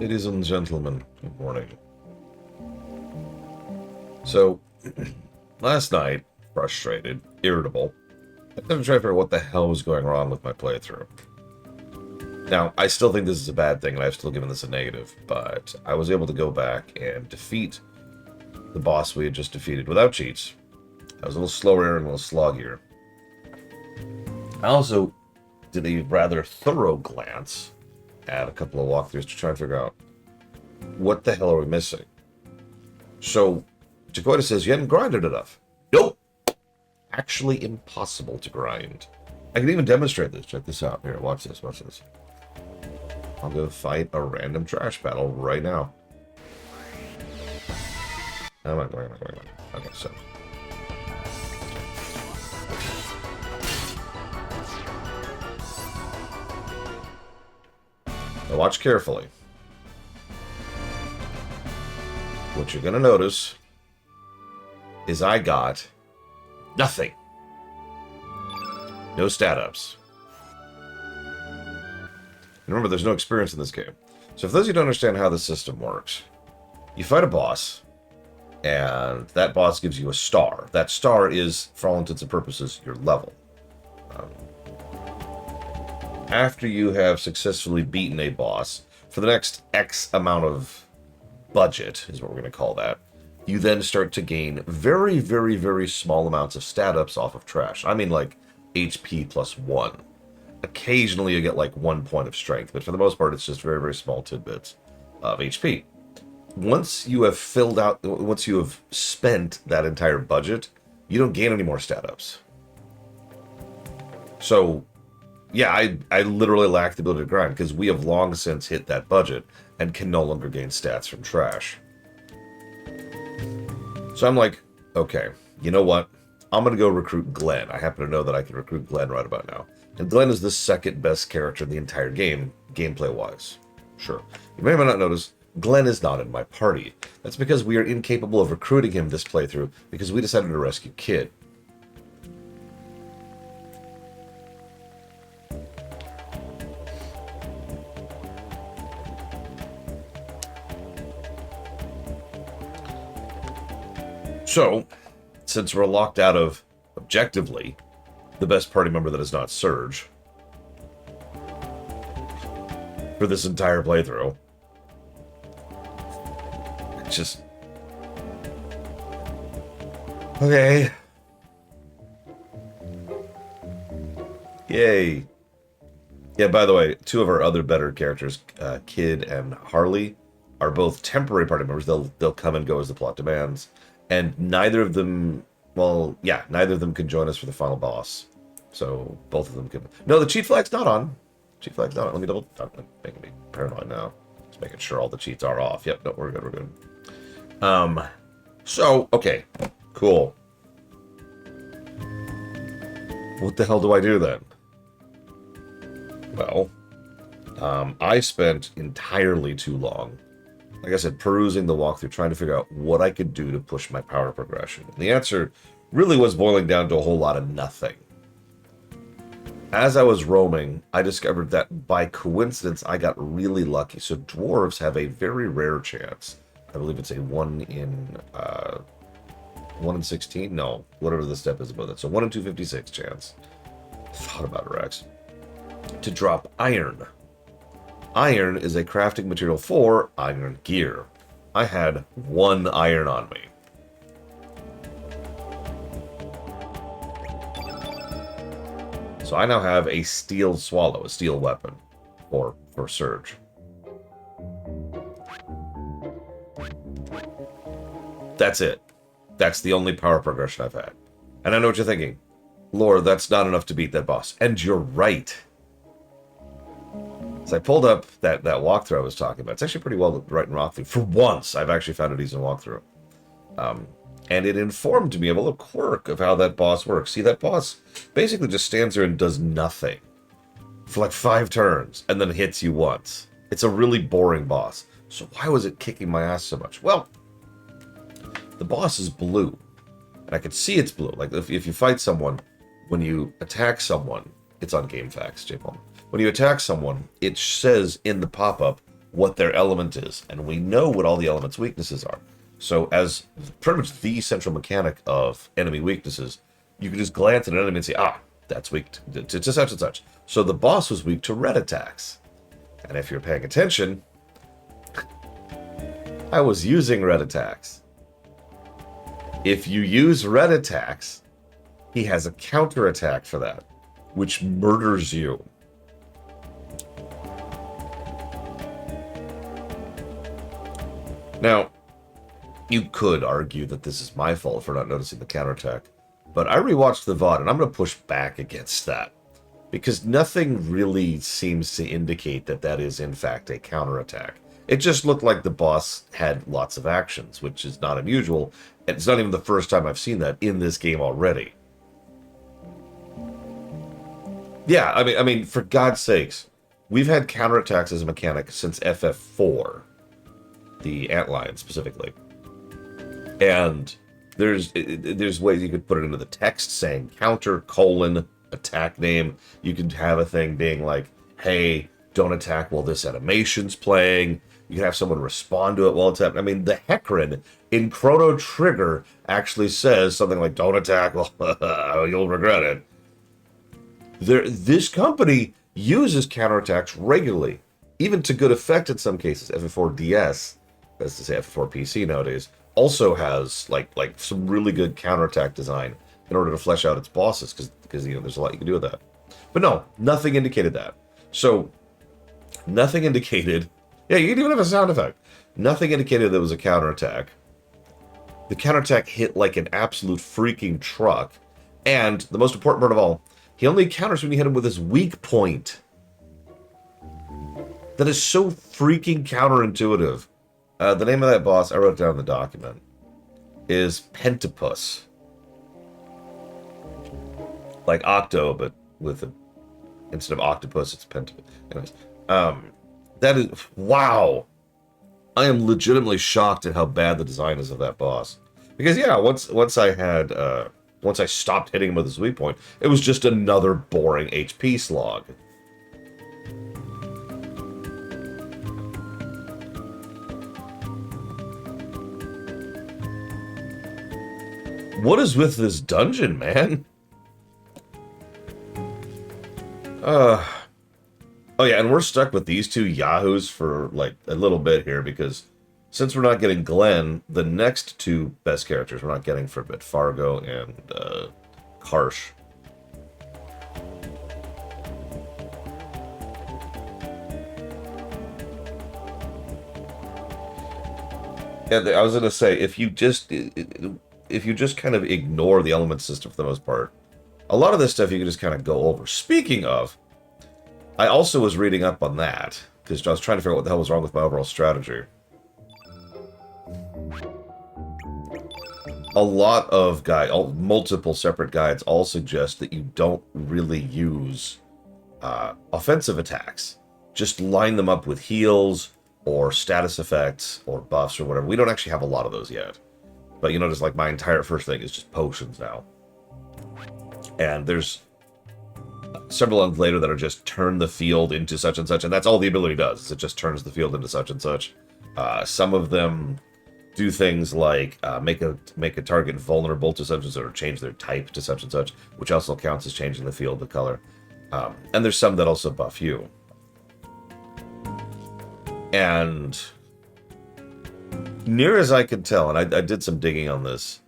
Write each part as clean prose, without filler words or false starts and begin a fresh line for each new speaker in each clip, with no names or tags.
Ladies and gentlemen, good morning. So, last night, frustrated, irritable, I had to try to figure out what the hell was going wrong with my playthrough. Now, I still think this is a bad thing, and I've still given this a negative, but I was able to go back and defeat the boss we had just defeated without cheats. I was a little slower and a little sloggier. I also did a rather thorough glance at a couple of walkthroughs to try and figure out what the hell are we missing. So, Jacoita says you hadn't grinded enough. Nope! Actually impossible to grind. I can even demonstrate this. Check this out. Here, watch this, watch this. I'll go fight a random trash battle right now. Come on. Okay, so. Now watch carefully. What you're going to notice is I got nothing. No stat ups. Remember, there's no experience in this game. So if those of you don't understand how the system works, you fight a boss, and that boss gives you a star. That star is, for all intents and purposes, your level. After you have successfully beaten a boss, for the next X amount of budget, is what we're going to call that, you then start to gain very, very, very small amounts of stat ups off of trash. I mean, like HP plus 1. Occasionally you get like 1 point of strength, but for the most part it's just very, very small tidbits of HP. Once you have once you have spent that entire budget, you don't gain any more stat ups. So, yeah, I literally lack the ability to grind because we have long since hit that budget and can no longer gain stats from trash. So I'm like, okay, you know what? I'm going to go recruit Glenn. I happen to know that I can recruit Glenn right about now. And Glenn is the second best character in the entire game, gameplay-wise. Sure. You may or may not notice, Glenn is not in my party. That's because we are incapable of recruiting him this playthrough because we decided to rescue Kid. So, since we're locked out of, objectively, the best party member that is not Surge for this entire playthrough, it's just... Okay. Yay. Yeah, by the way, two of our other better characters, Kid and Harley, are both temporary party members. They'll come and go as the plot demands. And neither of them, well, yeah, neither of them can join us for the final boss. So both of them can. No, the cheat flag's not on. Cheat flag's not on. Let me double. I'm making me paranoid now. Just making sure all the cheats are off. Yep, no, we're good. We're good. So okay, cool. What the hell do I do then? Well, I spent entirely too long, like I said, perusing the walkthrough, trying to figure out what I could do to push my power progression. And the answer really was boiling down to a whole lot of nothing. As I was roaming, I discovered that by coincidence, I got really lucky. So dwarves have a very rare chance. I believe it's a 1 in 16? No, whatever the step is above that. So 1 in 256 chance. Thought about it, Rex. To drop iron. Iron is a crafting material for iron gear. I had 1 iron on me. So I now have a steel swallow, a steel weapon for Surge. That's it. That's the only power progression I've had. And I know what you're thinking. Lord, that's not enough to beat that boss. And you're right. So I pulled up that walkthrough I was talking about. It's actually pretty well written walkthrough. For once, I've actually found a decent walkthrough. And it informed me of a little quirk of how that boss works. See, that boss basically just stands there and does nothing for like 5 turns and then hits you once. It's a really boring boss. So why was it kicking my ass so much? Well, the boss is blue. And I could see it's blue. Like if you fight someone, when you attack someone, it's on GameFAQs, J-Palm. When you attack someone, it says in the pop-up, what their element is, and we know what all the element's weaknesses are. So as pretty much the central mechanic of enemy weaknesses, you can just glance at an enemy and say, ah, that's weak to such and such. So the boss was weak to red attacks. And if you're paying attention, I was using red attacks. If you use red attacks, he has a counter attack for that, which murders you. Now, you could argue that this is my fault for not noticing the counterattack, but I rewatched the VOD and I'm going to push back against that, because nothing really seems to indicate that that is in fact a counterattack. It just looked like the boss had lots of actions, which is not unusual, and it's not even the first time I've seen that in this game already. Yeah, I mean, for God's sakes, we've had counterattacks as a mechanic since FF4. The antlion specifically, and there's ways you could put it into the text saying counter : attack name. You could have a thing being like, hey, don't attack while this animation's playing. You can have someone respond to it while it's happening. I mean, the Hecarim in Chrono Trigger actually says something like, don't attack, well, you'll regret it. This company uses counterattacks regularly, even to good effect in some cases. FF4 DS, that's to say FF4 PC nowadays, also has like some really good counterattack design in order to flesh out its bosses, because you know there's a lot you can do with that. But no, nothing indicated that. So nothing indicated. Yeah, you can even have a sound effect. Nothing indicated there was a counterattack. The counterattack hit like an absolute freaking truck, and the most important part of all, he only counters when you hit him with his weak point. That is so freaking counterintuitive. The name of that boss, I wrote it down in the document, is Pentapus. Like Octo, but with a, instead of octopus, it's Pentapus. Anyways, that is, wow. I am legitimately shocked at how bad the design is of that boss. Because yeah, once I stopped hitting him with his weak point, it was just another boring HP slog. What is with this dungeon, man? Oh yeah, and we're stuck with these two yahoos for like a little bit here, because since we're not getting Glenn, the next two best characters we're not getting for a bit, Fargo and Karsh. And I was gonna say, if you just kind of ignore the element system for the most part, a lot of this stuff you can just kind of go over. Speaking of, I also was reading up on that, because I was trying to figure out what the hell was wrong with my overall strategy. A lot of multiple separate guides all suggest that you don't really use offensive attacks. Just line them up with heals, or status effects, or buffs, or whatever. We don't actually have a lot of those yet. But you notice, like, my entire first thing is just potions now. And there's several ones later that are just turn the field into such and such, and that's all the ability does, is it just turns the field into such and such. Some of them do things like make a target vulnerable to such and such, or change their type to such and such, which also counts as changing the field, the color. And there's some that also buff you. And near as I could tell, and I did some digging on this.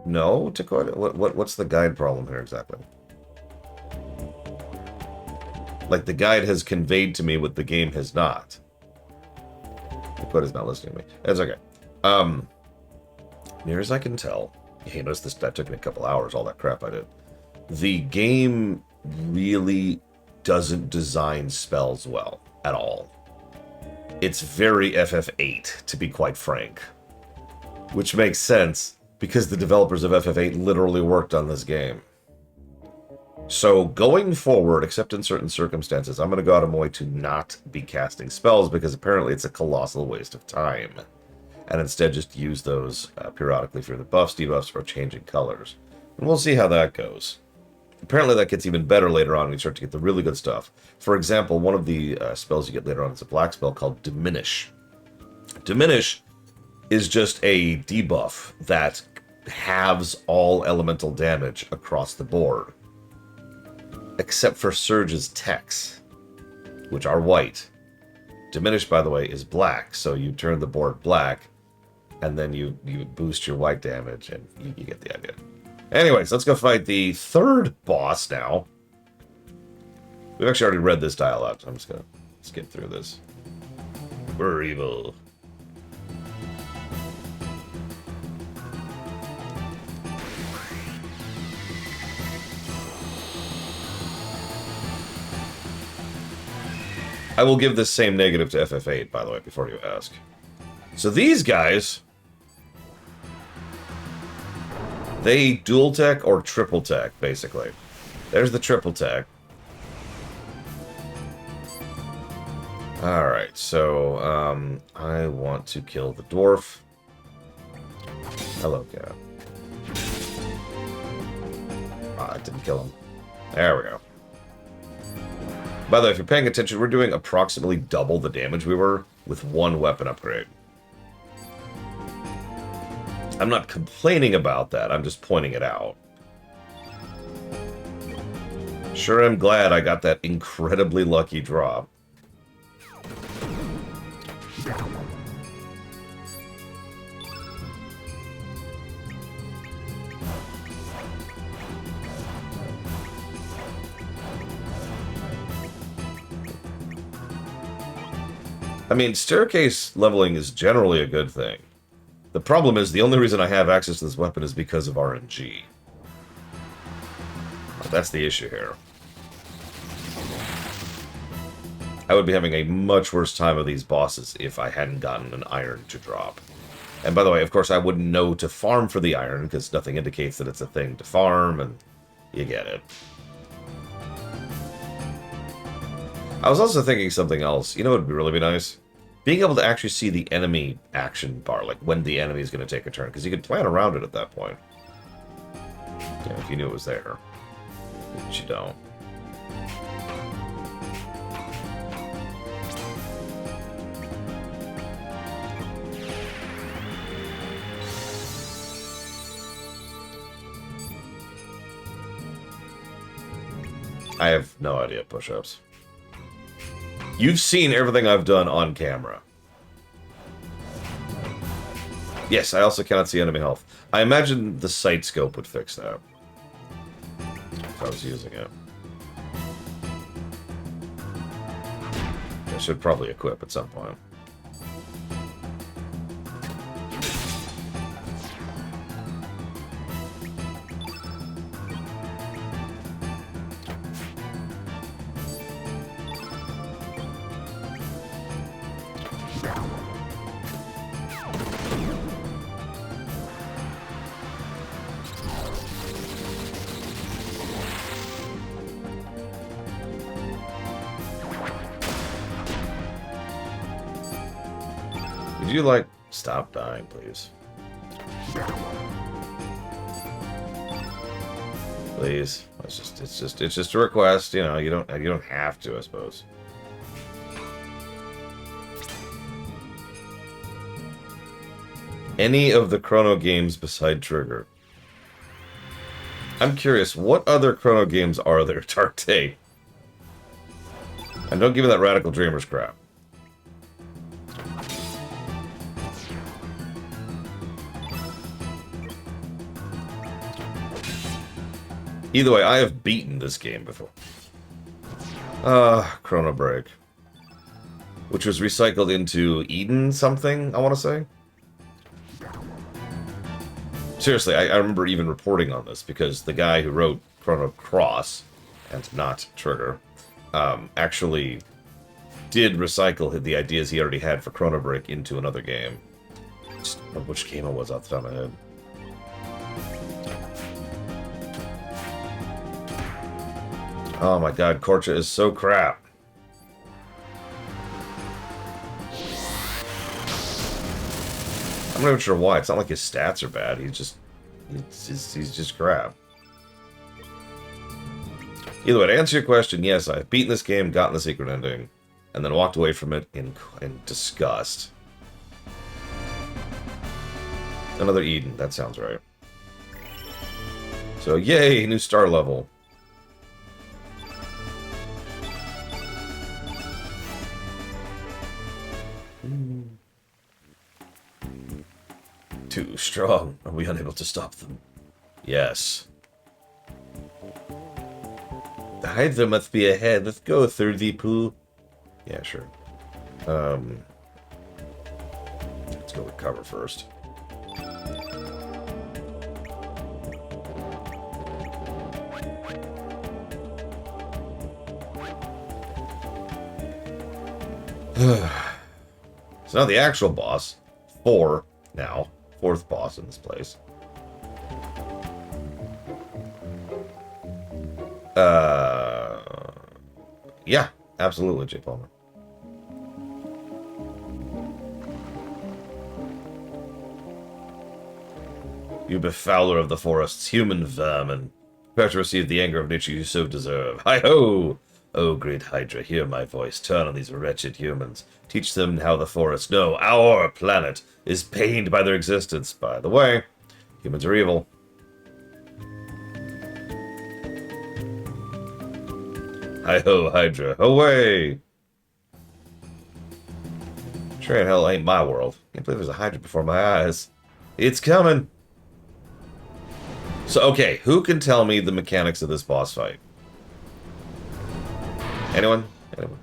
No, Dakota? What's the guide problem here exactly? Like, the guide has conveyed to me what the game has not. Dakota's not listening to me. That's okay. Near as I can tell, you notice this, that took me a couple hours, all that crap I did. The game really doesn't design spells well at all. It's very FF8, to be quite frank. Which makes sense, because the developers of FF8 literally worked on this game. So going forward, except in certain circumstances, I'm going to go out of my way to not be casting spells, because apparently it's a colossal waste of time. And instead just use those periodically for the buffs, debuffs, or changing colors. And we'll see how that goes. Apparently that gets even better later on when you start to get the really good stuff. For example, one of the spells you get later on is a black spell called Diminish. Diminish is just a debuff that halves all elemental damage across the board. Except for Surge's techs, which are white. Diminish, by the way, is black, so you turn the board black, and then you boost your white damage, and you get the idea. Anyways, let's go fight the third boss now. We've actually already read this dialogue, so I'm just going to skip through this. We're evil. I will give this same negative to FF8, by the way, before you ask. So these guys... they dual tech or triple tech, basically. There's the triple tech. Alright, so, I want to kill the dwarf. Hello, cat. Ah, I didn't kill him. There we go. By the way, if you're paying attention, we're doing approximately double the damage we were with one weapon upgrade. I'm not complaining about that, I'm just pointing it out. Sure, I'm glad I got that incredibly lucky drop. I mean, staircase leveling is generally a good thing. The problem is, the only reason I have access to this weapon is because of RNG. That's the issue here. I would be having a much worse time of these bosses if I hadn't gotten an iron to drop. And by the way, of course, I wouldn't know to farm for the iron, because nothing indicates that it's a thing to farm, and you get it. I was also thinking something else. You know what would really be nice? Being able to actually see the enemy action bar, like when the enemy is going to take a turn, because you could plan around it at that point. Yeah, if you knew it was there. But you don't. I have no idea push-ups. You've seen everything I've done on camera. Yes, I also cannot see enemy health. I imagine the sight scope would fix that. If I was using it. I should probably equip at some point. Would you, like, stop dying, please? Please. It's just a request, you know, you don't have to, I suppose. Any of the Chrono games beside Trigger. I'm curious, what other Chrono games are there, Tarte? And don't give me that Radical Dreamers crap. Either way, I have beaten this game before. Chrono Break. Which was recycled into Eden something, I want to say. Seriously, I remember even reporting on this, because the guy who wrote Chrono Cross, and not Trigger, actually did recycle the ideas he already had for Chrono Break into another game. Just don't know which game it was off the top of my head. Oh my god, Korcha is so crap. I'm not even sure why. It's not like his stats are bad. He's just crap. Either way, to answer your question, yes, I've beaten this game, gotten the secret ending, and then walked away from it in disgust. Another Eden, that sounds right. So, yay, new star level. Too strong. Are we unable to stop them? Yes. The Hydra must be ahead. Let's go, 30 poo. Yeah, sure. Let's go recover first. So now the actual boss. 4 now. 4th boss in this place. Yeah, absolutely, J. Palmer. You befouler of the forests, human vermin. Prepare to receive the anger of nature you so deserve. Hi-ho! Oh, great Hydra, hear my voice. Turn on these wretched humans. Teach them how the forest, no, our planet, is pained by their existence. By the way, humans are evil. Hi-ho, Hydra. Away! Sure in hell ain't my world. Can't believe there's a Hydra before my eyes. It's coming! So, okay, who can tell me the mechanics of this boss fight? Anyone? Anyone?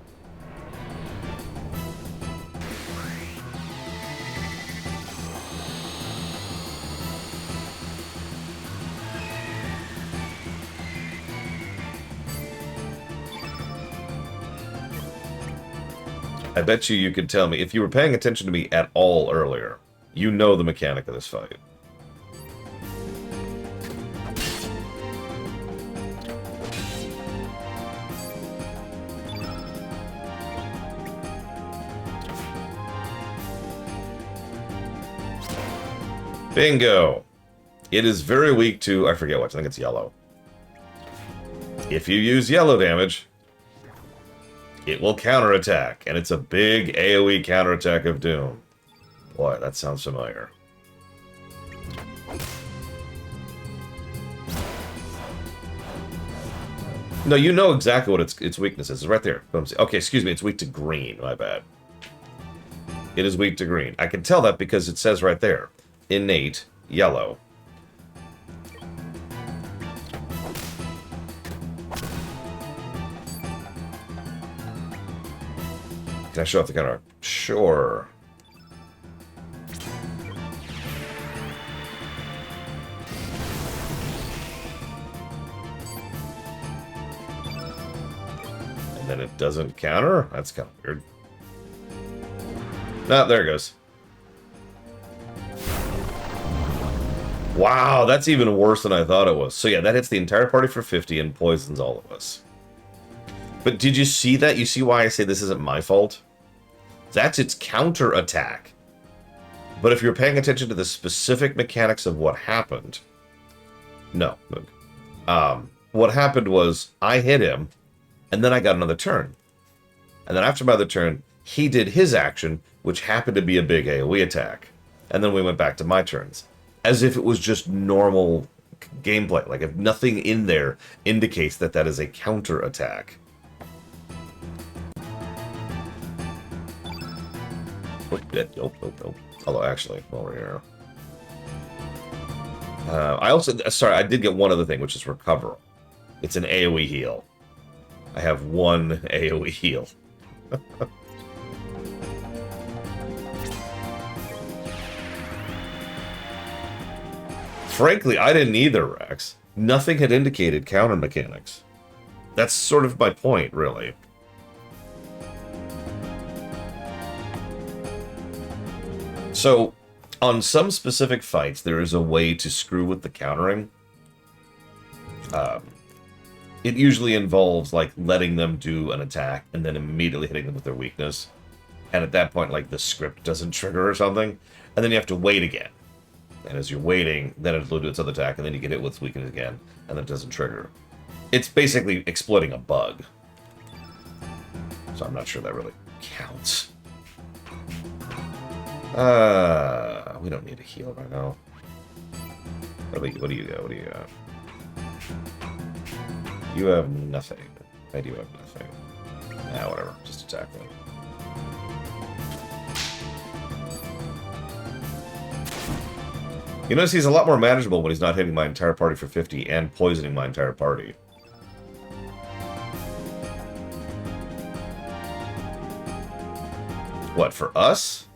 I bet you could tell me, if you were paying attention to me at all earlier, you know the mechanic of this fight. Bingo! It is very weak to, I forget what, I think it's yellow. If you use yellow damage, it will counterattack, and it's a big AoE counterattack of doom. Boy, that sounds familiar. No, you know exactly what its weakness is. It's right there. Okay, excuse me, it's weak to green. My bad. It is weak to green. I can tell that because it says right there. Innate yellow. Can I show off the counter? Sure. And then it doesn't counter? That's kind of weird. No, there it goes. Wow, that's even worse than I thought it was. So yeah, that hits the entire party for 50 and poisons all of us. But did you see that? You see why I say this isn't my fault? That's its counter attack. But if you're paying attention to the specific mechanics of what happened... No. What happened was, I hit him, and then I got another turn. And then after my other turn, he did his action, which happened to be a big AoE attack. And then we went back to my turns. As if it was just normal gameplay. Like, if nothing in there indicates that that is a counter attack. Nope. Although, actually, while we're here... I also... Sorry, I did get one other thing, which is recover. It's an AoE heal. I have one AoE heal. Frankly, I didn't either, Rex. Nothing had indicated counter mechanics. That's sort of my point, really. So, on some specific fights, there is a way to screw with the countering. It usually involves, like, letting them do an attack and then immediately hitting them with their weakness. And at that point, like, the script doesn't trigger or something. And then you have to wait again. And as you're waiting, then it'll do its other attack, and then you get hit with its weakness again, and then it doesn't trigger. It's basically exploiting a bug. So I'm not sure that really counts. We don't need a heal right now. What do you got? What do you got? You have nothing. I do have nothing. Nah, whatever. Just attack them. You notice he's a lot more manageable when he's not hitting my entire party for 50 and poisoning my entire party. What, for us?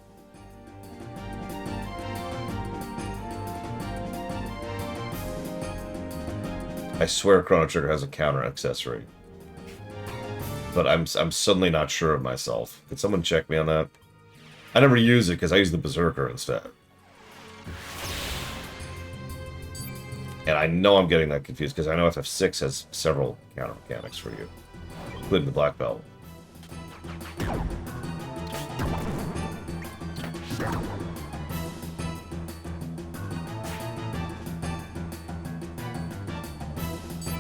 I swear Chrono Trigger has a counter accessory. But I'm suddenly not sure of myself. Could someone check me on that? I never use it because I use the Berserker instead. And I know I'm getting that confused because I know FF6 has several counter mechanics for you, including the Black Belt.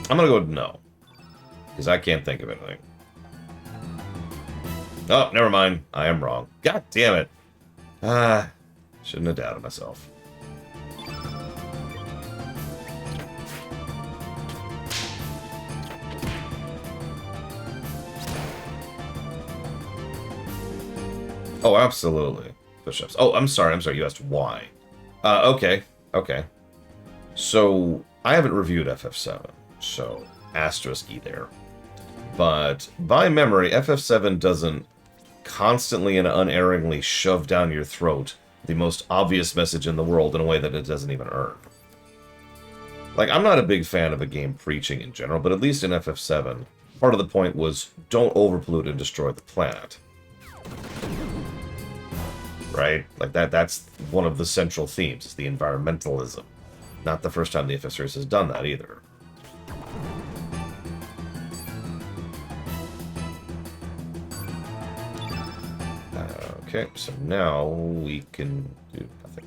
I'm gonna go with no, because I can't think of anything. Oh, never mind. I am wrong. God damn it. Shouldn't have doubted myself. Oh, absolutely. Push-ups. Oh, I'm sorry. You asked why. Okay. So, I haven't reviewed FF7, so asterisk-y there. But, by memory, FF7 doesn't constantly and unerringly shove down your throat the most obvious message in the world in a way that it doesn't even earn. Like, I'm not a big fan of a game preaching in general, but at least in FF7, part of the point was, don't overpollute and destroy the planet. Right? Like, that's one of the central themes, is the environmentalism. Not the first time the FF series has done that, either. Okay, so now we can do nothing.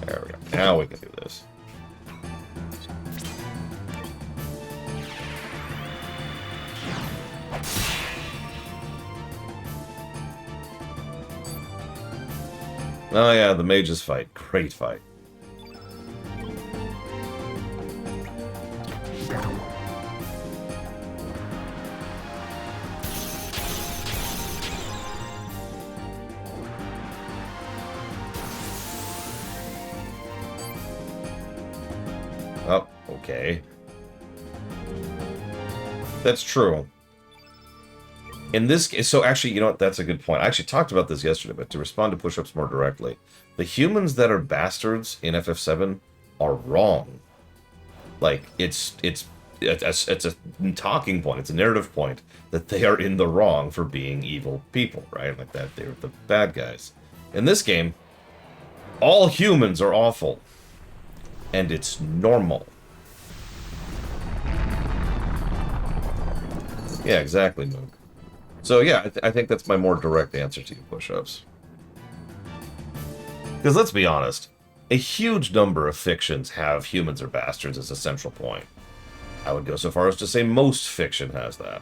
There we go. Now we can do this. Oh yeah, the mages fight. Great fight. Oh, okay. That's true. In this case, so actually, you know what, that's a good point. I actually talked about this yesterday, but to respond to push-ups more directly, the humans that are bastards in FF7 are wrong. Like, it's a talking point, it's a narrative point, that they are in the wrong for being evil people, right? Like that, they're the bad guys. In this game, all humans are awful. And it's normal. Yeah, exactly, Moog. So yeah, I think that's my more direct answer to you, push-ups. Because let's be honest, a huge number of fictions have humans are bastards as a central point. I would go so far as to say most fiction has that.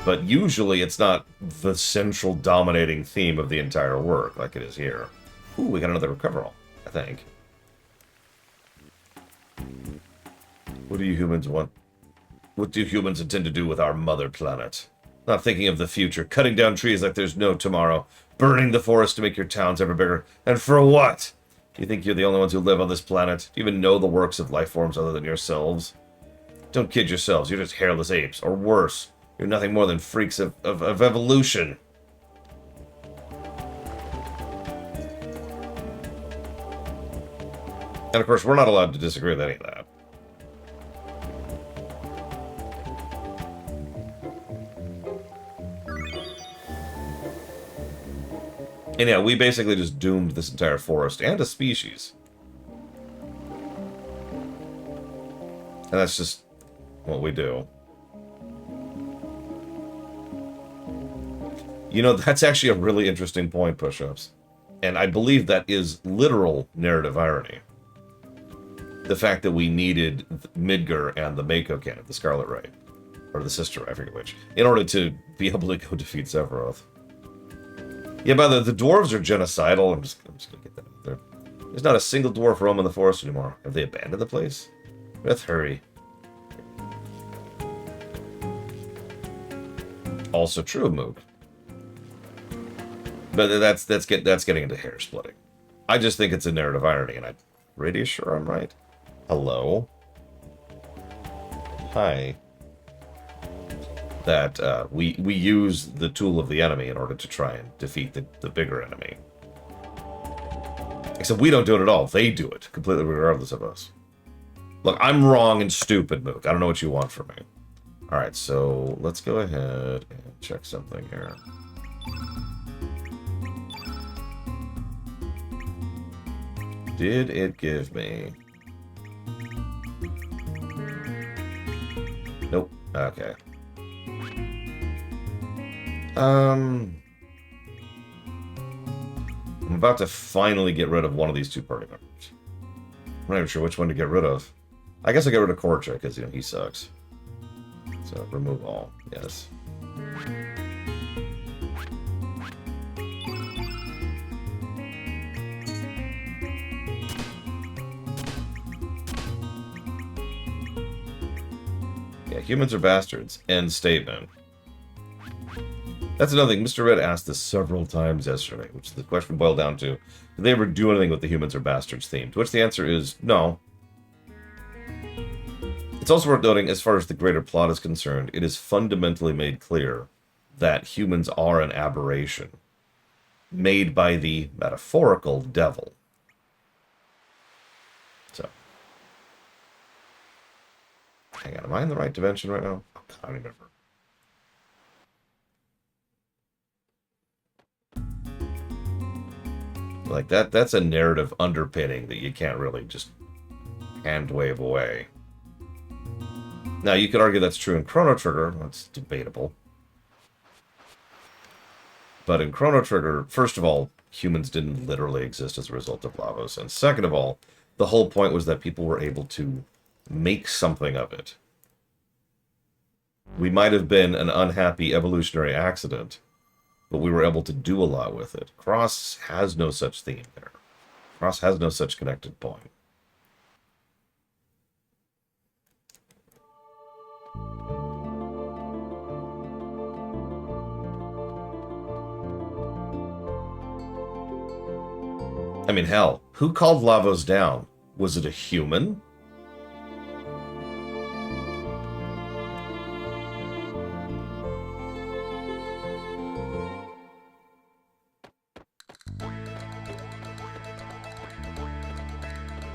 But usually it's not the central dominating theme of the entire work, like it is here. Ooh, we got another recoverall, I think. What do you humans want? What do humans intend to do with our mother planet? Not thinking of the future, cutting down trees like there's no tomorrow, burning the forest to make your towns ever bigger. And for what? Do you think you're the only ones who live on this planet? Do you even know the works of life forms other than yourselves? Don't kid yourselves, you're just hairless apes, or worse. You're nothing more than freaks of evolution. And of course, we're not allowed to disagree with any of that. And yeah, we basically just doomed this entire forest and a species. And that's just what we do. You know, that's actually a really interesting point, push-ups. And I believe that is literal narrative irony. The fact that we needed Midgar and the Mako cannon, the Scarlet Ray, or the sister, I forget which, in order to be able to go defeat Sephiroth. Yeah, by the dwarves are genocidal. I'm just gonna get that out there. There's not a single dwarf roaming the forest anymore. Have they abandoned the place? Let's hurry. Also true of Moog. But that's getting into hair splitting. I just think it's a narrative irony, and I'm pretty sure I'm right. Hello. Hi. That we use the tool of the enemy in order to try and defeat the bigger enemy. Except we don't do it at all. They do it, completely regardless of us. Look, I'm wrong and stupid, Mook. I don't know what you want from me. Alright, so let's go ahead and check something here. Did it give me... Nope. Okay. I'm about to finally get rid of one of these two party members. I'm not even sure which one to get rid of. I guess I'll get rid of Korcha, because, you know, he sucks. So, remove all. Yes. Yeah, humans are bastards. End statement. That's another thing. Mr. Red asked this several times yesterday, which the question boiled down to, did they ever do anything with the humans are bastards theme? To which the answer is no. It's also worth noting, as far as the greater plot is concerned, it is fundamentally made clear that humans are an aberration, made by the metaphorical devil. So. Hang on, am I in the right dimension right now? Oh, God, I don't remember. Like, that's a narrative underpinning that you can't really just hand wave away. Now, you could argue that's true in Chrono Trigger. That's debatable. But in Chrono Trigger, first of all, humans didn't literally exist as a result of Lavos. And second of all, the whole point was that people were able to make something of it. We might have been an unhappy evolutionary accident, but we were able to do a lot with it. Cross has no such theme there. Cross has no such connected point. I mean, hell, who called Lavos down? Was it a human?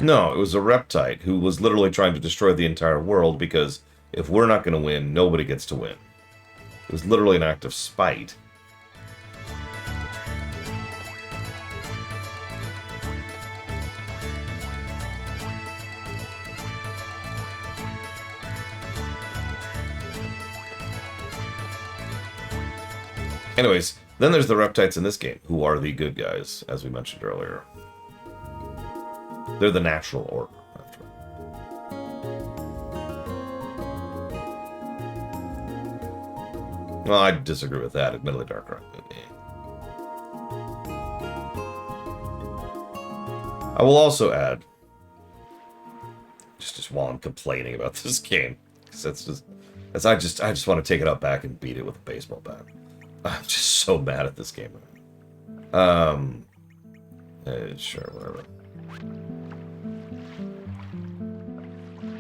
No, it was a reptite who was literally trying to destroy the entire world because if we're not going to win, nobody gets to win. It was literally an act of spite. Anyways, then there's the reptites in this game, who are the good guys, as we mentioned earlier. They're the natural order. Well, I disagree with that. Admittedly, Dark. I will also add, just while I'm complaining about this game, because I just want to take it out back and beat it with a baseball bat. I'm just so mad at this game. Sure, whatever.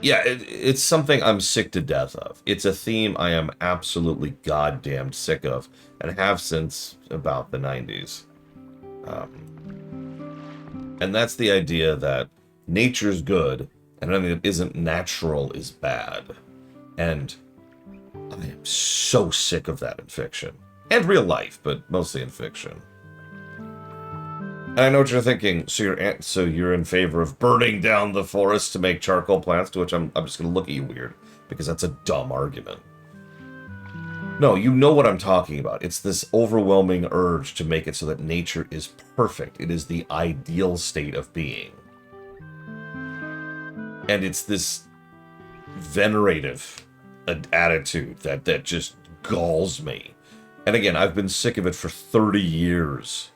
Yeah, it's something I'm sick to death of. It's a theme I am absolutely goddamn sick of, and have since about the 90s. And that's the idea that nature's good, and anything that isn't natural is bad. And I am so sick of that in fiction. And real life, but mostly in fiction. And I know what you're thinking. So you're in favor of burning down the forest to make charcoal plants? To which I'm just going to look at you weird, because that's a dumb argument. No, you know what I'm talking about. It's this overwhelming urge to make it so that nature is perfect. It is the ideal state of being. And it's this venerative attitude that just galls me. And again, I've been sick of it for 30 years.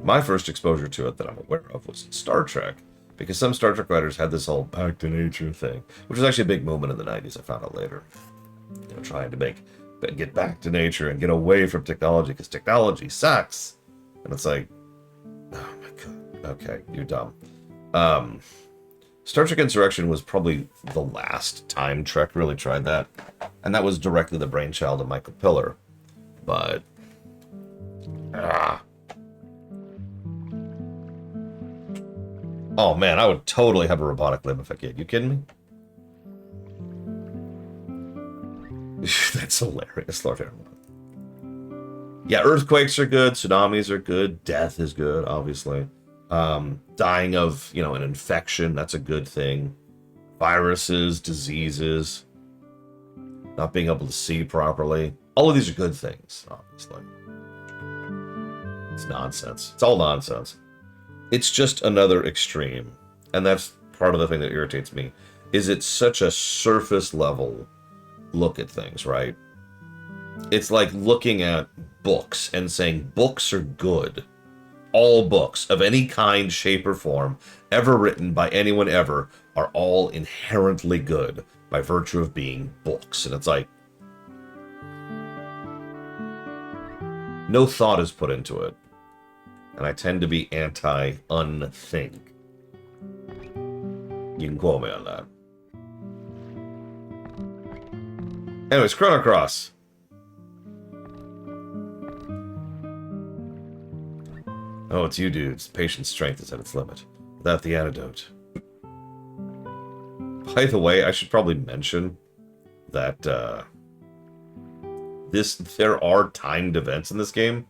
My first exposure to it that I'm aware of was in Star Trek, because some Star Trek writers had this whole back to nature thing, which was actually a big movement in the 90s. I found out later. You know, trying to get back to nature and get away from technology, because technology sucks. And it's like, oh my god, okay, you're dumb. Star Trek Insurrection was probably the last time Trek really tried that, and that was directly the brainchild of Michael Piller. But oh man, I would totally have a robotic limb if I could. You kidding me? That's hilarious, Lord Aaron. Yeah, earthquakes are good, tsunamis are good, death is good, obviously. Dying of, an infection, that's a good thing. Viruses, diseases, not being able to see properly. All of these are good things, obviously. It's nonsense. It's all nonsense. It's just another extreme. And that's part of the thing that irritates me, is it's such a surface level look at things, right? It's like looking at books and saying books are good. All books of any kind, shape, or form ever written by anyone ever are all inherently good by virtue of being books. And it's like, no thought is put into it. And I tend to be anti-unthink. You can quote me on that. Anyways, Chrono Cross. Oh, it's you dudes. Patient strength is at its limit. Without the antidote. By the way, I should probably mention that there are timed events in this game,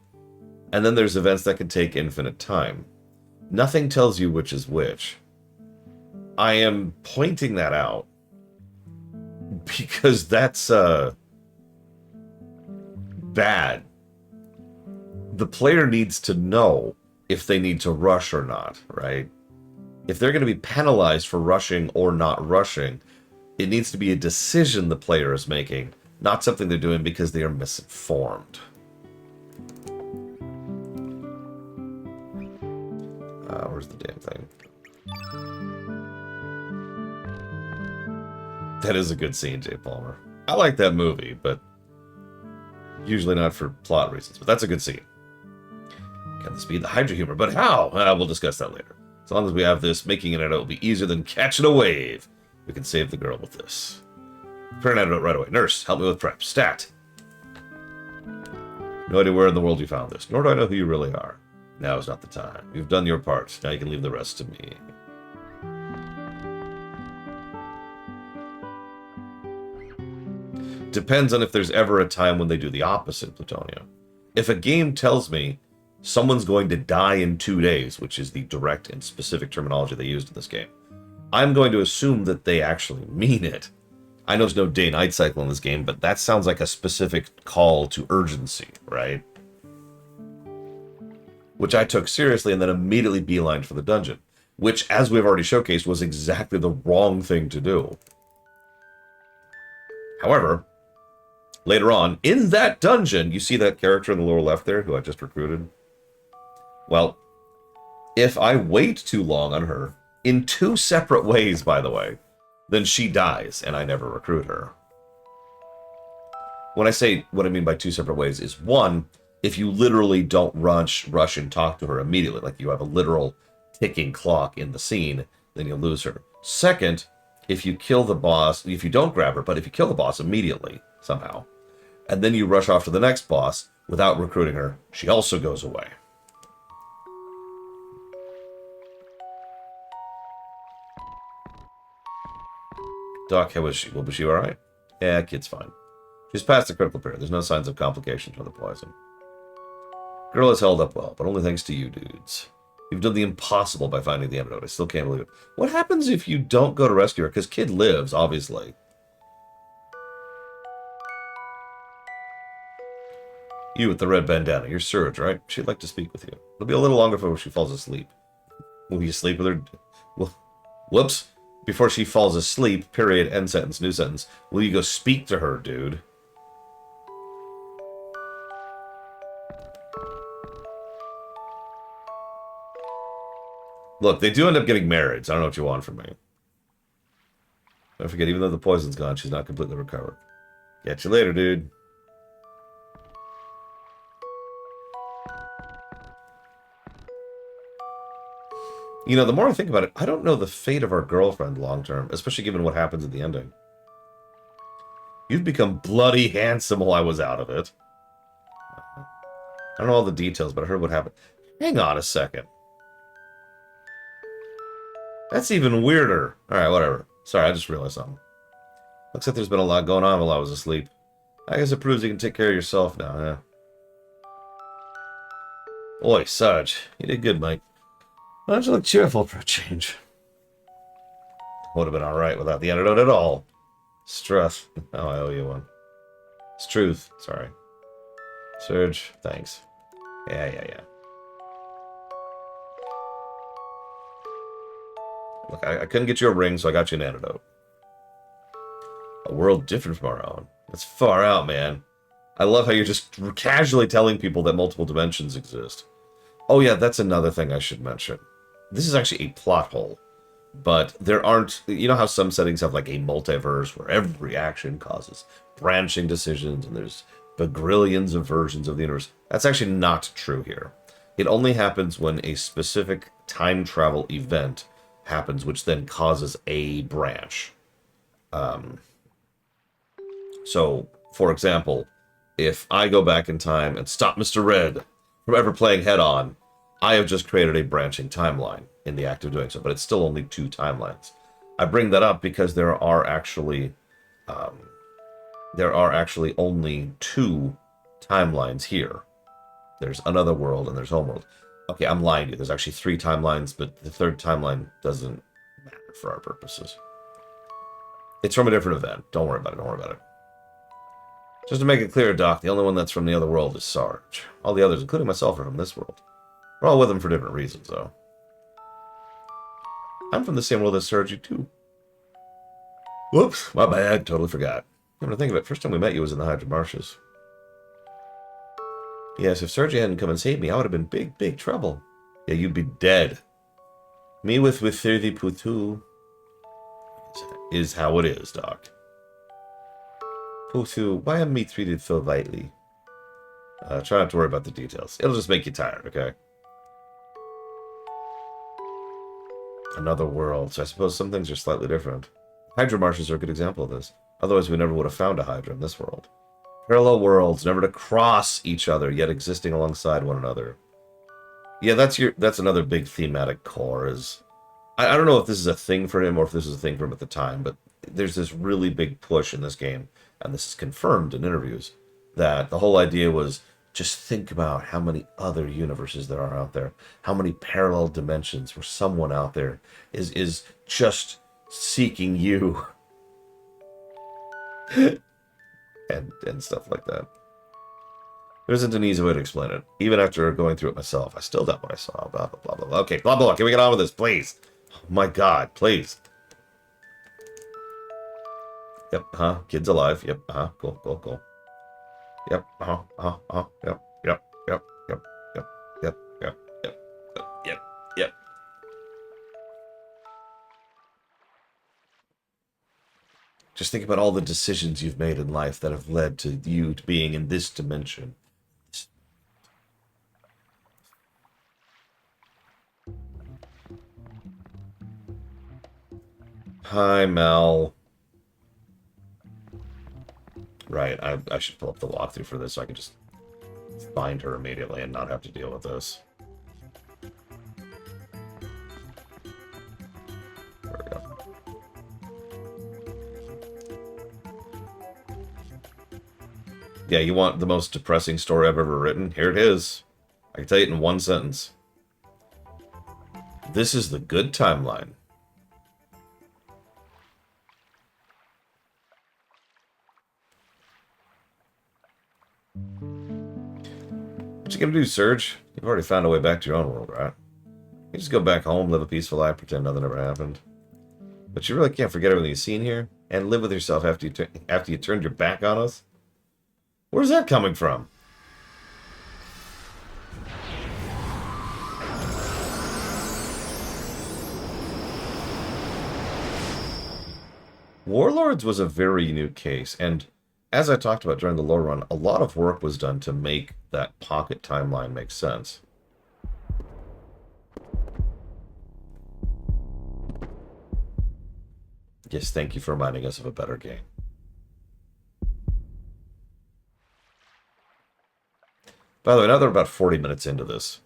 and then there's events that can take infinite time. Nothing tells you which is which. I am pointing that out because that's bad. The player needs to know if they need to rush or not, right? If they're going to be penalized for rushing or not rushing, it needs to be a decision the player is making, not something they're doing because they are misinformed. Where's the damn thing? That is a good scene, Jay Palmer. I like that movie, but usually not for plot reasons. But that's a good scene. Can this be the Hydra humor? But how? We'll discuss that later. As long as we have this, making an antidote will be easier than catching a wave. We can save the girl with this. Prepare an antidote right away. Nurse, help me with prep. Stat. No idea where in the world you found this, nor do I know who you really are. Now is not the time. You've done your part. Now you can leave the rest to me. Depends on if there's ever a time when they do the opposite, Plutonia. If a game tells me someone's going to die in 2 days, which is the direct and specific terminology they used in this game, I'm going to assume that they actually mean it. I know there's no day-night cycle in this game, but that sounds like a specific call to urgency, right? Which I took seriously and then immediately beelined for the dungeon, which, as we've already showcased, was exactly the wrong thing to do. However, later on, in that dungeon, you see that character in the lower left there, who I just recruited? Well, if I wait too long on her, in 2 separate ways, by the way, then she dies, and I never recruit her. When I say what I mean by 2 separate ways is, 1, if you literally don't rush and talk to her immediately, like you have a literal ticking clock in the scene, then you'll lose her. 2nd, if you kill the boss, if you don't grab her, but if you kill the boss immediately, somehow, and then you rush off to the next boss without recruiting her, she also goes away. Doc, how was she? Well, was she alright? Yeah, kid's fine. She's past the critical period. There's no signs of complications from the poison. Girl has held up well, but only thanks to you dudes. You've done the impossible by finding the antidote. I still can't believe it. What happens if you don't go to rescue her? Because Kid lives, obviously. You with the red bandana. You're Surge, right? She'd like to speak with you. It'll be a little longer before she falls asleep. Will you sleep with her? Well, whoops. Before she falls asleep, period, end sentence, new sentence. Will you go speak to her, dude? Look, they do end up getting married, so I don't know what you want from me. Don't forget, even though the poison's gone, she's not completely recovered. Catch you later, dude. You know, the more I think about it, I don't know the fate of our girlfriend long term, especially given what happens at the ending. You've become bloody handsome while I was out of it. I don't know all the details, but I heard what happened. Hang on a second. That's even weirder. Alright, whatever. Sorry, I just realized something. Looks like there's been a lot going on while I was asleep. I guess it proves you can take care of yourself now, yeah. Oi, Sarge. You did good, Mike. Why don't you look cheerful for a change? Would have been alright without the antidote at all. Stress. Oh, I owe you one. It's truth. Sorry. Surge, thanks. Yeah. Look, I couldn't get you a ring, so I got you an antidote. A world different from our own. That's far out, man. I love how you're just casually telling people that multiple dimensions exist. Oh yeah, that's another thing I should mention. This is actually a plot hole. But there aren't... You know how some settings have like a multiverse where every action causes branching decisions and there's bagrillions of versions of the universe? That's actually not true here. It only happens when a specific time travel event happens, which then causes a branch. So, for example, if I go back in time and stop Mr. Red from ever playing head-on, I have just created a branching timeline in the act of doing so, but it's still only 2 timelines. I bring that up because there are actually only 2 timelines here. There's Another World and there's Homeworld. Okay, I'm lying to you. There's actually 3 timelines, but the 3rd timeline doesn't matter for our purposes. It's from a different event. Don't worry about it. Just to make it clear, Doc, the only one that's from the other world is Sarge. All the others, including myself, are from this world. We're all with him for different reasons, though. I'm from the same world as Sarge, too. Whoops, my bad. Totally forgot. Come to think of it, first time we met you was in the Hydra Marshes. Yes, if Sergi hadn't come and saved me, I would have been big trouble. Yeah, you'd be dead. Me with 30 putu is how it is, Doc. Putu, why am me treated so lightly? Try not to worry about the details. It'll just make you tired, okay? Another world, so I suppose some things are slightly different. Hydra Marshes are a good example of this. Otherwise, we never would have found a Hydra in this world. Parallel worlds, never to cross each other, yet existing alongside one another. Yeah, that's another big thematic core. Is I don't know if this is a thing for him or if this is a thing for him at the time, but there's this really big push in this game, and this is confirmed in interviews, that the whole idea was just think about how many other universes there are out there, how many parallel dimensions where someone out there is just seeking you. and stuff like that. There isn't an easy way to explain it. Even after going through it myself, I still doubt what I saw. Blah, blah, blah, blah, blah. Okay, blah, blah, blah. Can we get on with this, please? Oh, my God, please. Yep, Kid's alive. Yep, cool. Yep, yep. Just think about all the decisions you've made in life that have led to you to being in this dimension. Hi, Mel. Right, I should pull up the walkthrough for this so I can just find her immediately and not have to deal with this. There we go. Yeah, you want the most depressing story I've ever written? Here it is. I can tell you it in one sentence. This is the good timeline. What you gonna do, Serge? You've already found a way back to your own world, right? You just go back home, live a peaceful life, pretend nothing ever happened. But you really can't forget everything you've seen here and live with yourself after you turned your back on us? Where's that coming from? Warlords was a very unique case, and as I talked about during the lore run, a lot of work was done to make that pocket timeline make sense. Yes, thank you for reminding us of a better game. By the way, now they're about 40 minutes into this.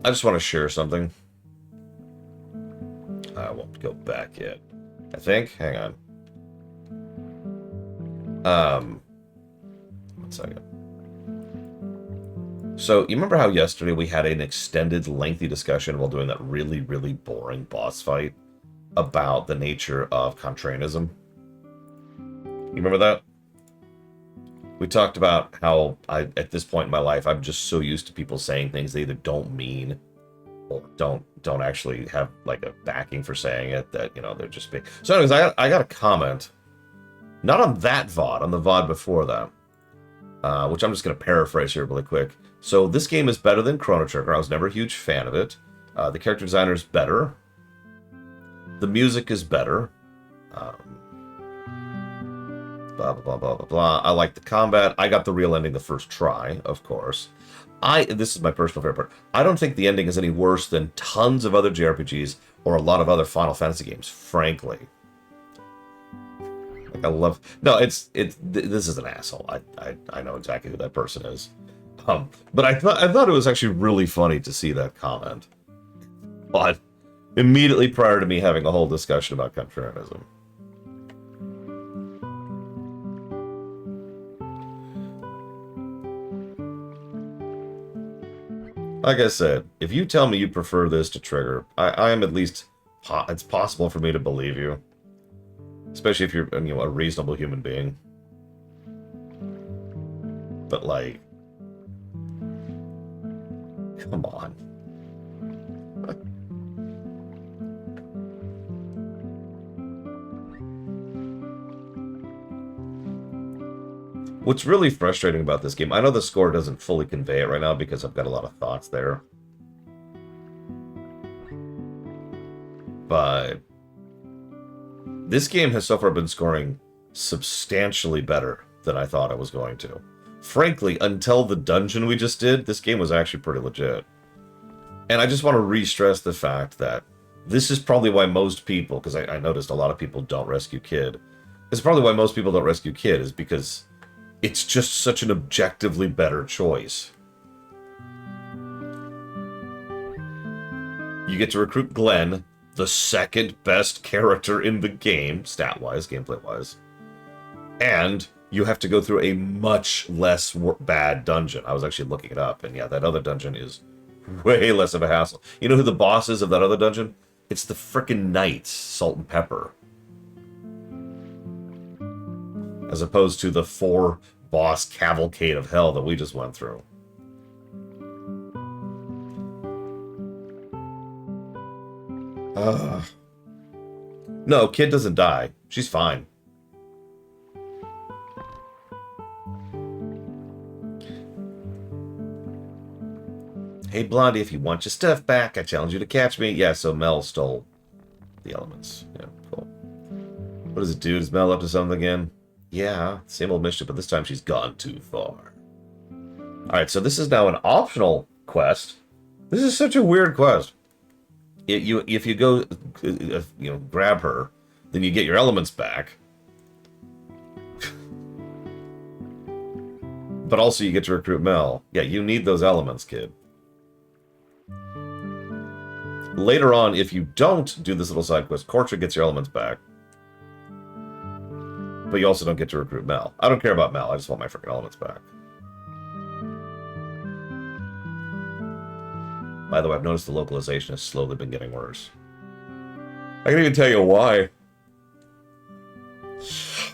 I just want to share something. I won't go back yet. I think. Hang on. One second. So, you remember how yesterday we had an extended, lengthy discussion while doing that really, really boring boss fight about the nature of contrarianism? You remember that? We talked about how at this point in my life, I'm just so used to people saying things they either don't mean or don't actually have like a backing for saying it, that, you know, they're just being... So anyways, I got a comment, not on that VOD, on the VOD before that, which I'm just going to paraphrase here really quick. So this game is better than Chrono Trigger. I was never a huge fan of it. The character designer is better. The music is better. Blah, blah, blah, blah, blah, blah. I like the combat. I got the real ending the first try, of course. This is my personal favorite part. I don't think the ending is any worse than tons of other JRPGs or a lot of other Final Fantasy games, frankly. Like, I love... No, this is an asshole. I know exactly who that person is. But I thought it was actually really funny to see that comment. But immediately prior to me having a whole discussion about contrarianism. Like I said, if you tell me you prefer this to Trigger, I am at least... It's possible for me to believe you. Especially if you're, you know, a reasonable human being. But, like... Come on. What's really frustrating about this game, I know the score doesn't fully convey it right now because I've got a lot of thoughts there. But this game has so far been scoring substantially better than I thought it was going to. Frankly, until the dungeon we just did, this game was actually pretty legit. And I just want to re-stress the fact that this is probably why most people, because I noticed a lot of people don't rescue Kid. This is probably why most people don't rescue Kid, is because it's just such an objectively better choice. You get to recruit Glenn, the second best character in the game, stat-wise, gameplay-wise. And you have to go through a much less bad dungeon. I was actually looking it up, and yeah, that other dungeon is way less of a hassle. You know who the boss is of that other dungeon? It's the frickin' Knights, Salt and Pepper. As opposed to the 4-boss cavalcade of hell that we just went through. No, Kid doesn't die. She's fine. Hey, Blondie, if you want your stuff back, I challenge you to catch me. Yeah, so Mel stole the elements. Yeah, cool. What does it do? Is Mel up to something again? Yeah, same old mischief, but this time she's gone too far. Alright, so this is now an optional quest. This is such a weird quest. If you go, grab her, then you get your elements back. But also you get to recruit Mel. Yeah, you need those elements, Kid. Later on, if you don't do this little side quest, Kortra gets your elements back. But you also don't get to recruit Mel. I don't care about Mel, I just want my freaking elements back. By the way, I've noticed the localization has slowly been getting worse. I can even tell you why. It's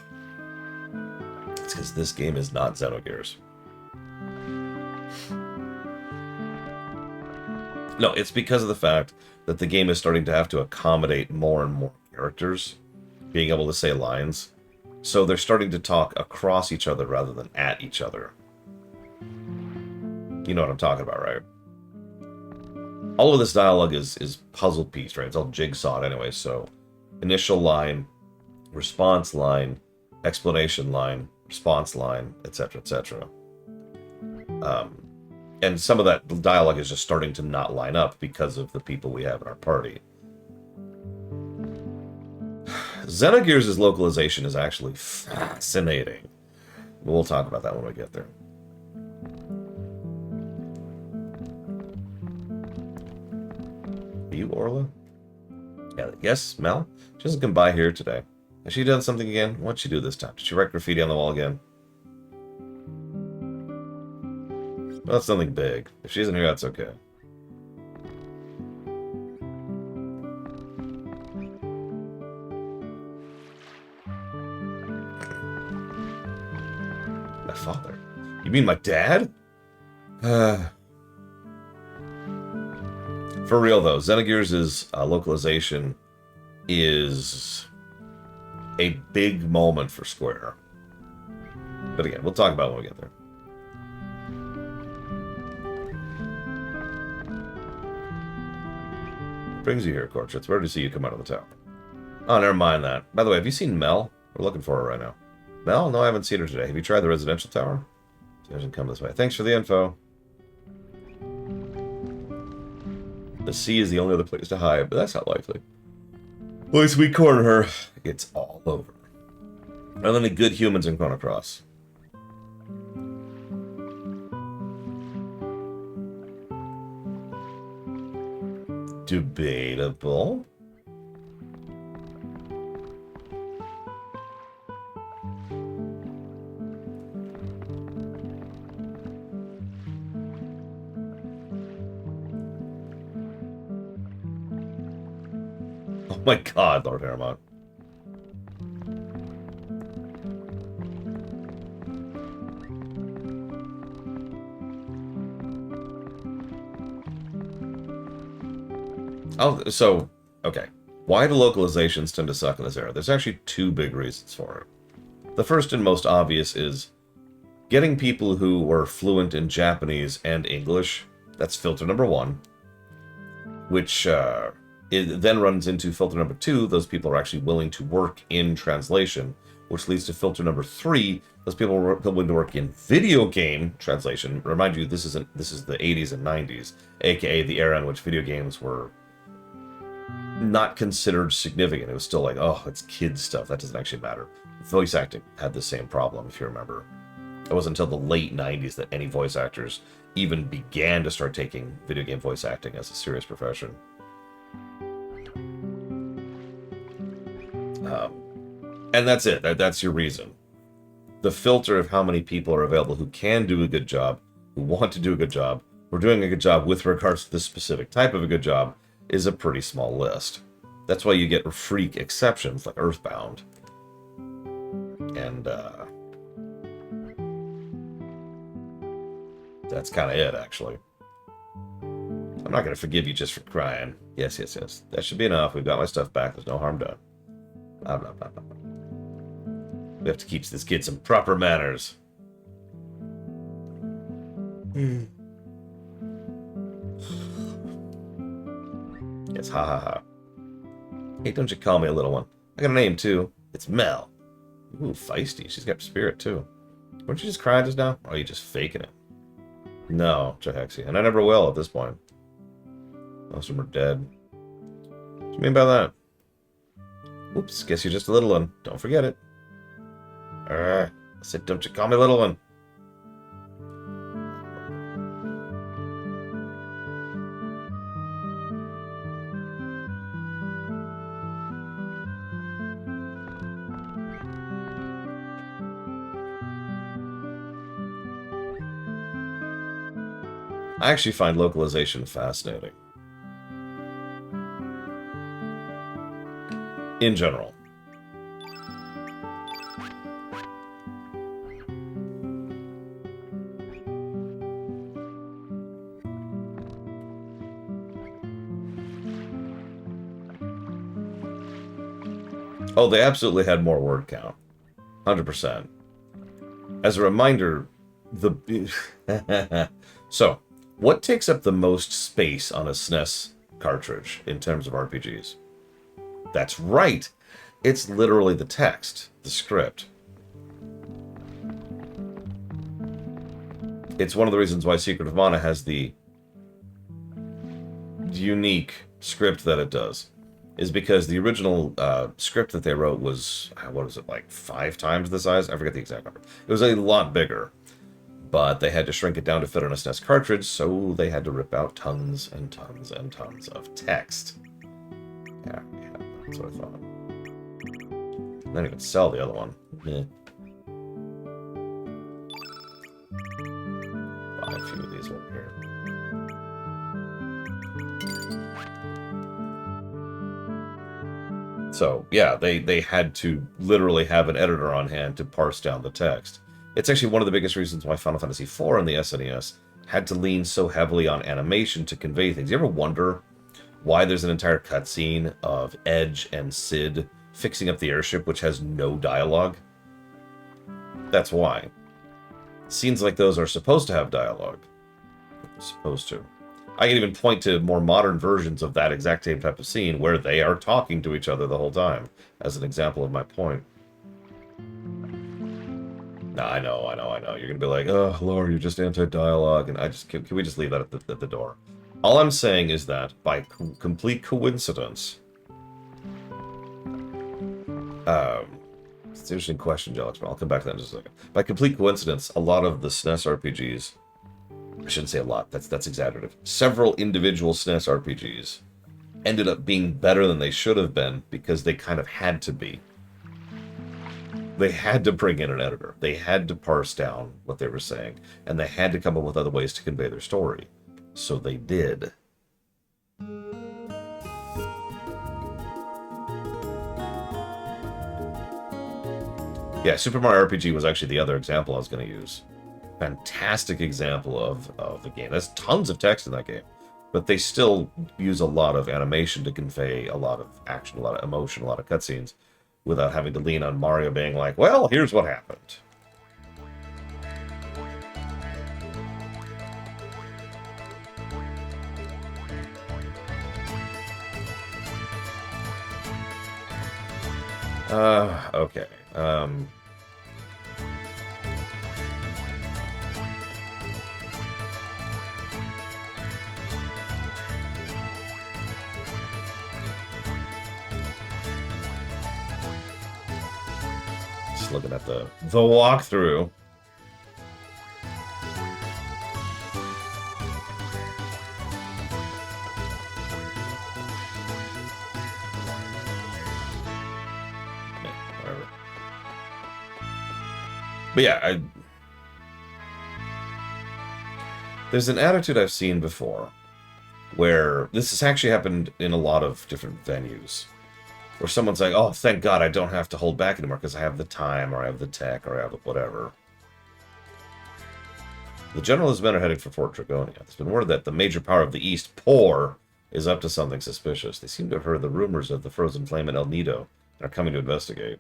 because this game is not Xenogears. No, it's because of the fact that the game is starting to have to accommodate more and more characters being able to say lines. So they're starting to talk across each other rather than at each other. You know what I'm talking about, right? All of this dialogue is puzzle piece, right? It's all jigsawed anyway, so initial line, response line, explanation line, response line, etc., etc. And some of that dialogue is just starting to not line up because of the people we have in our party. Xenogears' localization is actually fascinating. We'll talk about that when we get there. Are you Orla? Yeah, yes, Mel? She doesn't come by here today. Has she done something again? What'd she do this time? Did she write graffiti on the wall again? Well, that's nothing big. If she isn't here, that's okay. My father? You mean my dad? For real, though, Xenogears' localization is a big moment for Square. But again, we'll talk about it when we get there. What brings you here, Corch? It's rare to see you come out of the town. Oh, never mind that. By the way, have you seen Mel? We're looking for her right now. Mel? No, I haven't seen her today. Have you tried the residential tower? She doesn't come this way. Thanks for the info. The sea is the only other place to hide, but that's not likely. Once we corner her, it's all over. Are there any good humans in Chrono Cross? Debatable. Oh my god, Lord Paramount. Oh, so, okay. Why do localizations tend to suck in this era? There's actually two big reasons for it. The first and most obvious is getting people who were fluent in Japanese and English. That's filter number one. Which it then runs into filter number two. Those people are actually willing to work in translation. Which leads to filter number three. Those people are willing to work in video game translation. Remind you, this is the 80s and 90s. AKA the era in which video games were not considered significant. It was still like, oh, it's kids stuff. That doesn't actually matter. Voice acting had the same problem, if you remember. It wasn't until the late 90s that any voice actors even began to start taking video game voice acting as a serious profession. And that's it. That's your reason. The filter of how many people are available who can do a good job, who want to do a good job, who are doing a good job with regards to this specific type of a good job, is a pretty small list. That's why you get freak exceptions like Earthbound. And that's kind of it, actually. I'm not going to forgive you just for crying. Yes, yes, yes. That should be enough. We've got my stuff back. There's no harm done. Blah, blah, blah, blah. We have to keep this kid some proper manners. Yes, ha ha ha. Hey, don't you call me a little one. I got a name, too. It's Mel. Ooh, feisty. She's got spirit, too. Weren't you just crying just now? Or are you just faking it? No, Jahexia. And I never will at this point. Most of them are dead. What do you mean by that? Oops, guess you're just a little one. Don't forget it. I said, don't you call me little one. I actually find localization fascinating. In general. Oh, they absolutely had more word count. 100%. As a reminder, the... So, what takes up the most space on a SNES cartridge in terms of RPGs? That's right. It's literally the text, the script. It's one of the reasons why Secret of Mana has the unique script that it does. Is because the original script that they wrote was, what was it, like 5 times the size? I forget the exact number. It was a lot bigger. But they had to shrink it down to fit on a SNES cartridge, so they had to rip out tons and tons and tons of text. Yeah, that's what I thought. And then even sell the other one. Buy a few of these over here. So, yeah, they had to literally have an editor on hand to parse down the text. It's actually one of the biggest reasons why Final Fantasy IV on the SNES had to lean so heavily on animation to convey things. You ever wonder why there's an entire cutscene of Edge and Cid fixing up the airship which has no dialogue? That's why. Scenes like those are supposed to have dialogue. Supposed to. I can even point to more modern versions of that exact same type of scene where they are talking to each other the whole time, as an example of my point. Nah, I know. You're gonna be like, oh, Laura, you're just anti-dialogue, and can we just leave that at the door? All I'm saying is that, by complete coincidence... it's an interesting question, Jelix, but I'll come back to that in just a second. By complete coincidence, a lot of the SNES RPGs... I shouldn't say a lot, that's exaggerative. Several individual SNES RPGs ended up being better than they should have been because they kind of had to be. They had to bring in an editor. They had to parse down what they were saying, and they had to come up with other ways to convey their story. So they did. Yeah, Super Mario RPG was actually the other example I was going to use. Fantastic example of the game. There's tons of text in that game, but they still use a lot of animation to convey a lot of action, a lot of emotion, a lot of cutscenes, without having to lean on Mario being like, well, here's what happened. Okay. Just looking at the walkthrough. Whatever. But yeah, there's an attitude I've seen before where this has actually happened in a lot of different venues. Where someone's like, oh, thank God I don't have to hold back anymore because I have the time, or I have the tech, or I have the whatever. The generals men are heading for Fort Dragonia. There's been word that the major power of the East, Por, is up to something suspicious. They seem to have heard the rumors of the frozen flame in El Nido and are coming to investigate.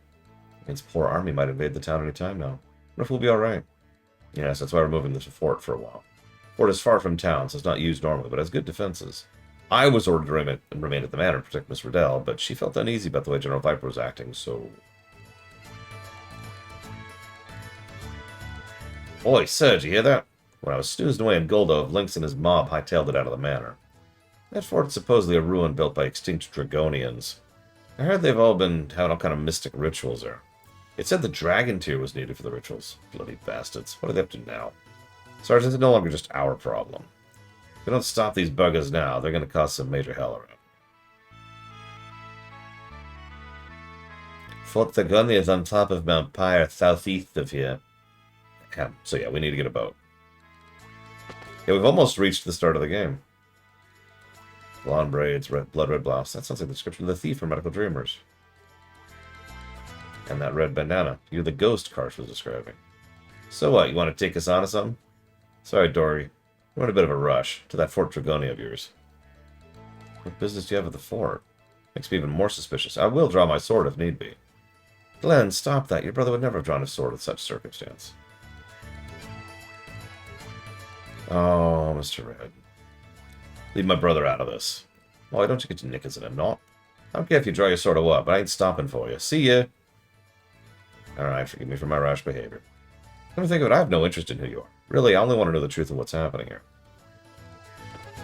It means Por army might invade the town any time now. I wonder if we'll be alright. Yes, that's why we're moving to the fort for a while. Fort is far from town, so it's not used normally, but has good defenses. I was ordered to remain at the manor and protect Miss Riddell, but she felt uneasy about the way General Viper was acting, so... Oi, sir, did you hear that? When I was snoozing away in Goldove, Lynx and his mob hightailed it out of the manor. That fort's supposedly a ruin built by extinct Dragonians. I heard they've all been having all kind of mystic rituals there. It said the dragon tier was needed for the rituals. Bloody bastards. What are they up to now? Sergeant, it's no longer just our problem. If we don't stop these buggers now, they're going to cause some major hell around. Fort Dragonia is on top of Mount Pyre, southeast of here. So yeah, we need to get a boat. Yeah, we've almost reached the start of the game. Blonde braids, red blouse. That sounds like the description of the thief from Medical Dreamers. And that red bandana. You're the ghost Karsh was describing. So what, you want to take us on to something? Sorry, Dory. We're in a bit of a rush to that Fort Dragonia of yours. What business do you have at the fort? Makes me even more suspicious. I will draw my sword if need be. Glenn, stop that. Your brother would never have drawn his sword in such circumstance. Oh, Mr. Red. Leave my brother out of this. Why don't you get your knickers in a knot? I don't care if you draw your sword or what, but I ain't stopping for you. See ya! Alright, forgive me for my rash behavior. Come to think of it, I have no interest in who you are. Really, I only want to know the truth of what's happening here.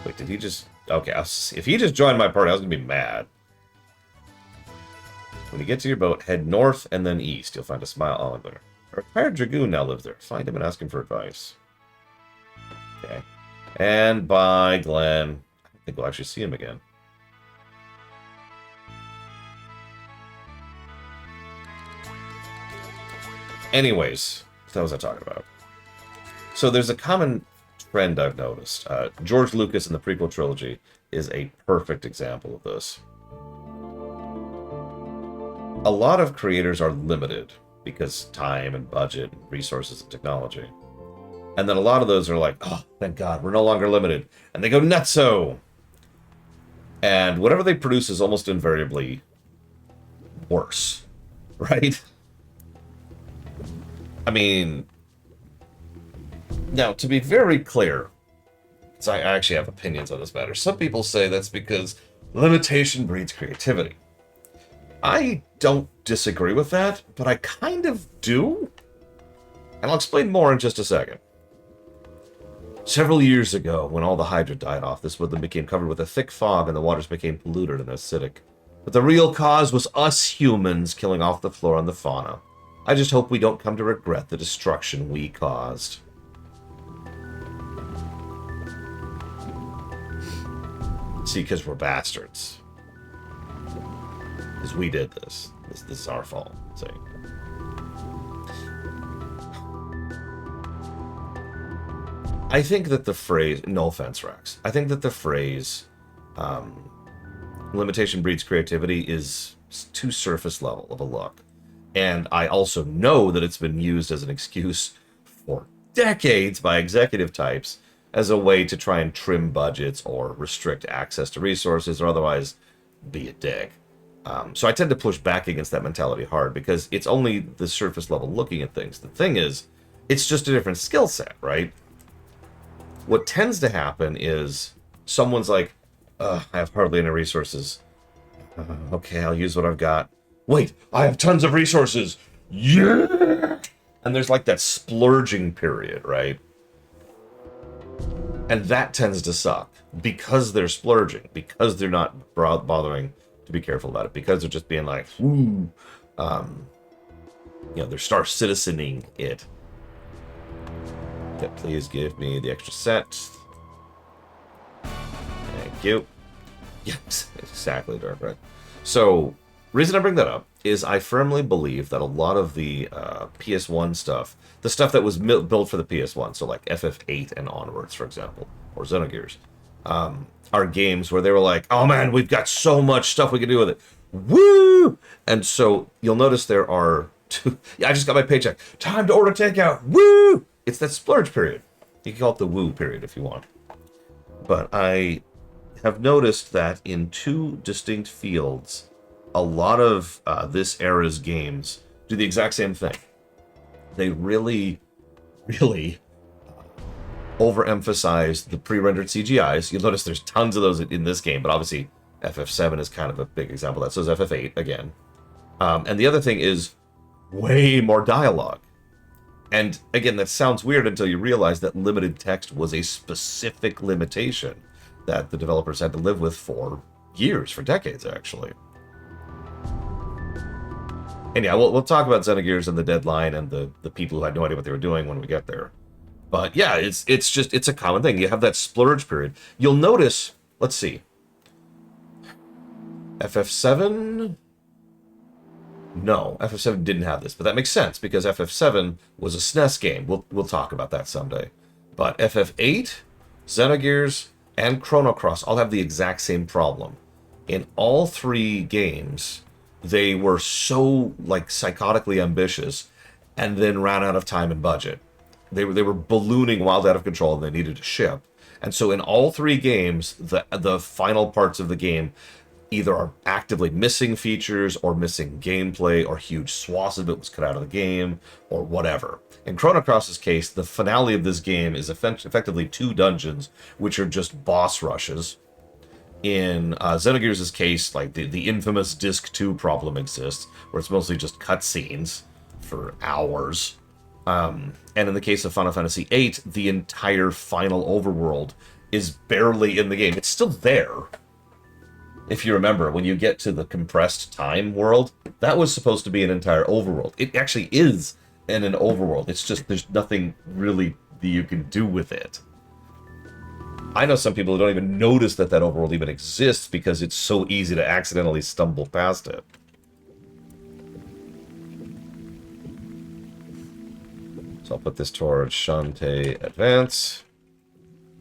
Wait, did he just... Okay, if he just joined my party, I was going to be mad. When you get to your boat, head north and then east. You'll find a smile olive there. A retired dragoon now lives there. Find him and ask him for advice. Okay. And bye, Glenn. I don't think we'll actually see him again. Anyways, what was I talking about? So there's a common trend I've noticed. George Lucas in the prequel trilogy is a perfect example of this. A lot of creators are limited because time and budget and resources and technology. And then a lot of those are like, oh, thank God, we're no longer limited. And they go nutso! And whatever they produce is almost invariably worse. Right? I mean... Now, to be very clear, because I actually have opinions on this matter, some people say that's because limitation breeds creativity. I don't disagree with that, but I kind of do. And I'll explain more in just a second. Several years ago, when all the Hydra died off, this woodland became covered with a thick fog and the waters became polluted and acidic. But the real cause was us humans killing off the flora and the fauna. I just hope we don't come to regret the destruction we caused. See, because we're bastards. Because we did this. This is our fault. See. I think that the phrase, no offense, Rex, I think that the phrase limitation breeds creativity is too surface level of a look. And I also know that it's been used as an excuse for decades by executive types as a way to try and trim budgets or restrict access to resources or otherwise be a dick. So I tend to push back against that mentality hard because it's only the surface level looking at things. The thing is, it's just a different skill set, right? What tends to happen is someone's like, I have hardly any resources. Okay, I'll use what I've got. Wait, I have tons of resources. Yeah! And there's like that splurging period, right? And that tends to suck because they're splurging, because they're not bothering to be careful about it, because they're just being like, ooh, they're star citizening it. Yeah, please give me the extra set. Thank you. Yes, exactly, Dark Red. So, reason I bring that up is I firmly believe that a lot of the PS1 stuff, the stuff that was built for the PS1, so like FF8 and onwards, for example, or Xenogears, are games where they were like, oh man, we've got so much stuff we can do with it. Woo! And so you'll notice there are two... Yeah, I just got my paycheck. Time to order takeout. Woo! It's that splurge period. You can call it the woo period if you want. But I have noticed that in two distinct fields, a lot of this era's games do the exact same thing. They really, really overemphasize the pre-rendered CGIs. You'll notice there's tons of those in this game, but obviously FF7 is kind of a big example of that. So is FF8 again. And the other thing is way more dialogue. And again, that sounds weird until you realize that limited text was a specific limitation that the developers had to live with for years, for decades, actually. And yeah, we'll talk about Xenogears and the deadline and the people who had no idea what they were doing when we get there. But yeah, it's a common thing. You have that splurge period. You'll notice, let's see. FF7? No, FF7 didn't have this, but that makes sense because FF7 was a SNES game. We'll talk about that someday. But FF8 Xenogears and Chrono Cross all have the exact same problem. In all three games, they were so like psychotically ambitious and then ran out of time and budget. They were ballooning wild out of control and they needed to ship. And so in all three games, the final parts of the game either are actively missing features or missing gameplay or huge swaths of it was cut out of the game or whatever. In Chrono Cross's case, the finale of this game is effectively 2 dungeons, which are just boss rushes. In Xenogears' case, like the infamous Disc 2 problem exists, where it's mostly just cutscenes for hours. And in the case of Final Fantasy VIII, the entire final overworld is barely in the game. It's still there. If you remember, when you get to the compressed time world, that was supposed to be an entire overworld. It actually is in an overworld. It's just there's nothing really that you can do with it. I know some people who don't even notice that overworld even exists because it's so easy to accidentally stumble past it. So I'll put this towards Shantae Advance,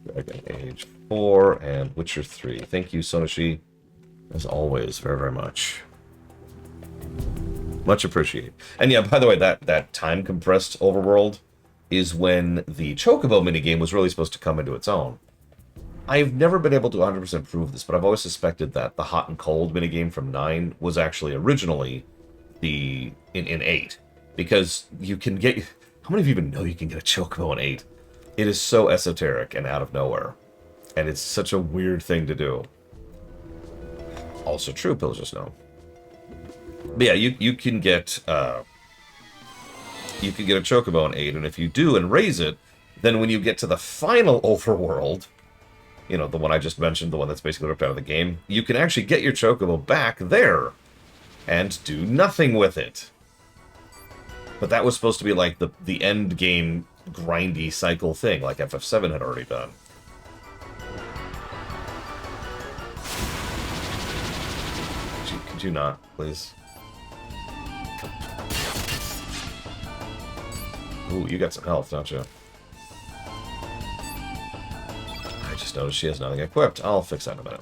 Dragon Age 4, and Witcher 3. Thank you, Sonoshi, as always, very, very much. Much appreciated. And yeah, by the way, that time-compressed overworld is when the Chocobo minigame was really supposed to come into its own. I've never been able to 100% prove this, but I've always suspected that the hot and cold minigame from 9 was actually originally in 8. Because you can get... How many of you even know you can get a Chocobo in 8? It is so esoteric and out of nowhere. And it's such a weird thing to do. Also true, Pillagers know. But yeah, you can get a Chocobo in 8, and if you do and raise it, then when you get to the final overworld, you know, the one I just mentioned, the one that's basically ripped out of the game, you can actually get your Chocobo back there and do nothing with it. But that was supposed to be like the end game grindy cycle thing, like FF7 had already done. Could you not, please? Ooh, you got some health, don't you? I just noticed she has nothing equipped. I'll fix that in a minute.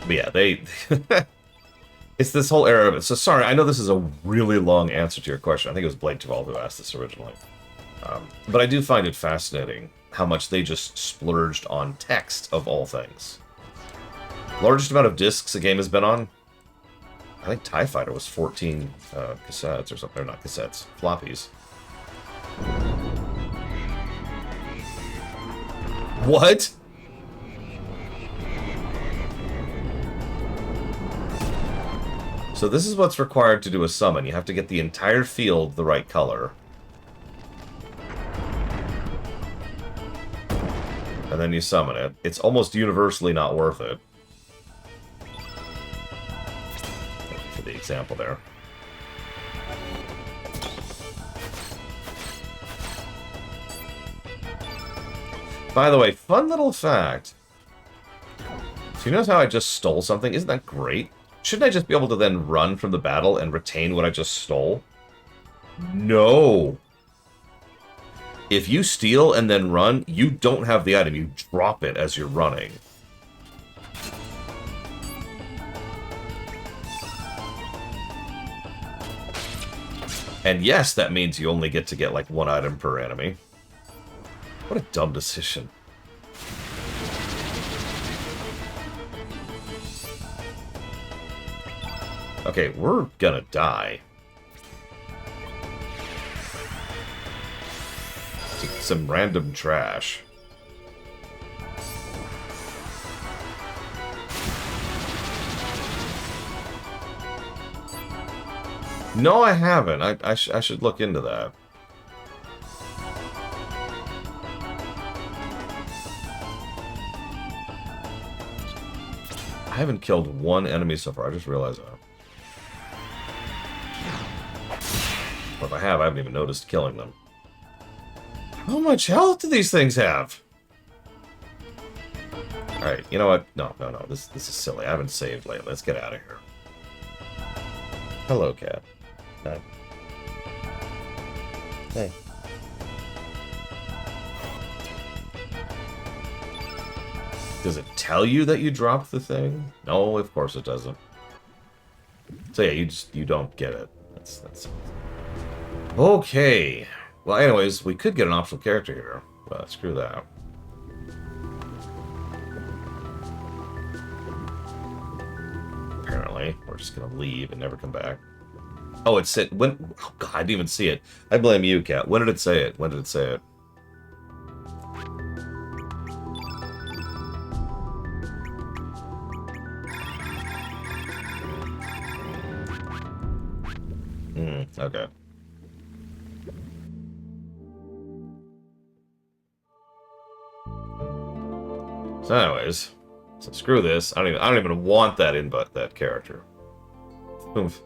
But yeah, it's this whole era of it. So sorry, I know this is a really long answer to your question. I think it was Blade 12 who asked this originally. But I do find it fascinating how much they just splurged on text, of all things. Largest amount of discs a game has been on? I think TIE Fighter was 14 cassettes or something. Or not cassettes, floppies. What? So this is what's required to do a summon. You have to get the entire field the right color. And then you summon it. It's almost universally not worth it. Thank you for the example there. By the way, fun little fact. So you notice how I just stole something? Isn't that great? Shouldn't I just be able to then run from the battle and retain what I just stole? No. If you steal and then run, you don't have the item. You drop it as you're running. And yes, that means you only get to get like 1 item per enemy. What a dumb decision. Okay, we're gonna die. Some random trash. No, I haven't. I should look into that. I haven't killed 1 enemy so far. I just realized that. Or if I have, I haven't even noticed killing them. How much health do these things have? Alright, you know what? No. This is silly. I haven't saved lately. Let's get out of here. Hello, cat. Hi. Hey. Does it tell you that you dropped the thing? No, of course it doesn't. So yeah, you don't get it. That's okay. Well, anyways, we could get an optional character here, but screw that. Apparently, we're just gonna leave and never come back. Oh, it said when. Oh God, I didn't even see it. I blame you, cat. When did it say it? When did it say it? Okay. So, anyways, so screw this. I don't even want that that character. Oof.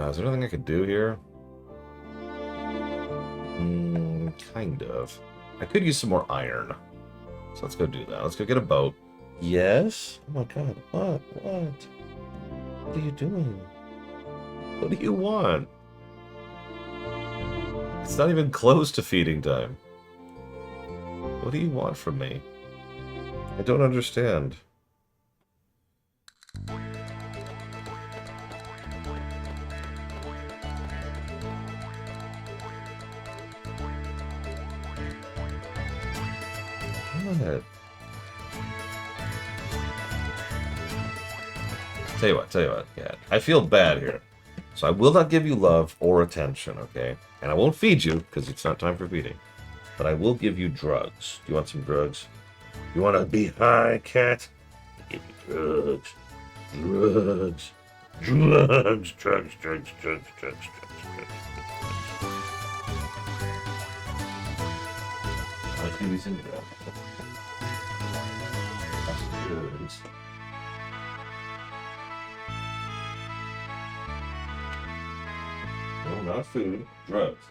Is there anything I could do here? Kind of. I could use some more iron. So let's go do that. Let's go get a boat. Yes? Oh my god. What? What? What are you doing? What do you want? It's not even close to feeding time. What do you want from me? I don't understand. What? Tell you what, yeah. I feel bad here. So I will not give you love or attention, okay? And I won't feed you, because it's not time for feeding. But I will give you drugs. Do you want some drugs? You want to be high, cat? I'll give you drugs. Drugs. Drugs. Drugs, drugs, drugs, drugs, drugs. Let's give you some drugs. Drugs. No, not food. Drugs.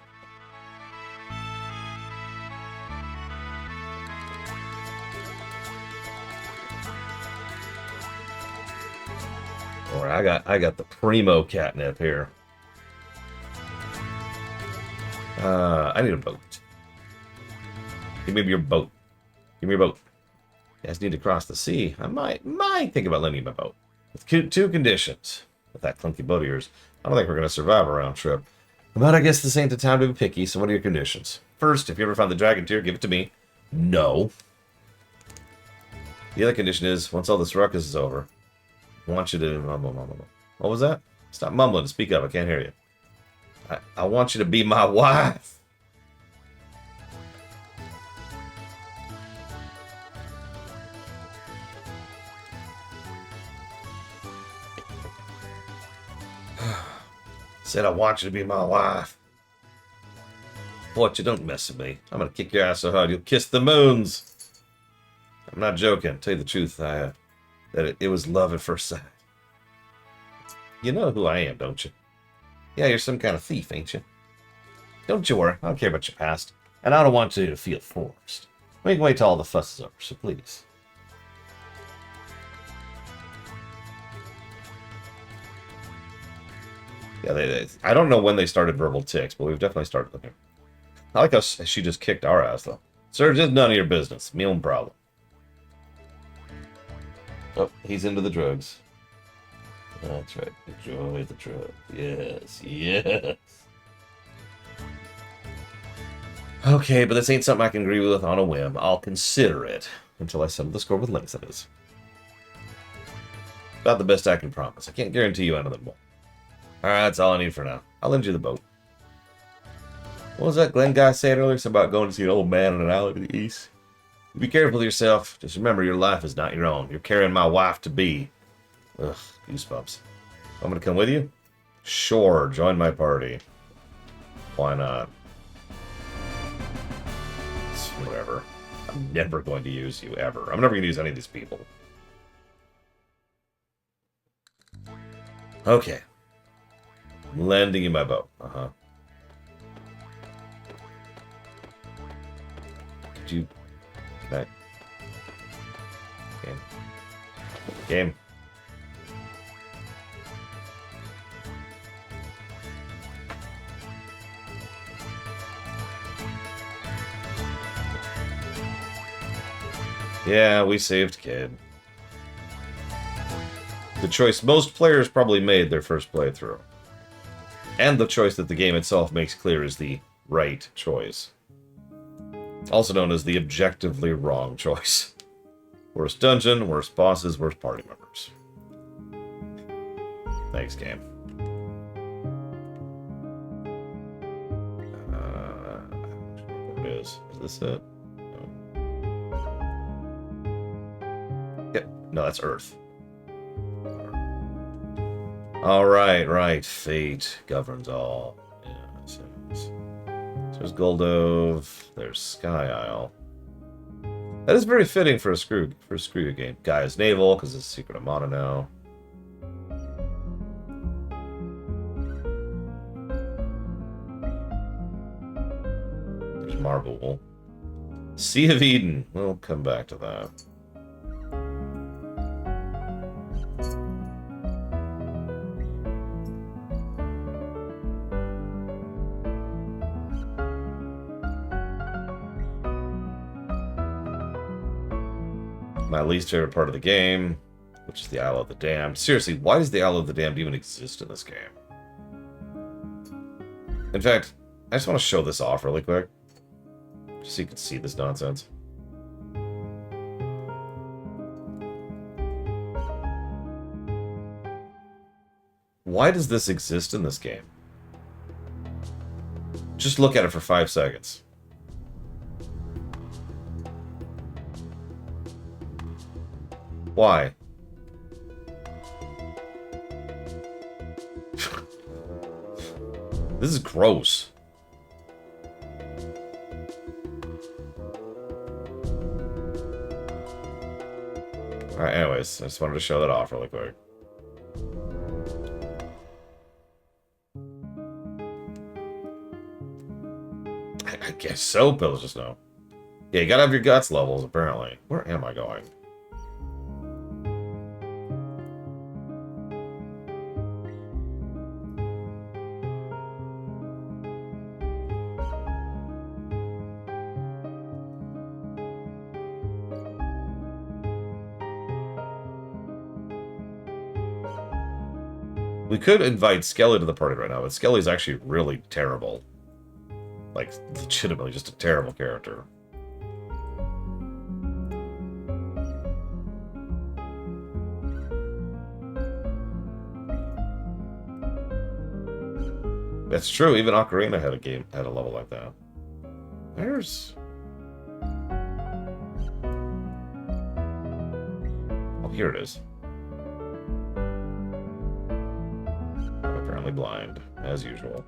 All right, I got the primo catnip here. I need a boat. Give me your boat. Give me your boat. You guys need to cross the sea. I might think about lending you my boat. With two conditions. With that clunky boat of yours, I don't think we're going to survive a round trip. But I guess this ain't the time to be picky, so what are your conditions? First, if you ever find the dragon tear, give it to me. No. The other condition is, once all this ruckus is over, I want you to... What was that? Stop mumbling. Speak up. I can't hear you. I want you to be my wife. Said I want you to be my wife. What, you don't mess with me. I'm gonna kick your ass so hard you'll kiss the moons. I'm not joking. Tell you the truth, it was love at first sight. You know who I am, don't you? Yeah, you're some kind of thief, ain't you? Don't you worry. I don't care about your past. And I don't want you to feel forced. We can wait till all the fuss is over, so please. Yeah, I don't know when they started verbal tics, but we've definitely started looking. I like how she just kicked our ass, though. Sir, just none of your business. Me own problem. Oh, he's into the drugs. That's right. Enjoy the drug. Yes, yes. Okay, but this ain't something I can agree with on a whim. I'll consider it until I settle the score with Lynx, that is. About the best I can promise. I can't guarantee you anything more. Alright, that's all I need for now. I'll lend you the boat. What was that Glenn guy saying earlier? Something about going to see an old man in an alley to the east? Be careful of yourself. Just remember, your life is not your own. You're carrying my wife to be. Ugh, goosebumps. I'm gonna come with you? Sure, join my party. Why not? It's whatever. I'm never going to use you, ever. I'm never going to use any of these people. Okay. I'm lending you my boat. Uh-huh. Could you... Can I... Game. Game. Yeah, we saved Kid. The choice most players probably made their first playthrough. And the choice that the game itself makes clear is the right choice. Also known as the objectively wrong choice. Worst dungeon, worst bosses, worst party members. Thanks, game. What it is? Is this it? No. Yep. No, that's Earth. Alright, right. Fate governs all. Yeah, so there's Goldove. There's Sky Isle. That is very fitting for a screw game. Gaia's Navel, because it's Secret of Mana now. There's Marble. Sea of Eden. We'll come back to that. My least favorite part of the game, which is the Isle of the Damned. Seriously, why does the Isle of the Damned even exist in this game? In fact, I just want to show this off really quick, just so you can see this nonsense. Why does this exist in this game? Just look at it for 5 seconds. Why? This is gross. Alright, anyways, I just wanted to show that off really quick. I guess so, Bill, just know. Yeah, you gotta have your guts levels, apparently. Where am I going? We could invite Skelly to the party right now, but Skelly's actually really terrible. Like, legitimately just a terrible character. That's true, even Ocarina had a level like that. There's... Oh, here it is. Blind, as usual.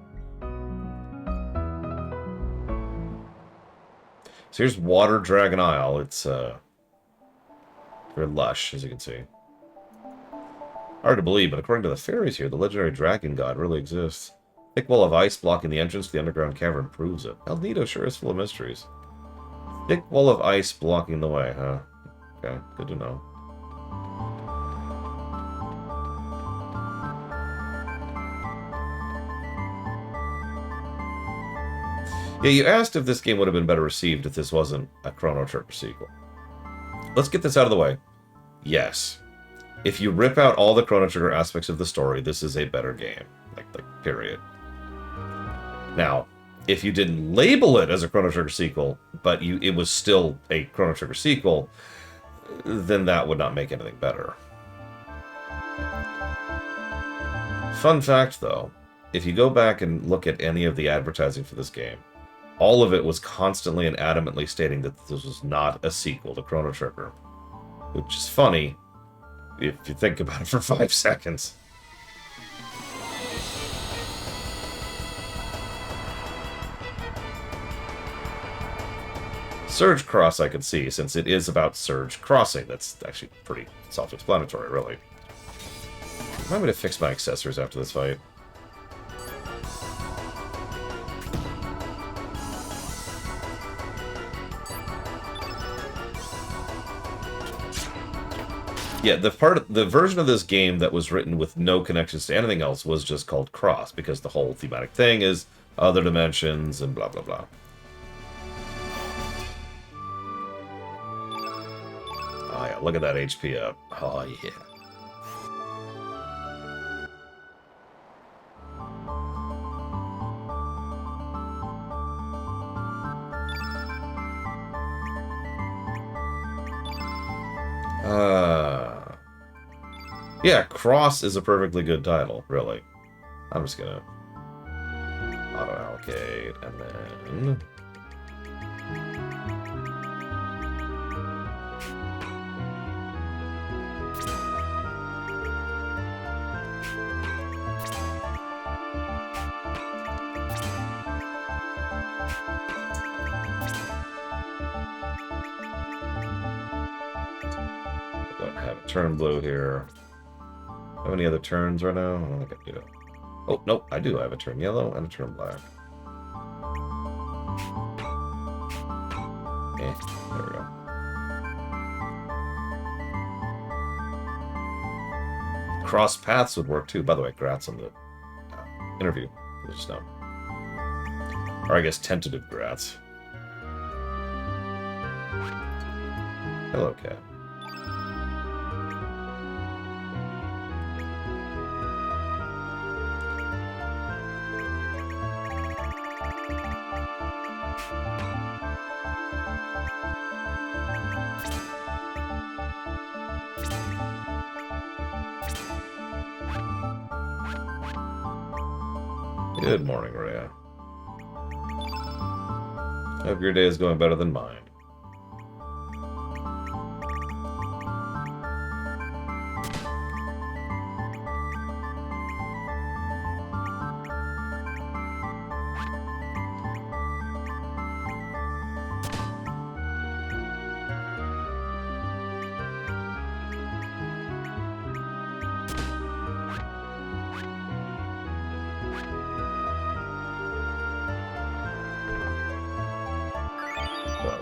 So here's Water Dragon Isle. It's very lush, as you can see. Hard to believe, but according to the fairies here, the legendary dragon god really exists. Thick wall of ice blocking the entrance to the underground cavern proves it. El Nido sure is full of mysteries. Thick wall of ice blocking the way, huh? Okay, good to know. Yeah, you asked if this game would have been better received if this wasn't a Chrono Trigger sequel. Let's get this out of the way. Yes. If you rip out all the Chrono Trigger aspects of the story, this is a better game. Like period. Now, if you didn't label it as a Chrono Trigger sequel, but it was still a Chrono Trigger sequel, then that would not make anything better. Fun fact, though, if you go back and look at any of the advertising for this game, all of it was constantly and adamantly stating that this was not a sequel to Chrono Trigger. Which is funny, if you think about it for 5 seconds. Surge Cross I could see, since it is about Surge Crossing. That's actually pretty self-explanatory, really. Remind me to fix my accessories after this fight. Yeah, the version of this game that was written with no connections to anything else was just called Cross, because the whole thematic thing is other dimensions and blah blah blah. Yeah, look at that HP up. Oh, yeah. Yeah, Cross is a perfectly good title, really. I'm just gonna auto-allocate, and then... Don't have a turn blue here. Have any other turns right now? I don't think I do. Oh, nope, I do. I have a turn yellow and a turn black. There we go. Cross paths would work too. By the way, congrats on the interview just now. Or I guess tentative grats. Hello, cat. Good morning, Rhea. Hope your day is going better than mine.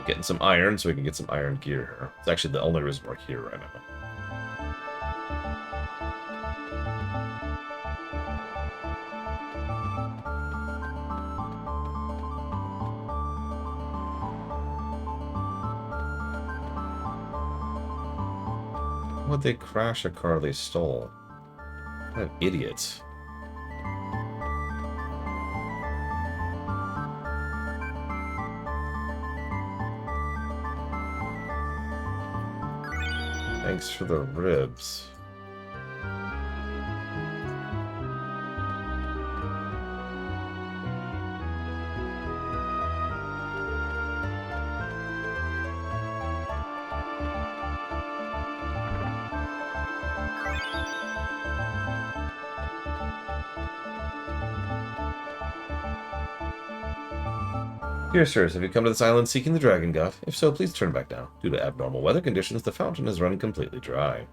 Getting some iron so we can get some iron gear here. It's actually the only reason we're here right now. Would they crash a car they stole? What idiots. Thanks for the ribs. Dear sirs, have you come to this island seeking the dragon god? If so, please turn back now. Due to abnormal weather conditions, the fountain is running completely dry.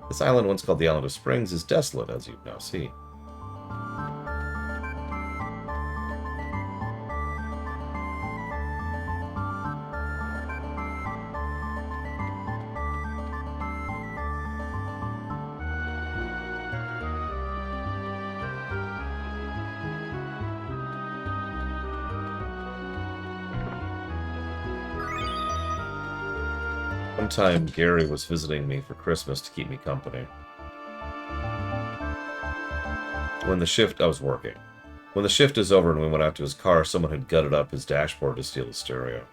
This island, once called the Island of Springs, is desolate, as you now see. One time, Gary was visiting me for Christmas to keep me company. When the shift... I was working. When the shift is over and we went out to his car, someone had gutted up his dashboard to steal his stereo.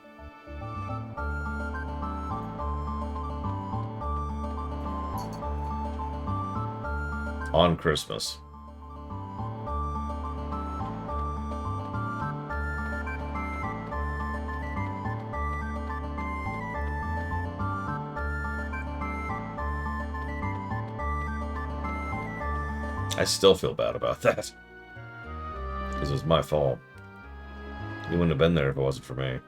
On Christmas. I still feel bad about that. Because it was my fault. He wouldn't have been there if it wasn't for me.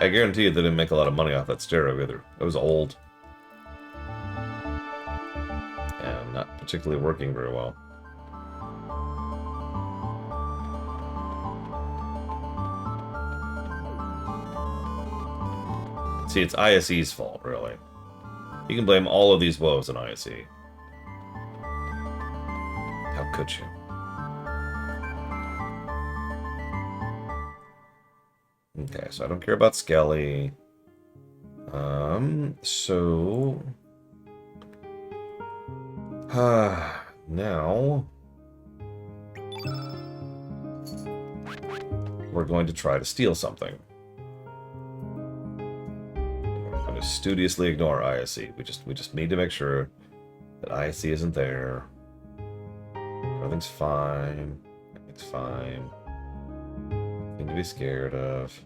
I guarantee you they didn't make a lot of money off that stereo either. It was old. And not particularly working very well. See, it's ISE's fault, really. You can blame all of these woes on ISE. How could you? Okay, so I don't care about Skelly. So... now... we're going to try to steal something. We're going to studiously ignore ISC. We just need to make sure that ISC isn't there. Everything's fine. Everything's fine. Nothing to be scared of.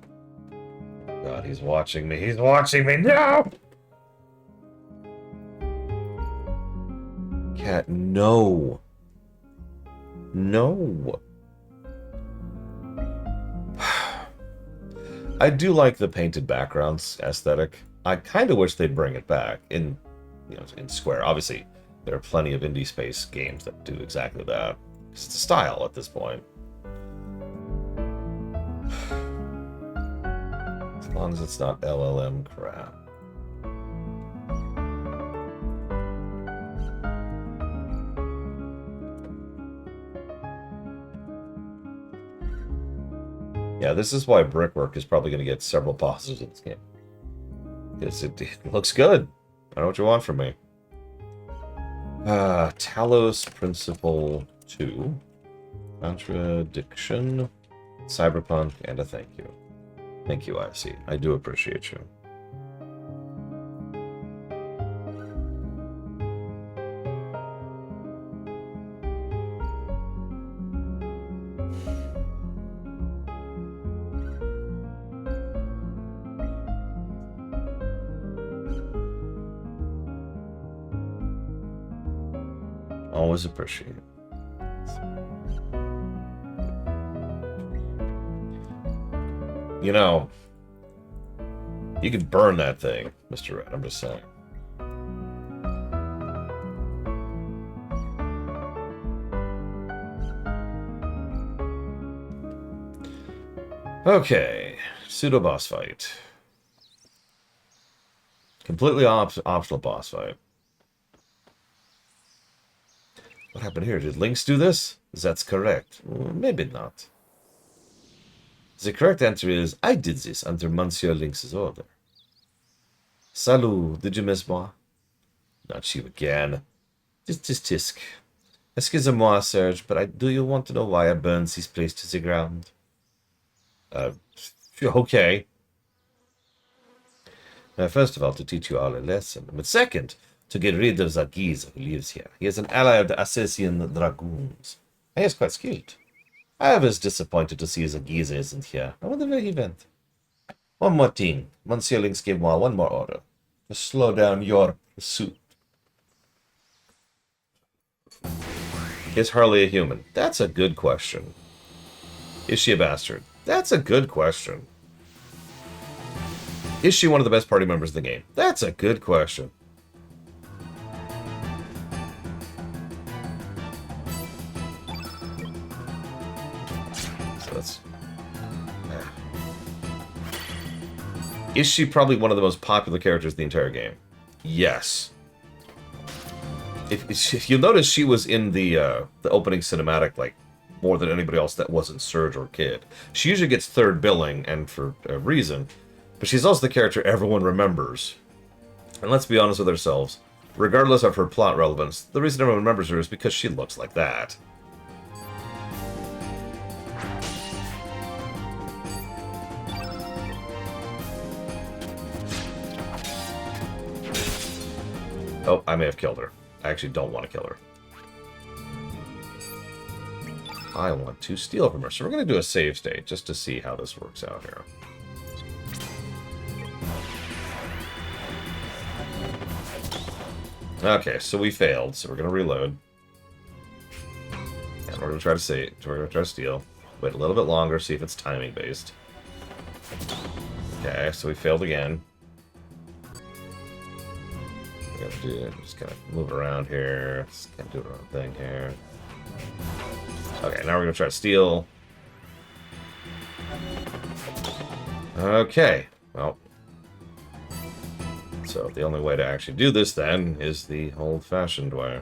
God, he's watching me. He's watching me. No! Cat, no. No. I do like the painted backgrounds aesthetic. I kind of wish they'd bring it back in, you know, in Square. Obviously, there are plenty of indie space games that do exactly that. It's the style at this point. As long as it's not LLM crap. Yeah, this is why Brickwork is probably going to get several positives in this game. Because it looks good. I know what you want from me. Talos Principle 2. Contradiction. Cyberpunk, and a thank you. Thank you, IC. I do appreciate you. Always appreciate it. You know, you could burn that thing, Mr. Red. I'm just saying. Okay, pseudo boss fight. Completely optional boss fight. What happened here? Did Lynx do this? That's correct. Maybe not. The correct answer is, I did this under Monsieur Lynx's order. Salut, did you miss moi? Not you again. Tisk. Excusez-moi, Serge, but do you want to know why I burned this place to the ground? Okay. First of all, to teach you all a lesson. But second, to get rid of the geezer who lives here. He is an ally of the Assassin Dragoons. He is quite skilled. I was disappointed to see the geezer isn't here. I wonder where he went. One more thing. Monsieur Lynx gave me one more order. To slow down your pursuit. Is Harley a human? That's a good question. Is she a bastard? That's a good question. Is she one of the best party members of the game? That's a good question. So that's... Is she probably one of the most popular characters in the entire game? Yes. If you'll notice, she was in the opening cinematic, like, more than anybody else that wasn't Surge or Kid. She usually gets third billing, and for a reason, but she's also the character everyone remembers. And let's be honest with ourselves, regardless of her plot relevance, the reason everyone remembers her is because she looks like that. Oh, I may have killed her. I actually don't want to kill her. I want to steal from her. So we're going to do a save state just to see how this works out here. Okay, so we failed. So we're going to reload. And we're going to try to save. We're going to try to steal. Wait a little bit longer, see if it's timing based. Okay, so we failed again. We're going to do just kind of move around here. Just kind of do our own thing here. Okay, now we're going to try to steal. Okay, well. So the only way to actually do this, then, is the old-fashioned way.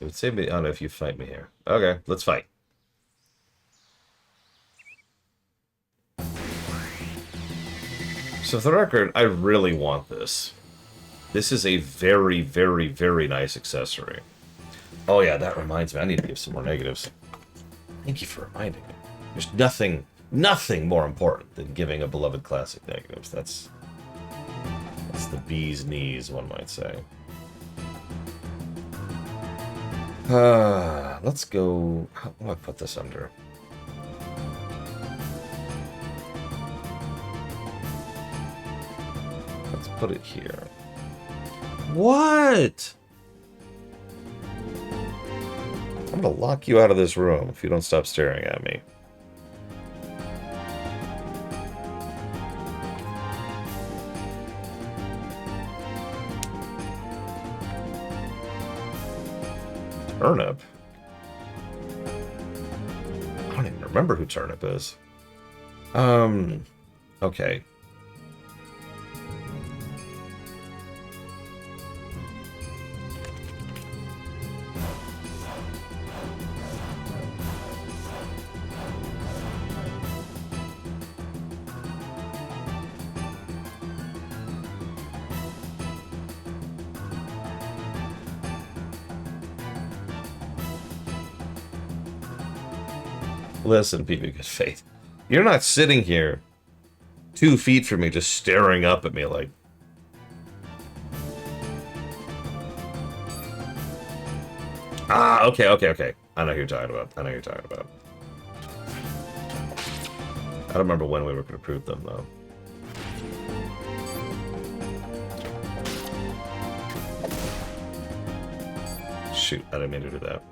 It would save me. I don't know if you fight me here. Okay, let's fight. So for the record, I really want this. This is a very, very, very nice accessory. Oh yeah, that reminds me. I need to give some more negatives. Thank you for reminding me. There's nothing more important than giving a beloved classic negatives. That's the bee's knees, one might say. Let's go. How do I put this under? Let's put it here. What? I'm gonna lock you out of this room if you don't stop staring at me. Turnip? I don't even remember who Turnip is. Okay. Listen, people, good faith. You're not sitting here 2 feet from me just staring up at me like... Ah, okay. I know who you're talking about. I don't remember when we were going to prove them, though. Shoot, I didn't mean to do that.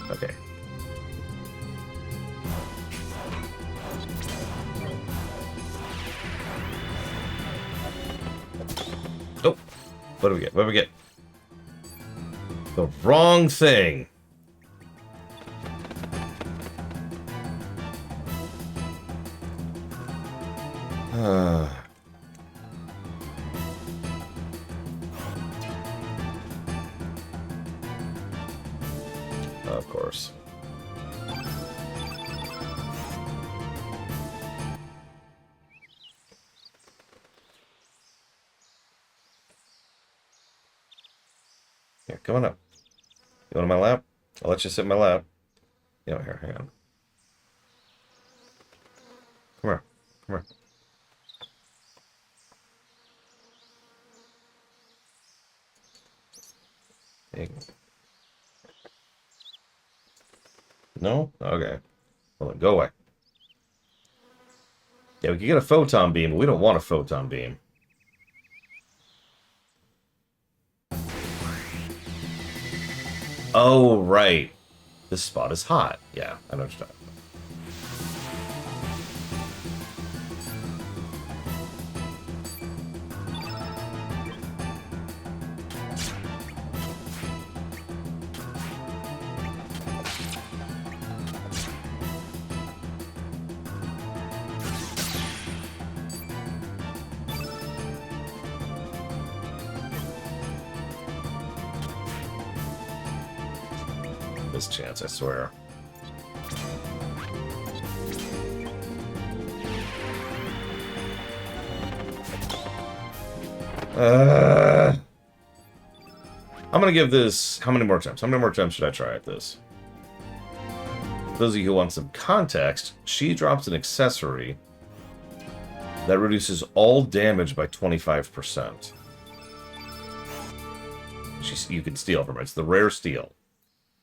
Okay. Oh, what do we get? What do we get? The wrong thing. Of course. Here, come on up. You want in my lap? I'll let you sit in my lap. Yeah, here, hang on. Come here. Come here. Hey. No? Okay. Well, then go away. Yeah, we could get a photon beam, but we don't want a photon beam. Oh, right. This spot is hot. Yeah, I know what you're talking about. This chance, I swear. I'm gonna give this... How many more times? How many more times should I try at this? For those of you who want some context, she drops an accessory that reduces all damage by 25%. You can steal from her. It's the rare steal.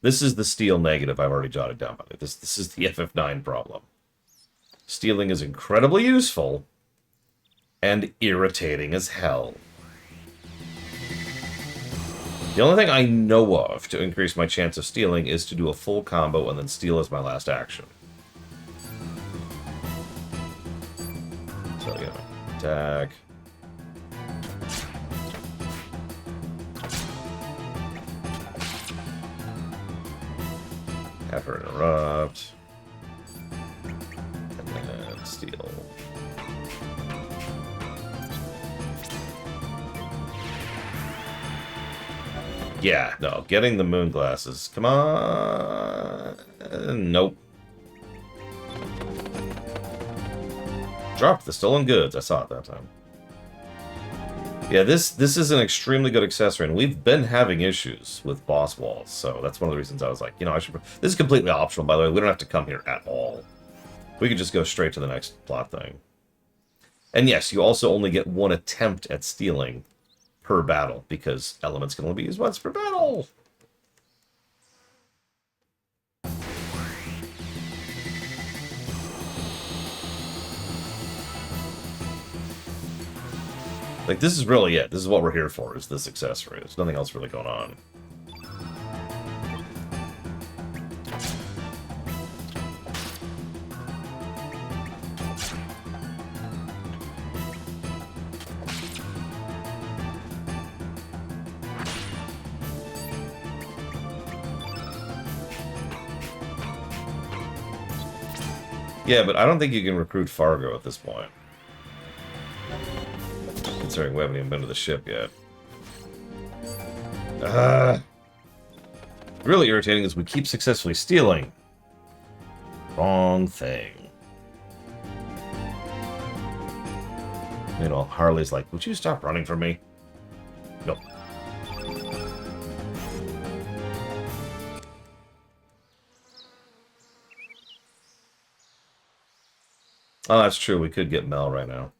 This is the steal negative I've already jotted down by it. This is the FF9 problem. Stealing is incredibly useful and irritating as hell. The only thing I know of to increase my chance of stealing is to do a full combo and then steal as my last action. So, yeah, attack. Have her interrupt. And then steal. Yeah, no, getting the moon glasses. Come on. Nope. Drop the stolen goods. I saw it that time. Yeah, this is an extremely good accessory, and we've been having issues with boss walls, so that's one of the reasons I was like, you know, I should... This is completely optional, by the way. We don't have to come here at all. We can just go straight to the next plot thing. And yes, you also only get one attempt at stealing per battle, because elements can only be used once per battle. Like, this is really it. This is what we're here for, is this accessory. There's nothing else really going on. Yeah, but I don't think you can recruit Fargo at this point. Considering we haven't even been to the ship yet. Really irritating is we keep successfully stealing. Wrong thing. You know, Harley's like, would you stop running from me? Nope. Oh, that's true. We could get Mel right now.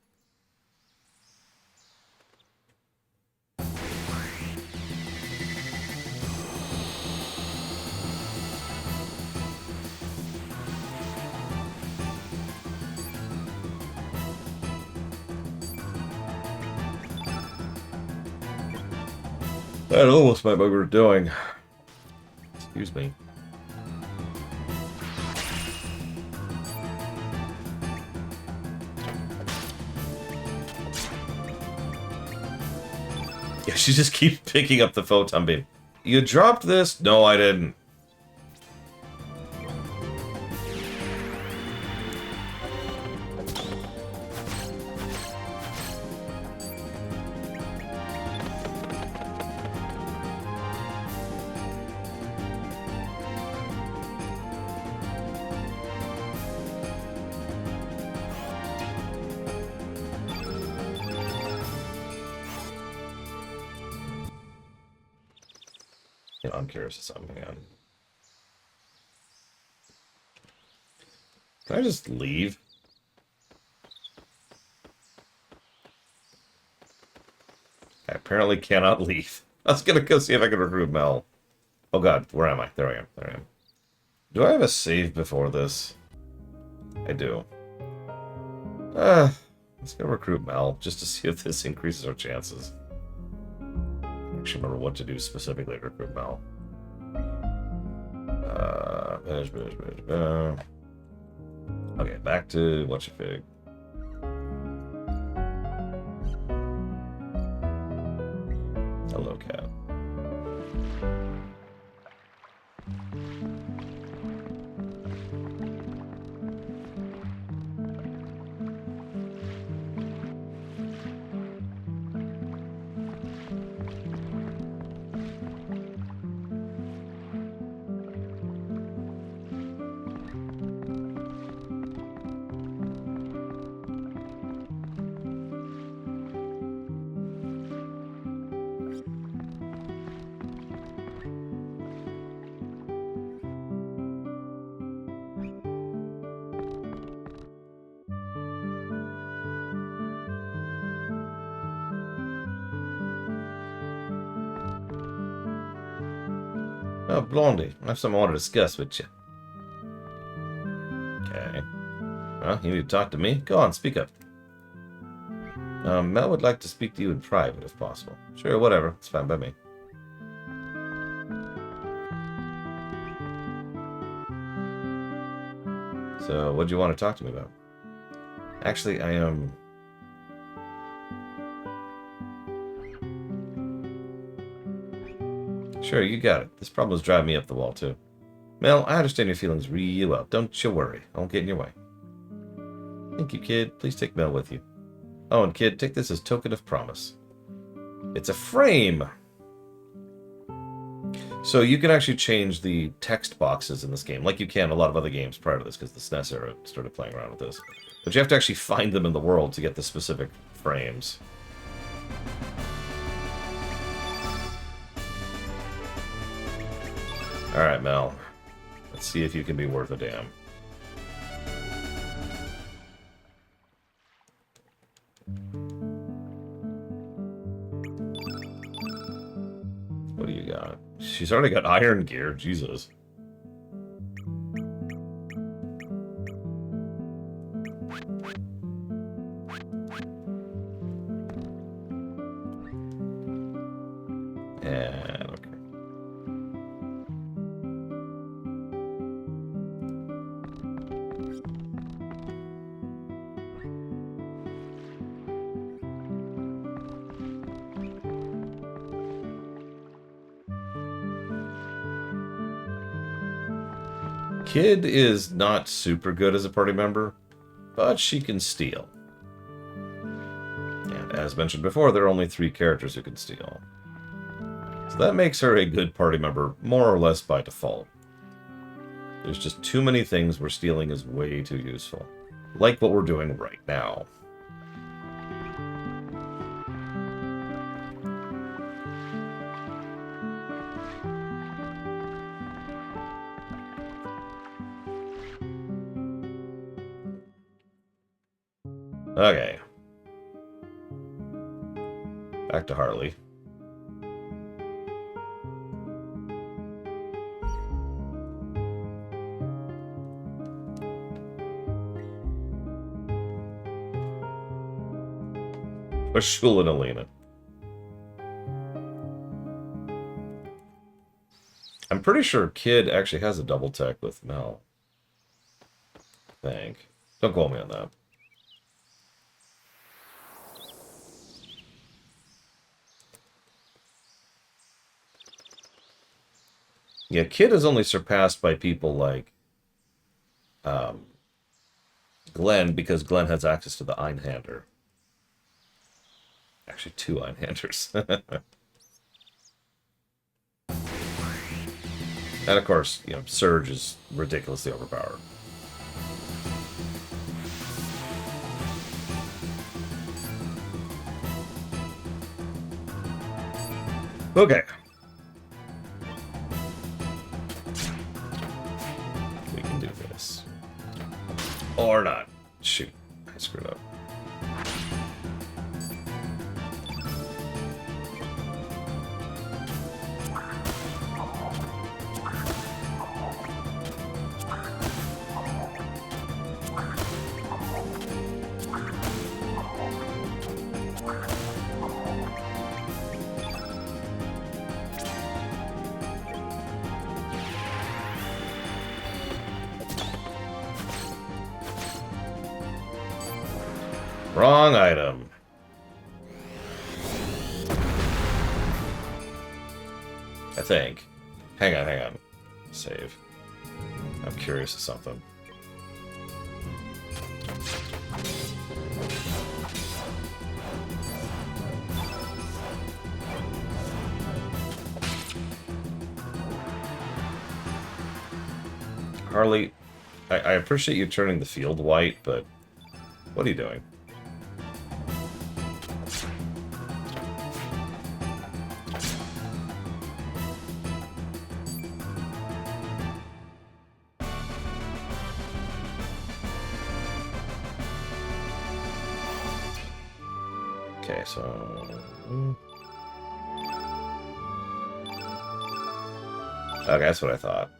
That almost might be what we were doing. Excuse me. Yeah, she just keeps picking up the photon beam. You dropped this? No, I didn't. You know, I'm curious of something. Can I just leave? I apparently cannot leave. I was gonna go see if I could recruit Mel. Oh god, where am I? There I am. There I am. Do I have a save before this? I do. Let's go recruit Mel, just to see if this increases our chances. I don't actually remember what to do specifically to recruit Mel. Okay, back to what's your fig. Hello, cat. Oh, Blondie, I have something I want to discuss with you. Okay. Well, you need to talk to me? Go on, speak up. Mel would like to speak to you in private, if possible. Sure, whatever. It's fine by me. So, what do you want to talk to me about? Actually, I am... Sure, you got it. This problem is driving me up the wall, too. Mel, I understand your feelings real well. Don't you worry. I won't get in your way. Thank you, kid. Please take Mel with you. Oh, and kid, take this as token of promise. It's a frame! So you can actually change the text boxes in this game, like you can a lot of other games prior to this, because the SNES era started playing around with this. But you have to actually find them in the world to get the specific frames. Alright, Mel. Let's see if you can be worth a damn. What do you got? She's already got iron gear. Jesus. And okay. Kid is not super good as a party member, but she can steal. And as mentioned before, there are only 3 characters who can steal. So that makes her a good party member, more or less by default. There's just too many things where stealing is way too useful. Like what we're doing right now. Okay. Back to Harley. Or Shul and Alina. I'm pretty sure Kid actually has a double tech with Mel. I think. Don't quote me on that. Yeah, Kid is only surpassed by people like Glenn, because Glenn has access to the Einhander. Actually, 2 Einhanders. And of course, you know, Surge is ridiculously overpowered. Okay. We can do this. Or not. Shoot. I screwed up. Wrong item. I think. Hang on. Save. I'm curious of something. Harley, I appreciate you turning the field white, but what are you doing? Okay, so... Okay, that's what I thought.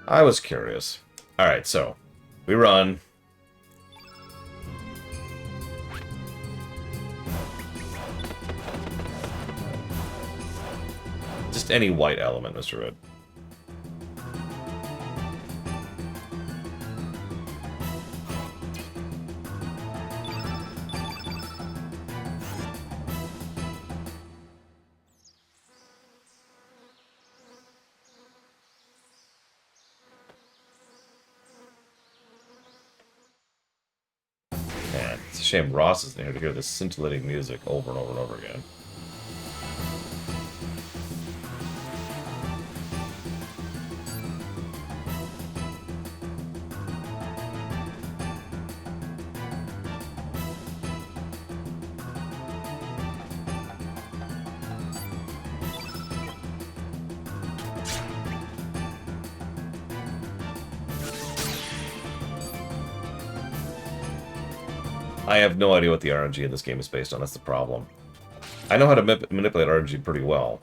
I was curious. Alright, so... we run. Just any white element, Mr. Red. Man, it's a shame Ross isn't here to hear this scintillating music over and over and over again. I have no idea what the RNG in this game is based on. That's the problem. I know how to manipulate RNG pretty well.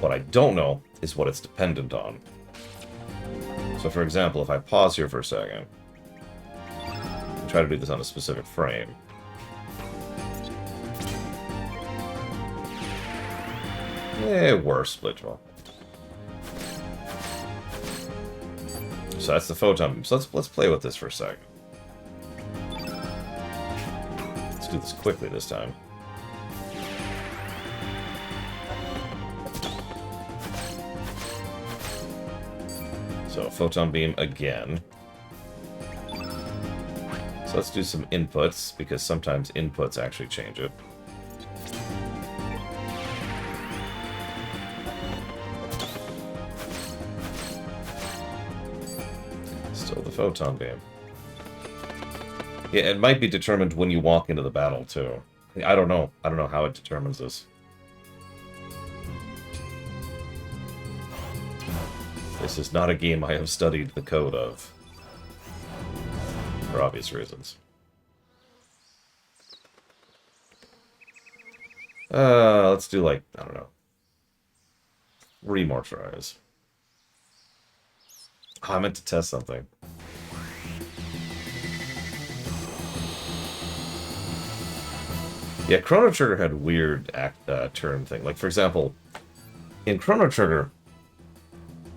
What I don't know is what it's dependent on. So, for example, if I pause here for a second, and try to do this on a specific frame. Worse, Splitwell. So that's the photon. So let's play with this for a second. Let's do this quickly this time. So photon beam again. So let's do some inputs, because sometimes inputs actually change it. Still the photon beam. Yeah, it might be determined when you walk into the battle, too. I don't know. I don't know how it determines this. This is not a game I have studied the code of. For obvious reasons. Let's do, like, I don't know, 3 more tries. Oh, I meant to test something. Yeah, Chrono Trigger had weird turn thing. Like, for example, in Chrono Trigger,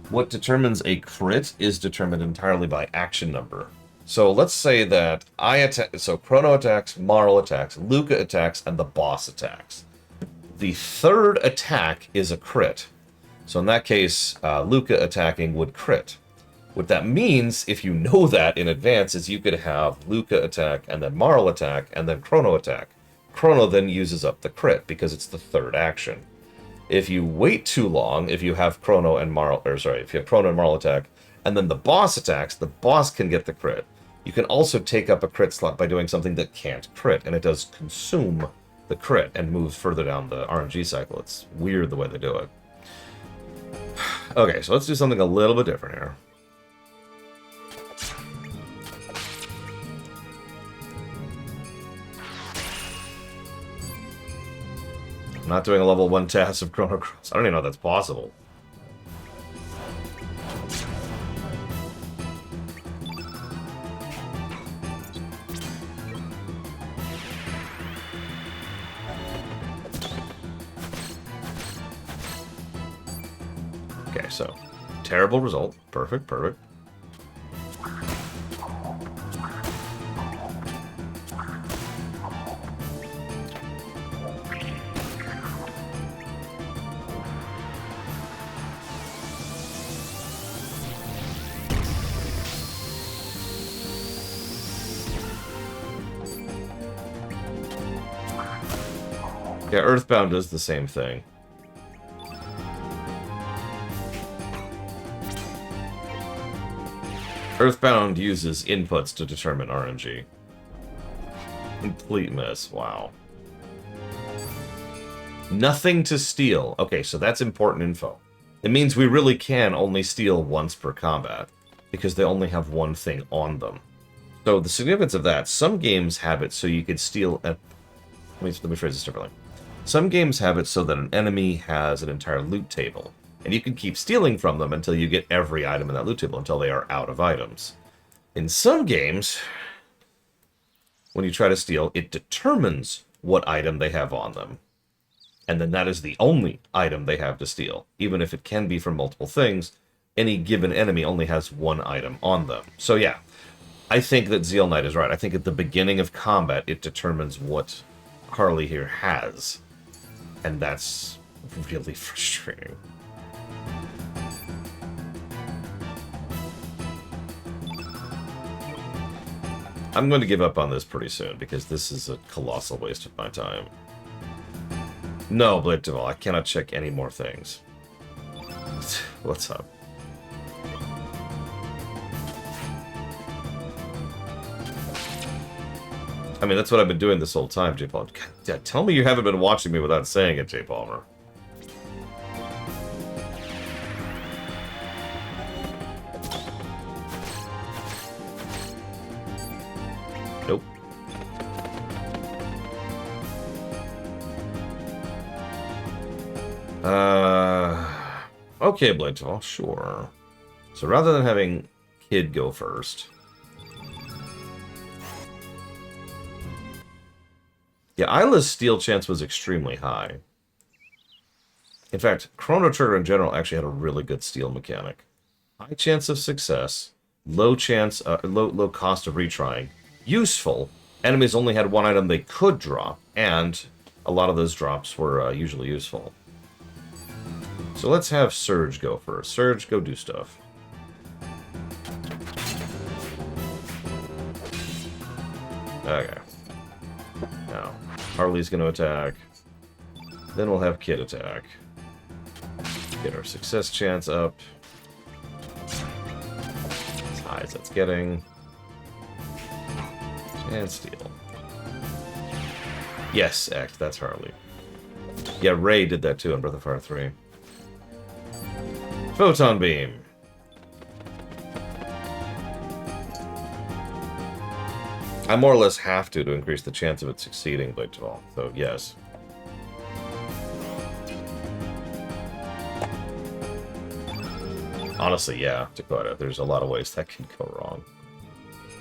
what determines a crit is determined entirely by action number. So let's say that I attack. So Chrono attacks, Marl attacks, Luca attacks, and the boss attacks. The third attack is a crit. So in that case, Luca attacking would crit. What that means, if you know that in advance, is you could have Luca attack, and then Marl attack, and then Chrono attack. Chrono then uses up the crit, because it's the third action. If you wait too long, if you have Chrono and Marl, or sorry, if you have Chrono and Marl attack, and then the boss attacks, the boss can get the crit. You can also take up a crit slot by doing something that can't crit, and it does consume the crit and moves further down the RNG cycle. It's weird the way they do it. Okay, so let's do something a little bit different here. I'm not doing a level 1 task of Chrono Cross. I don't even know if that's possible. Okay, so terrible result. Perfect, perfect. Yeah, Earthbound does the same thing. Earthbound uses inputs to determine RNG. Complete miss, wow. Nothing to steal. Okay, so that's important info. It means we really can only steal once per combat, because they only have one thing on them. So the significance of that, some games have it so you could steal at... Let me phrase this differently. Some games have it so that an enemy has an entire loot table, and you can keep stealing from them until you get every item in that loot table, until they are out of items. In some games, when you try to steal, it determines what item they have on them. And then that is the only item they have to steal. Even if it can be from multiple things, any given enemy only has one item on them. So yeah, I think that Zeal Knight is right. I think at the beginning of combat, it determines what Harley here has. And that's really frustrating. I'm going to give up on this pretty soon, because this is a colossal waste of my time. No, Blade Duval, I cannot check any more things. What's up? I mean, that's what I've been doing this whole time, J. Palmer. Yeah, tell me you haven't been watching me without saying it, J. Palmer. Nope. Okay, Bladewell, sure. So rather than having Kid go first... Yeah, Isla's steal chance was extremely high. In fact, Chrono Trigger in general actually had a really good steal mechanic. High chance of success, low cost of retrying, useful. Enemies only had one item they could drop, and a lot of those drops were usually useful. So let's have Surge go first. Surge, go do stuff. Okay. Now, Harley's going to attack. Then we'll have Kid attack. Get our success chance up. As high as it's getting. And steal. Yes, Act, that's Harley. Yeah, Ray did that too in Breath of Fire 3. Photon Beam. I more or less have to increase the chance of it succeeding, Blade Duval. So, yes. Honestly, yeah, Dakota. There's a lot of ways that can go wrong.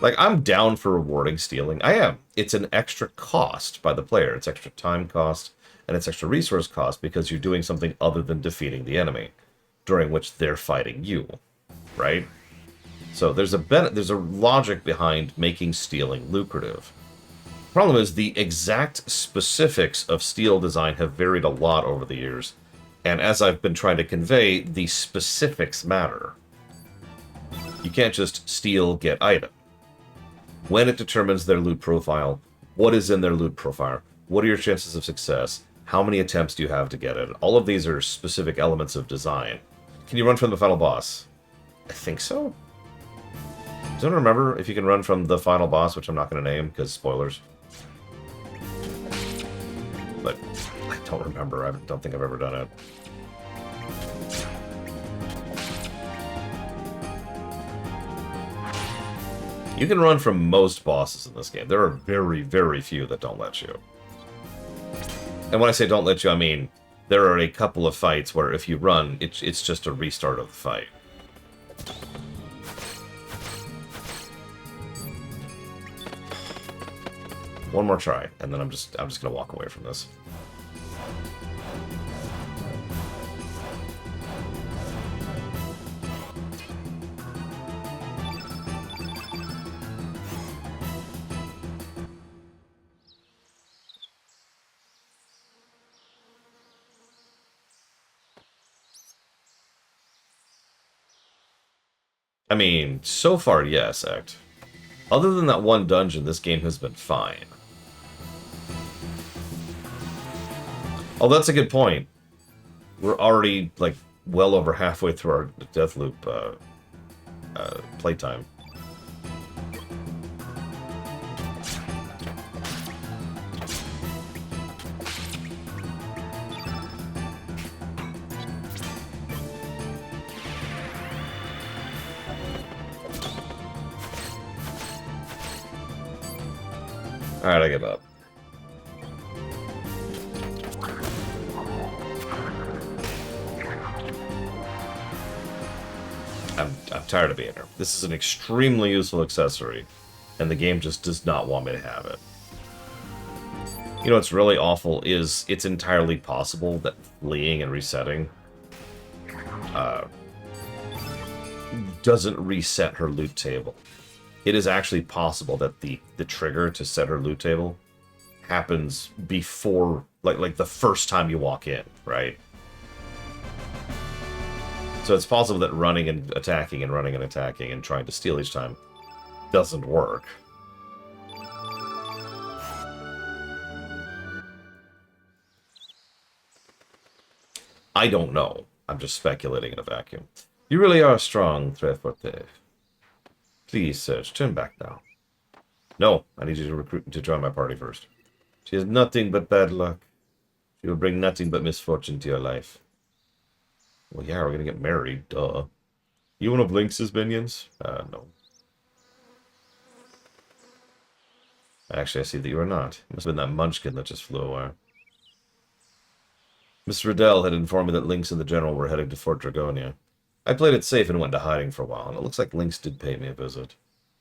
Like, I'm down for rewarding stealing. I am. It's an extra cost by the player. It's extra time cost, and it's extra resource cost because you're doing something other than defeating the enemy, during which they're fighting you, right? So there's a logic behind making stealing lucrative. Problem is, the exact specifics of steal design have varied a lot over the years, and as I've been trying to convey, the specifics matter. You can't just steal, get item. When it determines their loot profile, what is in their loot profile, what are your chances of success, how many attempts do you have to get it, all of these are specific elements of design. Can you run from the final boss? I think so. Does anyone remember if you can run from the final boss, which I'm not going to name, because spoilers. But I don't remember. I don't think I've ever done it. You can run from most bosses in this game. There are very, very few that don't let you. And when I say don't let you, I mean there are a couple of fights where if you run, it's just a restart of the fight. One more try, and then I'm just gonna walk away from this. I mean, so far, yes, Act. Other than that one dungeon, this game has been fine. Oh, that's a good point. We're already, like, well over halfway through our Deathloop playtime. Alright, I give up. I'm tired of being here. This is an extremely useful accessory, and the game just does not want me to have it. You know what's really awful is it's entirely possible that fleeing and resetting doesn't reset her loot table. It is actually possible that the trigger to set her loot table happens before, like the first time you walk in, right? So it's possible that running and attacking and running and attacking and trying to steal each time doesn't work. I don't know. I'm just speculating in a vacuum. You really are strong, Tres Forte. Please, Serge, turn back now. No, I need you to recruit to join my party first. She has nothing but bad luck. She will bring nothing but misfortune to your life. Well, yeah, we're gonna get married, duh. You one of Lynx's minions? No. Actually, I see that you are not. It must have been that munchkin that just flew away. Miss Riddell had informed me that Lynx and the General were heading to Fort Dragonia. I played it safe and went into hiding for a while, and it looks like Lynx did pay me a visit.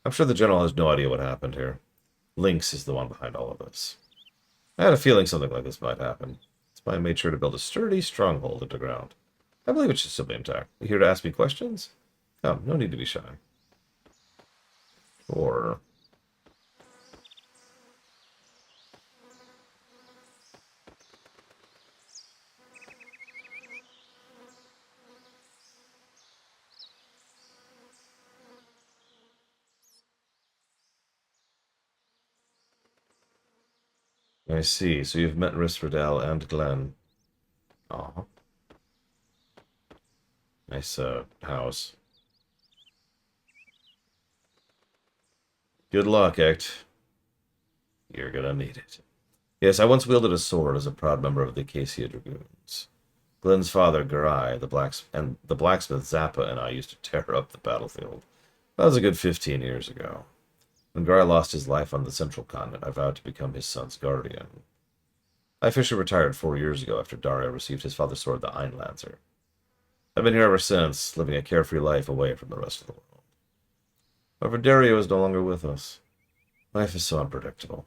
I'm sure the General has no idea what happened here. Lynx is the one behind all of this. I had a feeling something like this might happen. That's why I made sure to build a sturdy stronghold underground. I believe it should still be intact. You here to ask me questions? Come, no need to be shy. Or... I see. So you've met Riddell and Glenn. Aw. Nice, house. Good luck, Act. You're gonna need it. Yes, I once wielded a sword as a proud member of the Acacia Dragoons. Glenn's father, Garai, the blacksmith Zappa, and I used to tear up the battlefield. That was a good 15 years ago. When Garai lost his life on the Central Continent, I vowed to become his son's guardian. I officially retired 4 years ago after Dario received his father's sword, the Einlancer. I've been here ever since, living a carefree life away from the rest of the world. However, Dario is no longer with us. Life is so unpredictable.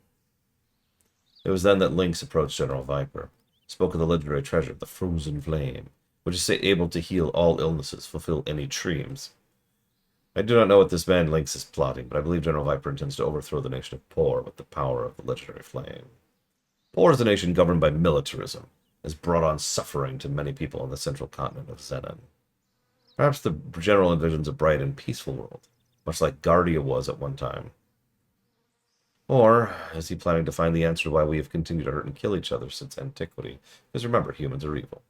It was then that Lynx approached General Viper, spoke of the legendary treasure, the Frozen Flame, which is able to heal all illnesses, fulfill any dreams. I do not know what this man Lynx is plotting, but I believe General Viper intends to overthrow the nation of Por with the power of the legendary flame. Por is a nation governed by militarism, has brought on suffering to many people on the central continent of Zenon. Perhaps the general envisions a bright and peaceful world, much like Guardia was at one time. Or is he planning to find the answer to why we have continued to hurt and kill each other since antiquity? Because remember, humans are evil.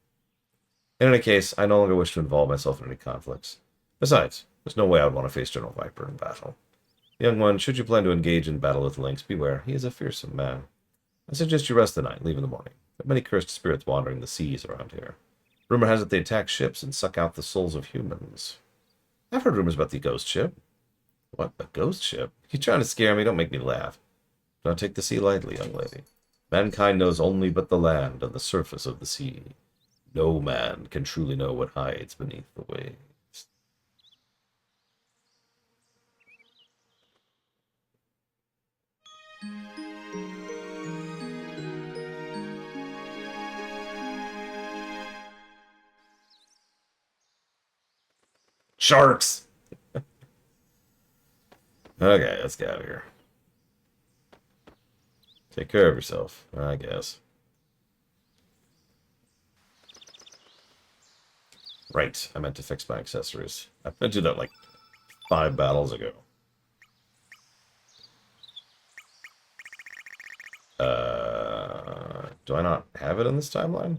In any case, I no longer wish to involve myself in any conflicts. Besides, there's no way I would want to face General Viper in battle. Young one, should you plan to engage in battle with Lynx, beware, he is a fearsome man. I suggest you rest the night, leave in the morning. There are many cursed spirits wandering the seas around here. Rumor has it they attack ships and suck out the souls of humans. I've heard rumors about the ghost ship. What, a ghost ship? You trying to scare me? Don't make me laugh. Do not take the sea lightly, young lady. Mankind knows only but the land and the surface of the sea. No man can truly know what hides beneath the waves. Sharks! Okay, let's get out of here. Take care of yourself, I guess. Right, I meant to fix my accessories. I meant to do that like 5 battles ago. Do I not have it in this timeline?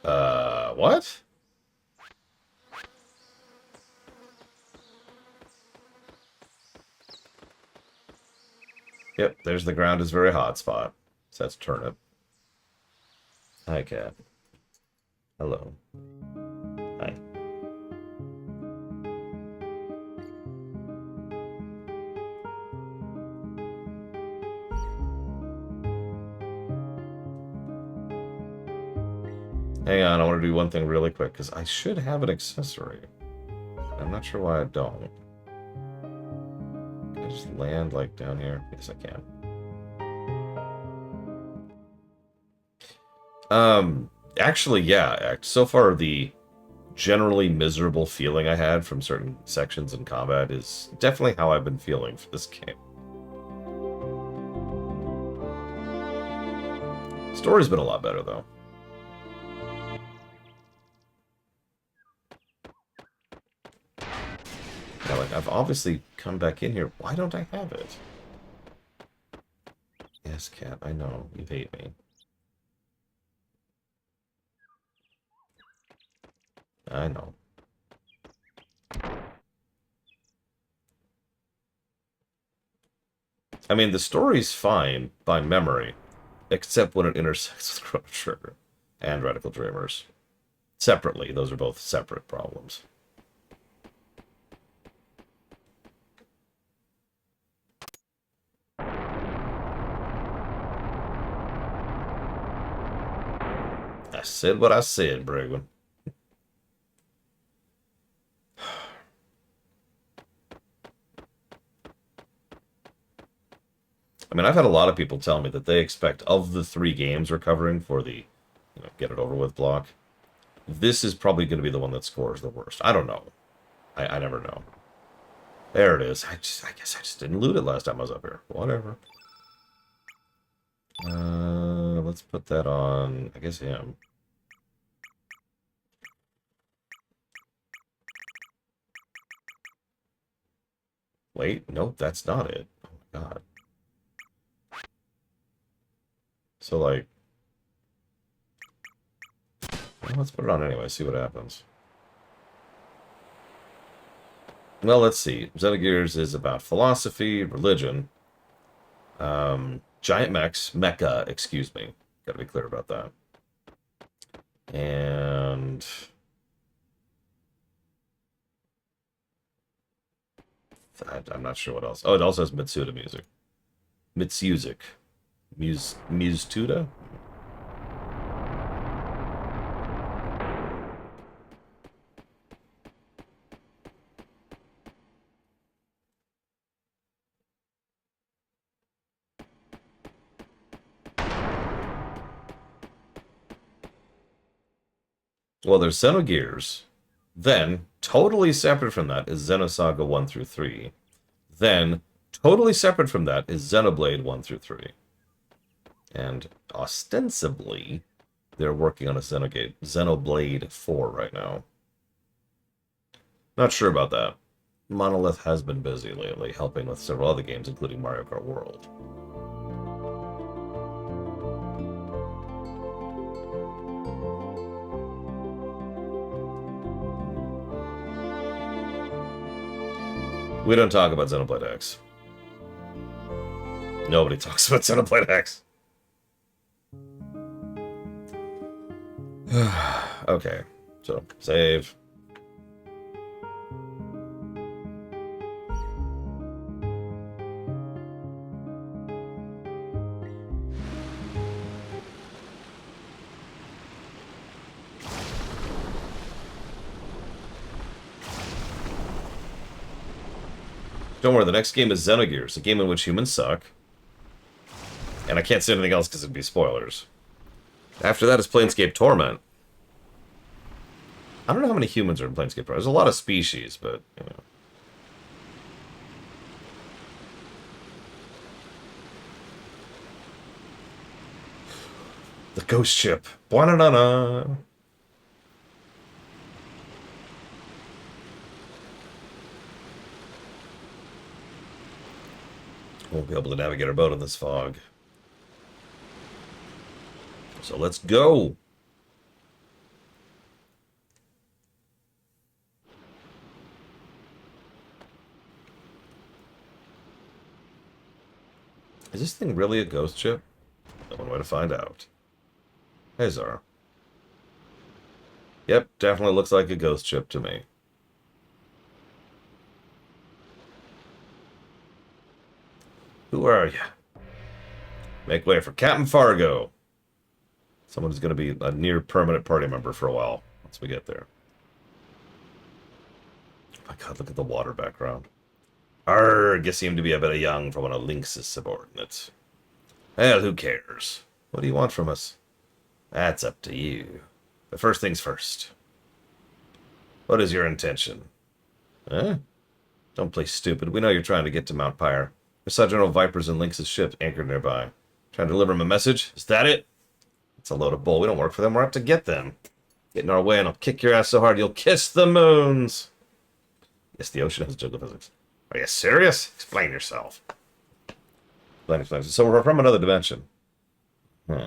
What? Yep, there's the ground is very hot spot. So that's turnip. Hi, cat. Hello. Hi. Hang on, I want to do one thing really quick, because I should have an accessory. I'm not sure why I don't. Can I just land, like, down here? Yes, I can. Actually, yeah. So far, the generally miserable feeling I had from certain sections in combat is definitely how I've been feeling for this game. Story's been a lot better, though. Yeah, like, I've obviously come back in here. Why don't I have it? Yes, cat, I know. You hate me. I know. I mean, the story's fine by memory, except when it intersects with Chrono Trigger and Radical Dreamers. Separately, those are both separate problems. I said what I said, Bragwin. I mean, I've had a lot of people tell me that they expect, of the 3 games we're covering for the, get it over with block, this is probably going to be the one that scores the worst. I don't know. I never know. There it is. I guess I just didn't loot it last time I was up here. Whatever. Let's put that on, I guess, him. Wait, nope, that's not it. Oh my god. So, like... Well, let's put it on anyway, see what happens. Well, let's see. Xenogears is about philosophy, religion, giant mechs, mecha, excuse me. Gotta be clear about that. And... I'm not sure what else. Oh, it also has Mitsuda music. Mitsuzik. Muse-tuda? Well, there's Xenogears. Then, totally separate from that, is Xenosaga 1 through 3. Then, totally separate from that, is Xenoblade 1 through 3. And, ostensibly, they're working on a Xenoblade 4 right now. Not sure about that. Monolith has been busy lately, helping with several other games, including Mario Kart World. We don't talk about Xenoblade X. Nobody talks about Xenoblade X. Okay, so save. Don't worry, the next game is Xenogears, a game in which humans suck. And I can't say anything else because it'd be spoilers. After that is Planescape Torment. I don't know how many humans are in Planescape Torment. There's a lot of species, but, you know. The ghost ship. Buonanana. Won't be able to navigate our boat in this fog. So let's go. Is this thing really a ghost ship? One way to find out. Hey, Zara. Yep, definitely looks like a ghost ship to me. Who are you? Make way for Captain Fargo. Someone who's going to be a near permanent party member for a while once we get there. Oh my god, look at the water background. Arrgh, you seem to be a bit young for one of Lynx's subordinates. Well, who cares? What do you want from us? That's up to you. But first things first. What is your intention? Huh? Don't play stupid. We know you're trying to get to Mount Pyre. We saw General Vipers and Lynx's ship anchored nearby. Trying to deliver him a message? Is that it? It's a load of bull. We don't work for them. We're out to get them. Get in our way and I'll kick your ass so hard you'll kiss the moons. Yes, the ocean has juggle physics. Are you serious? Explain yourself. Explain. So we're from another dimension. Hmm.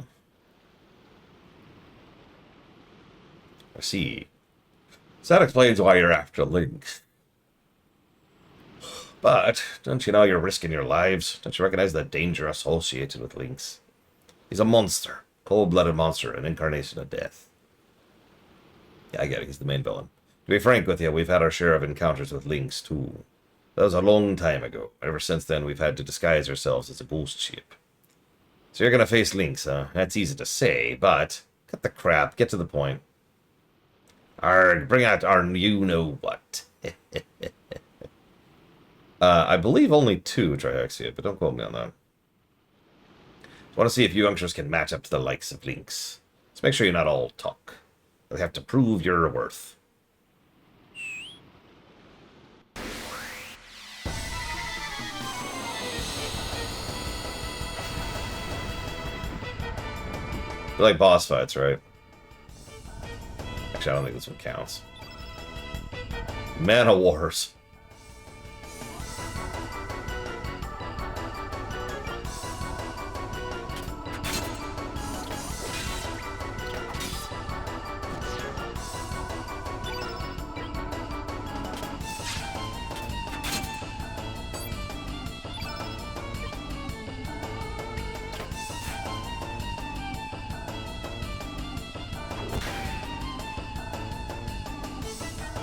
I see. So that explains why you're after Link. But, don't you know you're risking your lives? Don't you recognize the danger associated with Lynx? He's a monster. Cold-blooded monster, an incarnation of death. Yeah, I get it. He's the main villain. To be frank with you, we've had our share of encounters with Lynx, too. That was a long time ago. Ever since then, we've had to disguise ourselves as a ghost ship. So you're gonna face Lynx, huh? That's easy to say, but... cut the crap. Get to the point. Arrgh, bring out our you-know-what. I believe only 2 Triaxia, but don't quote me on that. I want to see if you youngsters can match up to the likes of Lynx. Let's make sure you're not all talk. You'll have to prove your worth. They're like boss fights, right? Actually, I don't think this one counts. Man of Wars.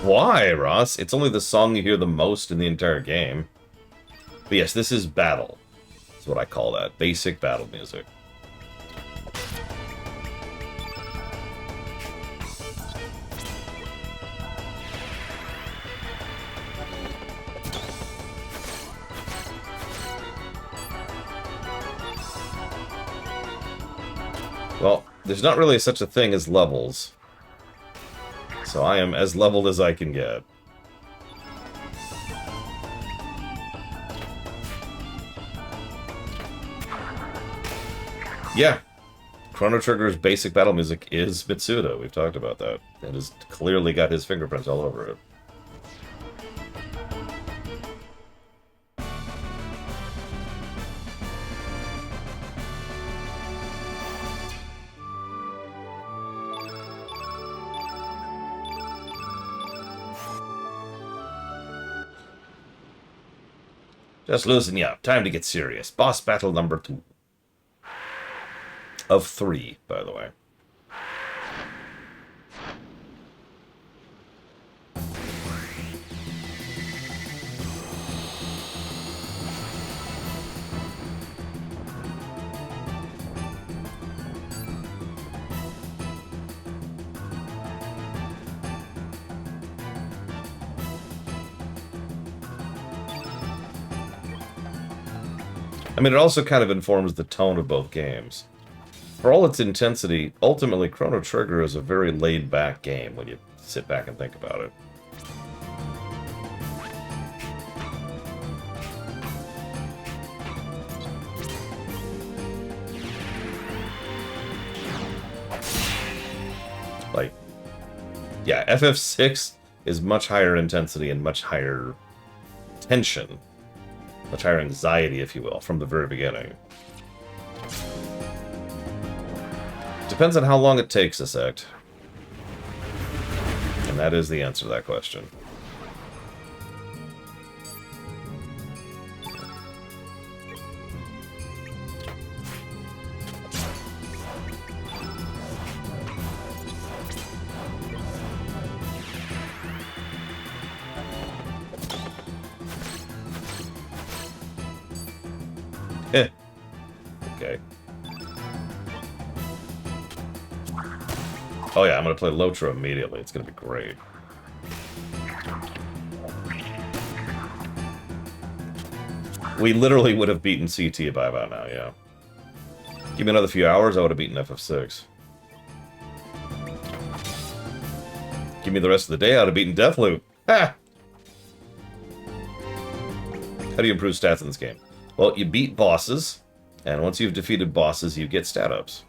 Why, Ross? It's only the song you hear the most in the entire game. But yes, this is battle. That's what I call that. Basic battle music. Well, there's not really such a thing as levels. So I am as leveled as I can get. Yeah. Chrono Trigger's basic battle music is Mitsuda. We've talked about that. It has clearly got his fingerprints all over it. Just loosen you up. Time to get serious. Boss battle number 2. Of 3, by the way. I mean, it also kind of informs the tone of both games. For all its intensity, ultimately Chrono Trigger is a very laid-back game when you sit back and think about it. Like, yeah, FF6 is much higher intensity and much higher tension. Much higher anxiety, if you will, from the very beginning. Depends on how long it takes this act. And that is the answer to that question. Eh. Okay. Oh yeah, I'm gonna play Lotro immediately. It's gonna be great. We literally would have beaten CT by about now, yeah. Give me another few hours, I would have beaten FF6. Give me the rest of the day, I would have beaten Deathloop. Ha! How do you improve stats in this game? Well, you beat bosses, and once you've defeated bosses, you get stat-ups.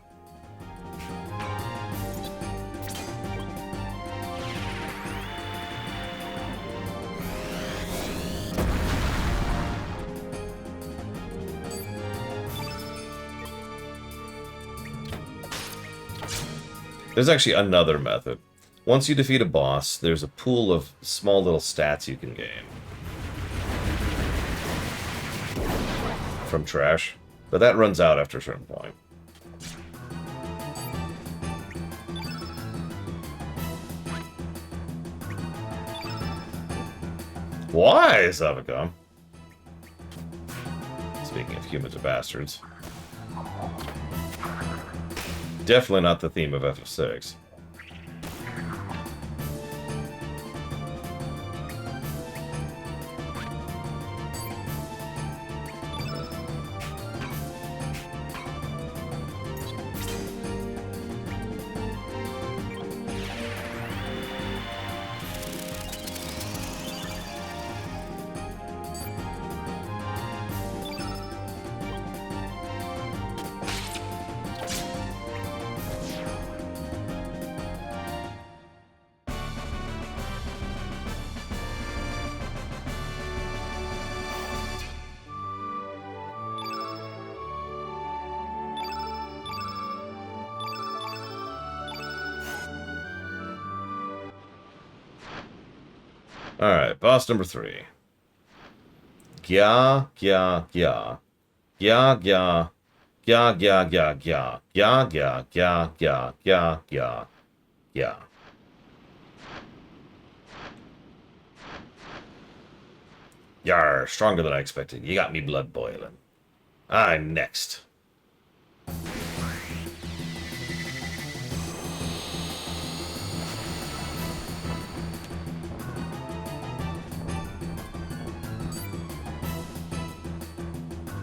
There's actually another method. Once you defeat a boss, there's a pool of small little stats you can gain from trash, but that runs out after a certain point. Why, Savicom? Speaking of humans or bastards. Definitely not the theme of FF6. Alright, boss number 3. Gya, gya, gya. Gya, gya. Gya, gya, gya, gya. Gya, gya, gya, gya, gya, gya, gya. Yar, stronger than I expected. You got me blood boiling. I'm next.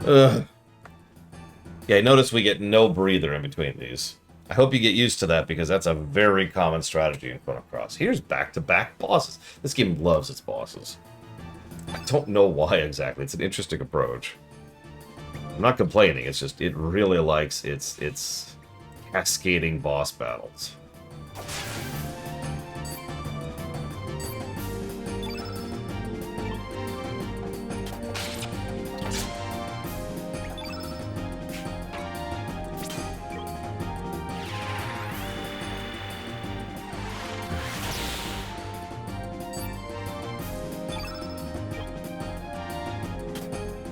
Ugh. Yeah, notice we get no breather in between these. I hope you get used to that, because that's a very common strategy in Chrono Cross. Here's back-to-back bosses. This game loves its bosses. I don't know why exactly. It's an interesting approach. I'm not complaining, it's just, it really likes its cascading boss battles.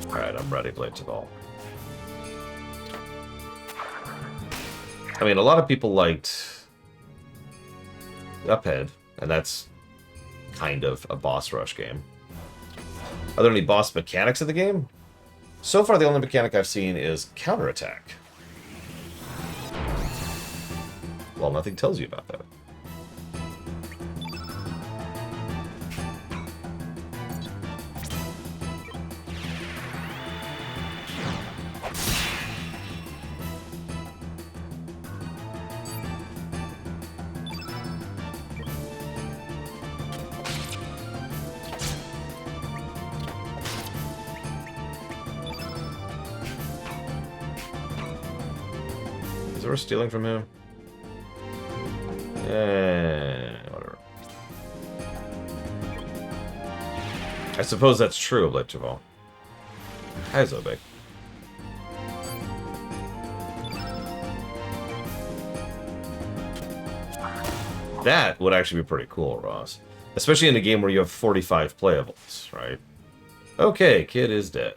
Alright, I'm ready, Blade to Ball. I mean, a lot of people liked Cuphead, and that's kind of a boss rush game. Are there any boss mechanics in the game? So far, the only mechanic I've seen is counterattack. Well, nothing tells you about that. We're stealing from him? Whatever. I suppose that's true of Lectuval. Hi, Zobek. That would actually be pretty cool, Ross. Especially in a game where you have 45 playables, right? Okay, kid is dead.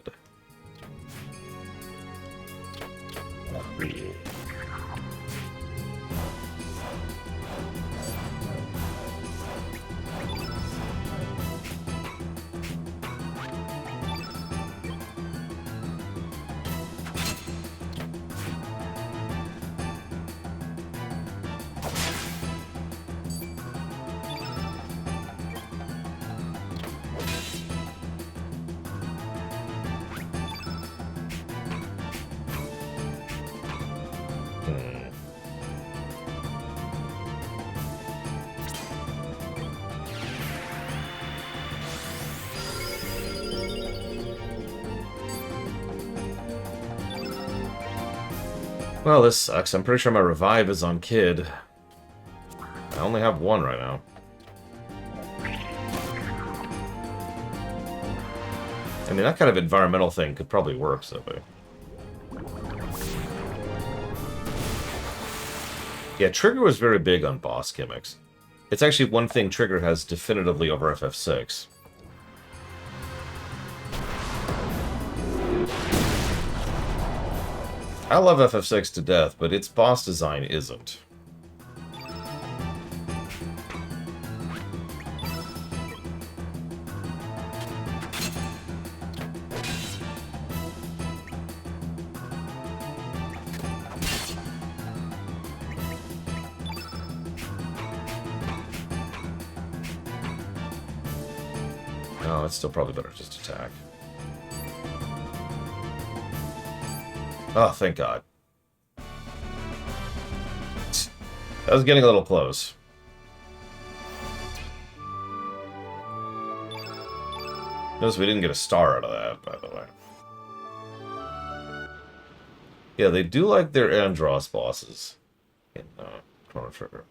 Well, this sucks. I'm pretty sure my revive is on Kid. I only have one right now. I mean, that kind of environmental thing could probably work, so. Yeah, Trigger was very big on boss gimmicks. It's actually one thing Trigger has definitively over FF6. I love FF6 to death, but its boss design isn't. No, it's still probably better just attack. Oh, thank God. That was getting a little close. Notice we didn't get a star out of that, by the way. Yeah, they do like their Andros bosses in Chrono Trigger.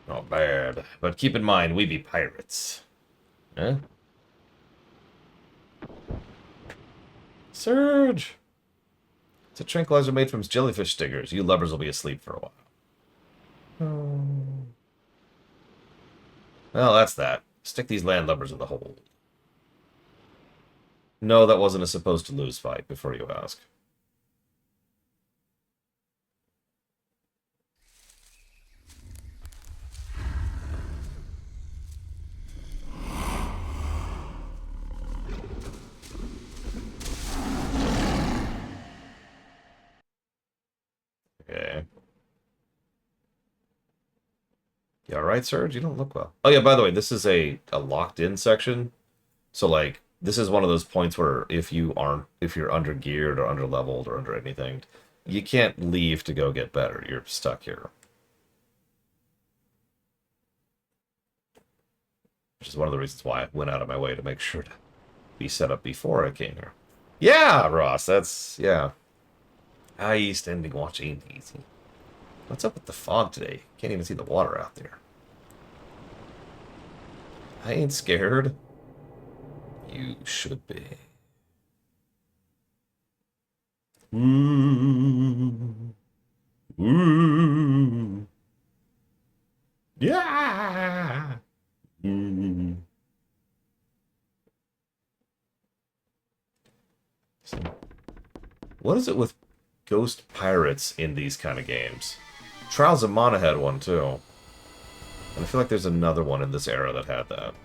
Not bad. But keep in mind, we be pirates. Eh? Surge! It's a tranquilizer made from jellyfish stickers. You lubbers will be asleep for a while. Oh. Well, that's that. Stick these landlubbers in the hole. No, that wasn't a supposed to lose fight, before you ask. Okay. You alright, Serge? You don't look well. Oh yeah, by the way, this is a locked-in section. So, like, this is one of those points where if you're under-geared or under-leveled or under anything, you can't leave to go get better. You're stuck here. Which is one of the reasons why I went out of my way to make sure to be set up before I came here. Yeah, Ross, yeah. I standing watch ain't easy. What's up with the fog today? Can't even see the water out there. I ain't scared. You should be. Ooh. Ooh. Yeah. Ooh. So, what is it with ghost pirates in these kind of games? Trials of Mana had one too. And I feel like there's another one in this era that had that.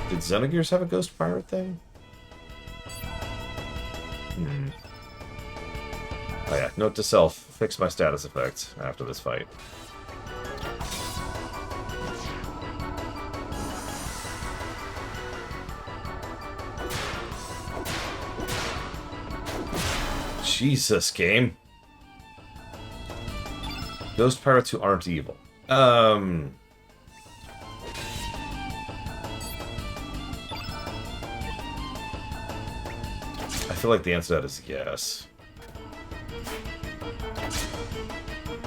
Did Xenogears have a ghost pirate thing? Oh yeah, note to self, fix my status effects after this fight. Jesus, game. Ghost pirates who aren't evil. I feel like the answer to that is yes.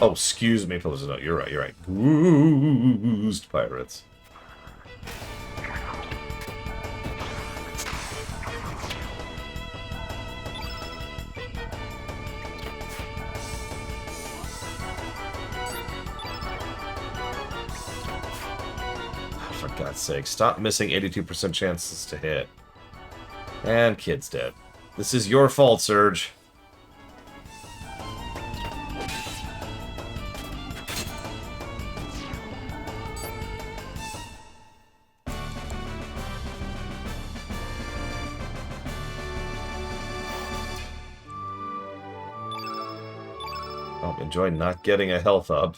Oh, excuse me, Pillars of Note. You're right. Ghost pirates. For God's sake, stop missing 82% chances to hit. And kid's dead. This is your fault, Surge. Oh, enjoy not getting a health up.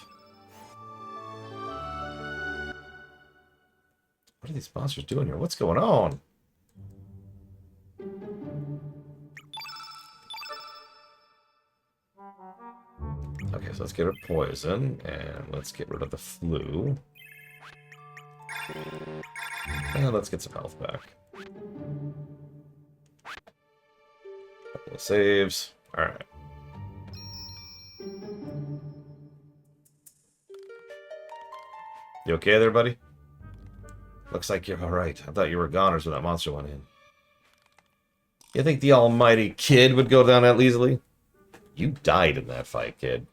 What are these monsters doing here? What's going on? Okay, so let's get rid of poison, and let's get rid of the flu. And let's get some health back. Couple of saves. Alright. You okay there, buddy? Looks like you're alright. I thought you were goners when that monster went in. You think the almighty kid would go down that easily? You died in that fight, kid.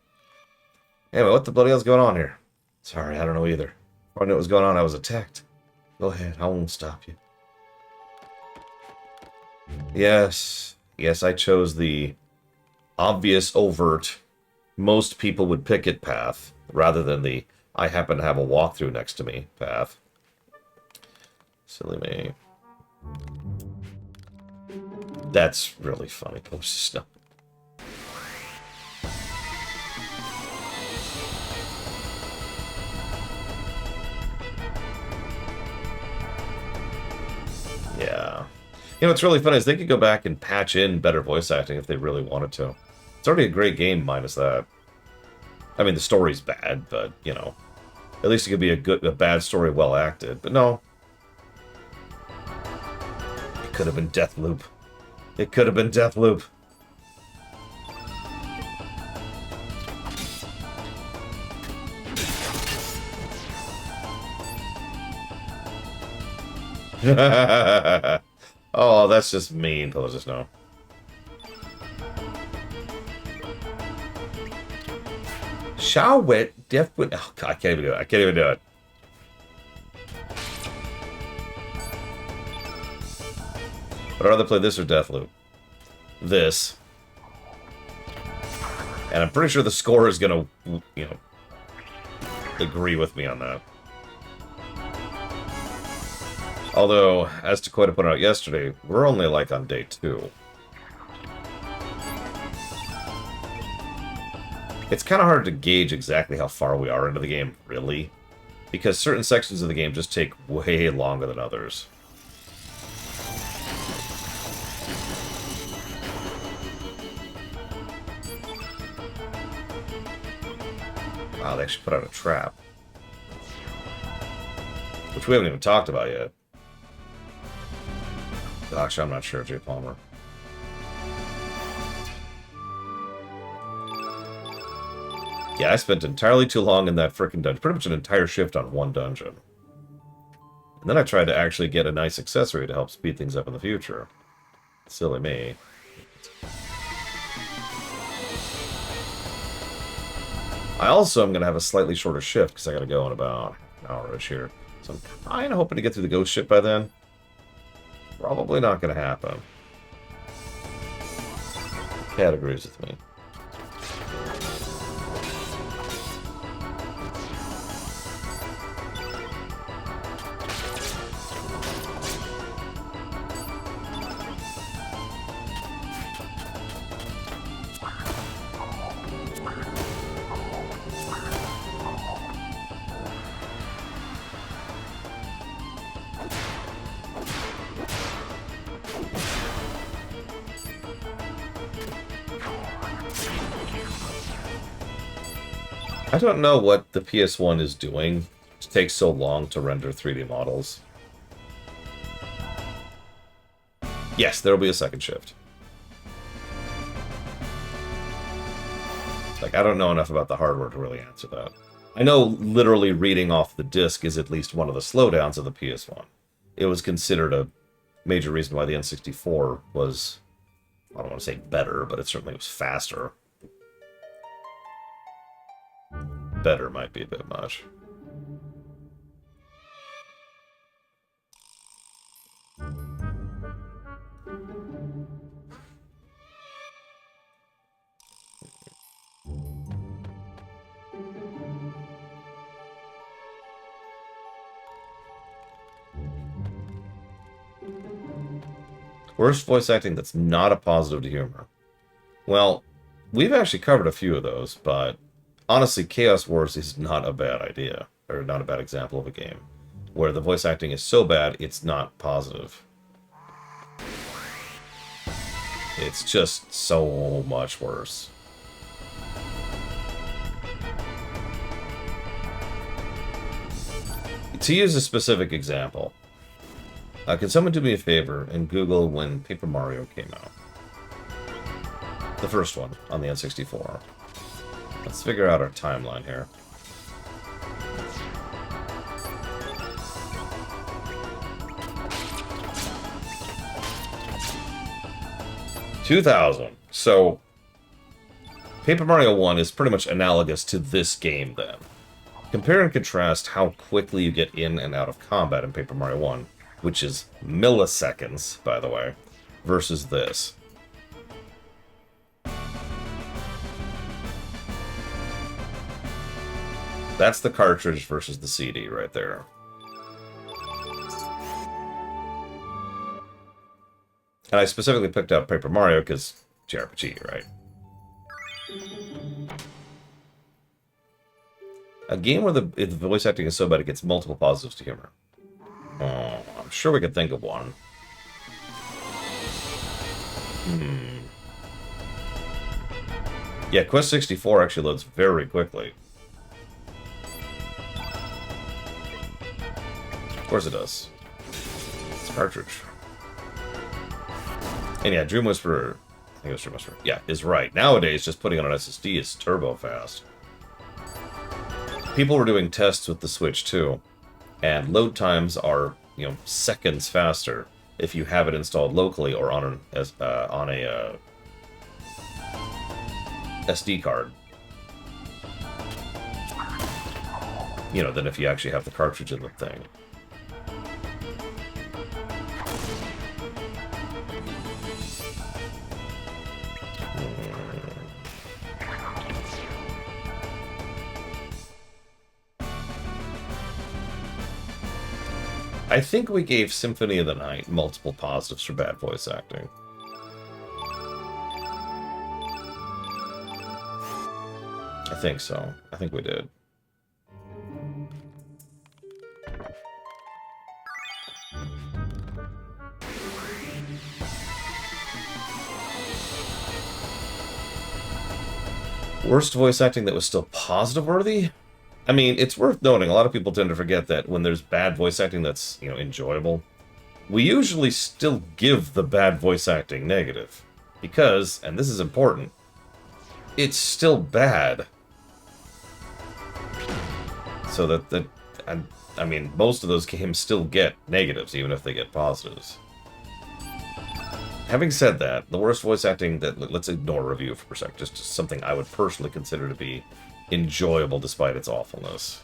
Anyway, what the bloody hell's going on here? Sorry, I don't know either. Before I knew what was going on, I was attacked. Go ahead, I won't stop you. Yes. Yes, I chose the obvious, overt, most people would pick it path, rather than the I happen to have a walkthrough next to me path. Silly me. That's really funny. Oh, snow. Yeah. You know, what's really funny is they could go back and patch in better voice acting if they really wanted to. It's already a great game minus that. I mean, the story's bad, but, you know, at least it could be a bad story well acted. But no. It could have been Deathloop. It could have been Deathloop. Oh, that's just mean. Let's just know. Shao wet death. Oh, God, I can't even do it. I can't even do it. But I'd rather play this or Deathloop. This. And I'm pretty sure the score is gonna, you know, agree with me on that. Although, as Dakota put out yesterday, we're only like on day 2. It's kind of hard to gauge exactly how far we are into the game, really. Because certain sections of the game just take way longer than others. Wow, they actually put out a trap. Which we haven't even talked about yet. Gosh, I'm not sure, Jay Palmer. Yeah, I spent entirely too long in that frickin' dungeon. Pretty much an entire shift on one dungeon. And then I tried to actually get a nice accessory to help speed things up in the future. Silly me. I also am going to have a slightly shorter shift because I got to go in about an hour-ish here. So I'm kind of hoping to get through the ghost ship by then. Probably not going to happen. Cat agrees with me. I don't know what the PS1 is doing to take so long to render 3D models. Yes, there will be a second shift. Like, I don't know enough about the hardware to really answer that. I know literally reading off the disc is at least one of the slowdowns of the PS1. It was considered a major reason why the N64 was, I don't want to say better, but it certainly was faster. Better might be a bit much. Worst voice acting that's not a positive to humor. Well, we've actually covered a few of those, but honestly, Chaos Wars is not a bad idea, or not a bad example of a game, where the voice acting is so bad, it's not positive. It's just so much worse. To use a specific example, can someone do me a favor and Google when Paper Mario came out? The first one on the N64. Let's figure out our timeline here. $2000. So Paper Mario 1 is pretty much analogous to this game, then. Compare and contrast how quickly you get in and out of combat in Paper Mario 1, which is milliseconds, by the way, versus this. That's the cartridge versus the CD right there. And I specifically picked up Paper Mario because JRPG, right? A game where the voice acting is so bad it gets multiple positives to humor. Oh, I'm sure we could think of one. Yeah, Quest 64 actually loads very quickly. Of course it does. It's a cartridge. And yeah, Dream Whisperer, I think it was Dream Whisperer, yeah, is right. Nowadays, just putting on an SSD is turbo fast. People were doing tests with the Switch too, and load times are, you know, seconds faster if you have it installed locally or on a SD card. You know, than if you actually have the cartridge in the thing. I think we gave Symphony of the Night multiple positives for bad voice acting. I think so. I think we did. Worst voice acting that was still positive worthy? I mean, it's worth noting, a lot of people tend to forget that when there's bad voice acting that's, you know, enjoyable, we usually still give the bad voice acting negative. Because, and this is important, it's still bad. So that I mean, most of those games still get negatives, even if they get positives. Having said that, the worst voice acting that, let's ignore review for a sec, just something I would personally consider to be enjoyable despite its awfulness.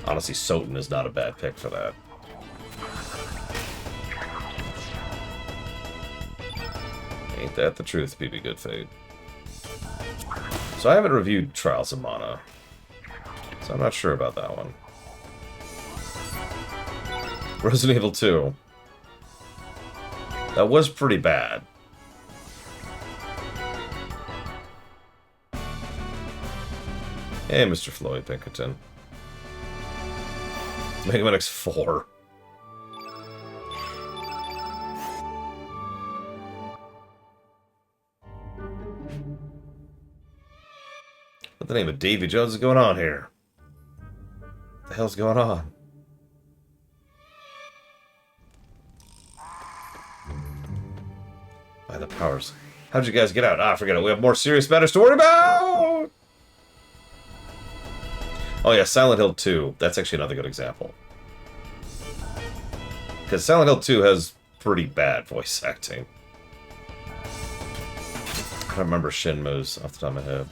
Honestly, Soten is not a bad pick for that. Ain't that the truth, BB Good Fate. So I haven't reviewed Trials of Mana, so I'm not sure about that one. Resident Evil 2. That was pretty bad. Hey, Mr. Floyd Pinkerton. Mega Man X4. What the name of Davy Jones is going on here? What the hell's going on? By the powers. How'd you guys get out? Ah, forget it. We have more serious matters to worry about! Oh yeah, Silent Hill 2. That's actually another good example. Because Silent Hill 2 has pretty bad voice acting. I don't remember Shenmue's off the top of my head.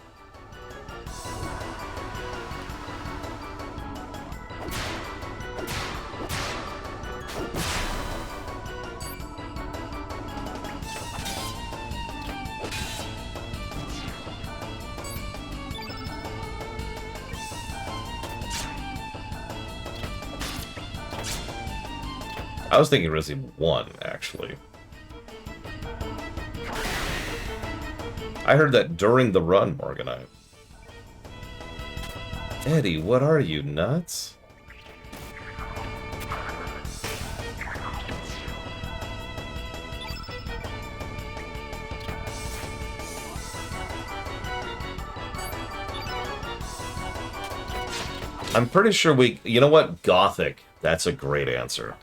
I was thinking Resident Evil 1, actually. I heard that during the run, Morganite. Eddie, what are you, nuts? I'm pretty sure we... You know what? Gothic. That's a great answer.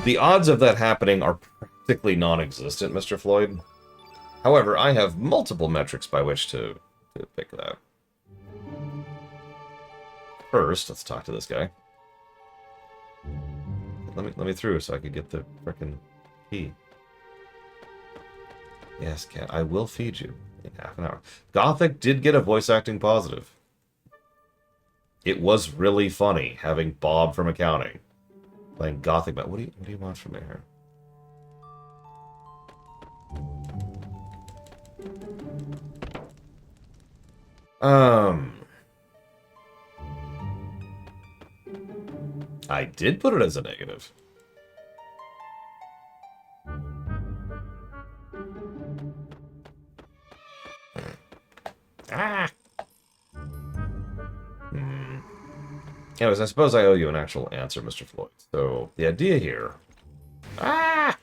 The odds of that happening are practically non-existent, Mr. Floyd. However, I have multiple metrics by which to pick that. First, let's talk to this guy. Let me through so I could get the frickin' key. Yes, cat, I will feed you in half an hour. Gothic did get a voice acting positive. It was really funny having Bob from accounting playing Gothic. But what do you want from me here? I did put it as a negative. Ah! Anyways, I suppose I owe you an actual answer, Mr. Floyd. So, the idea here... Ah!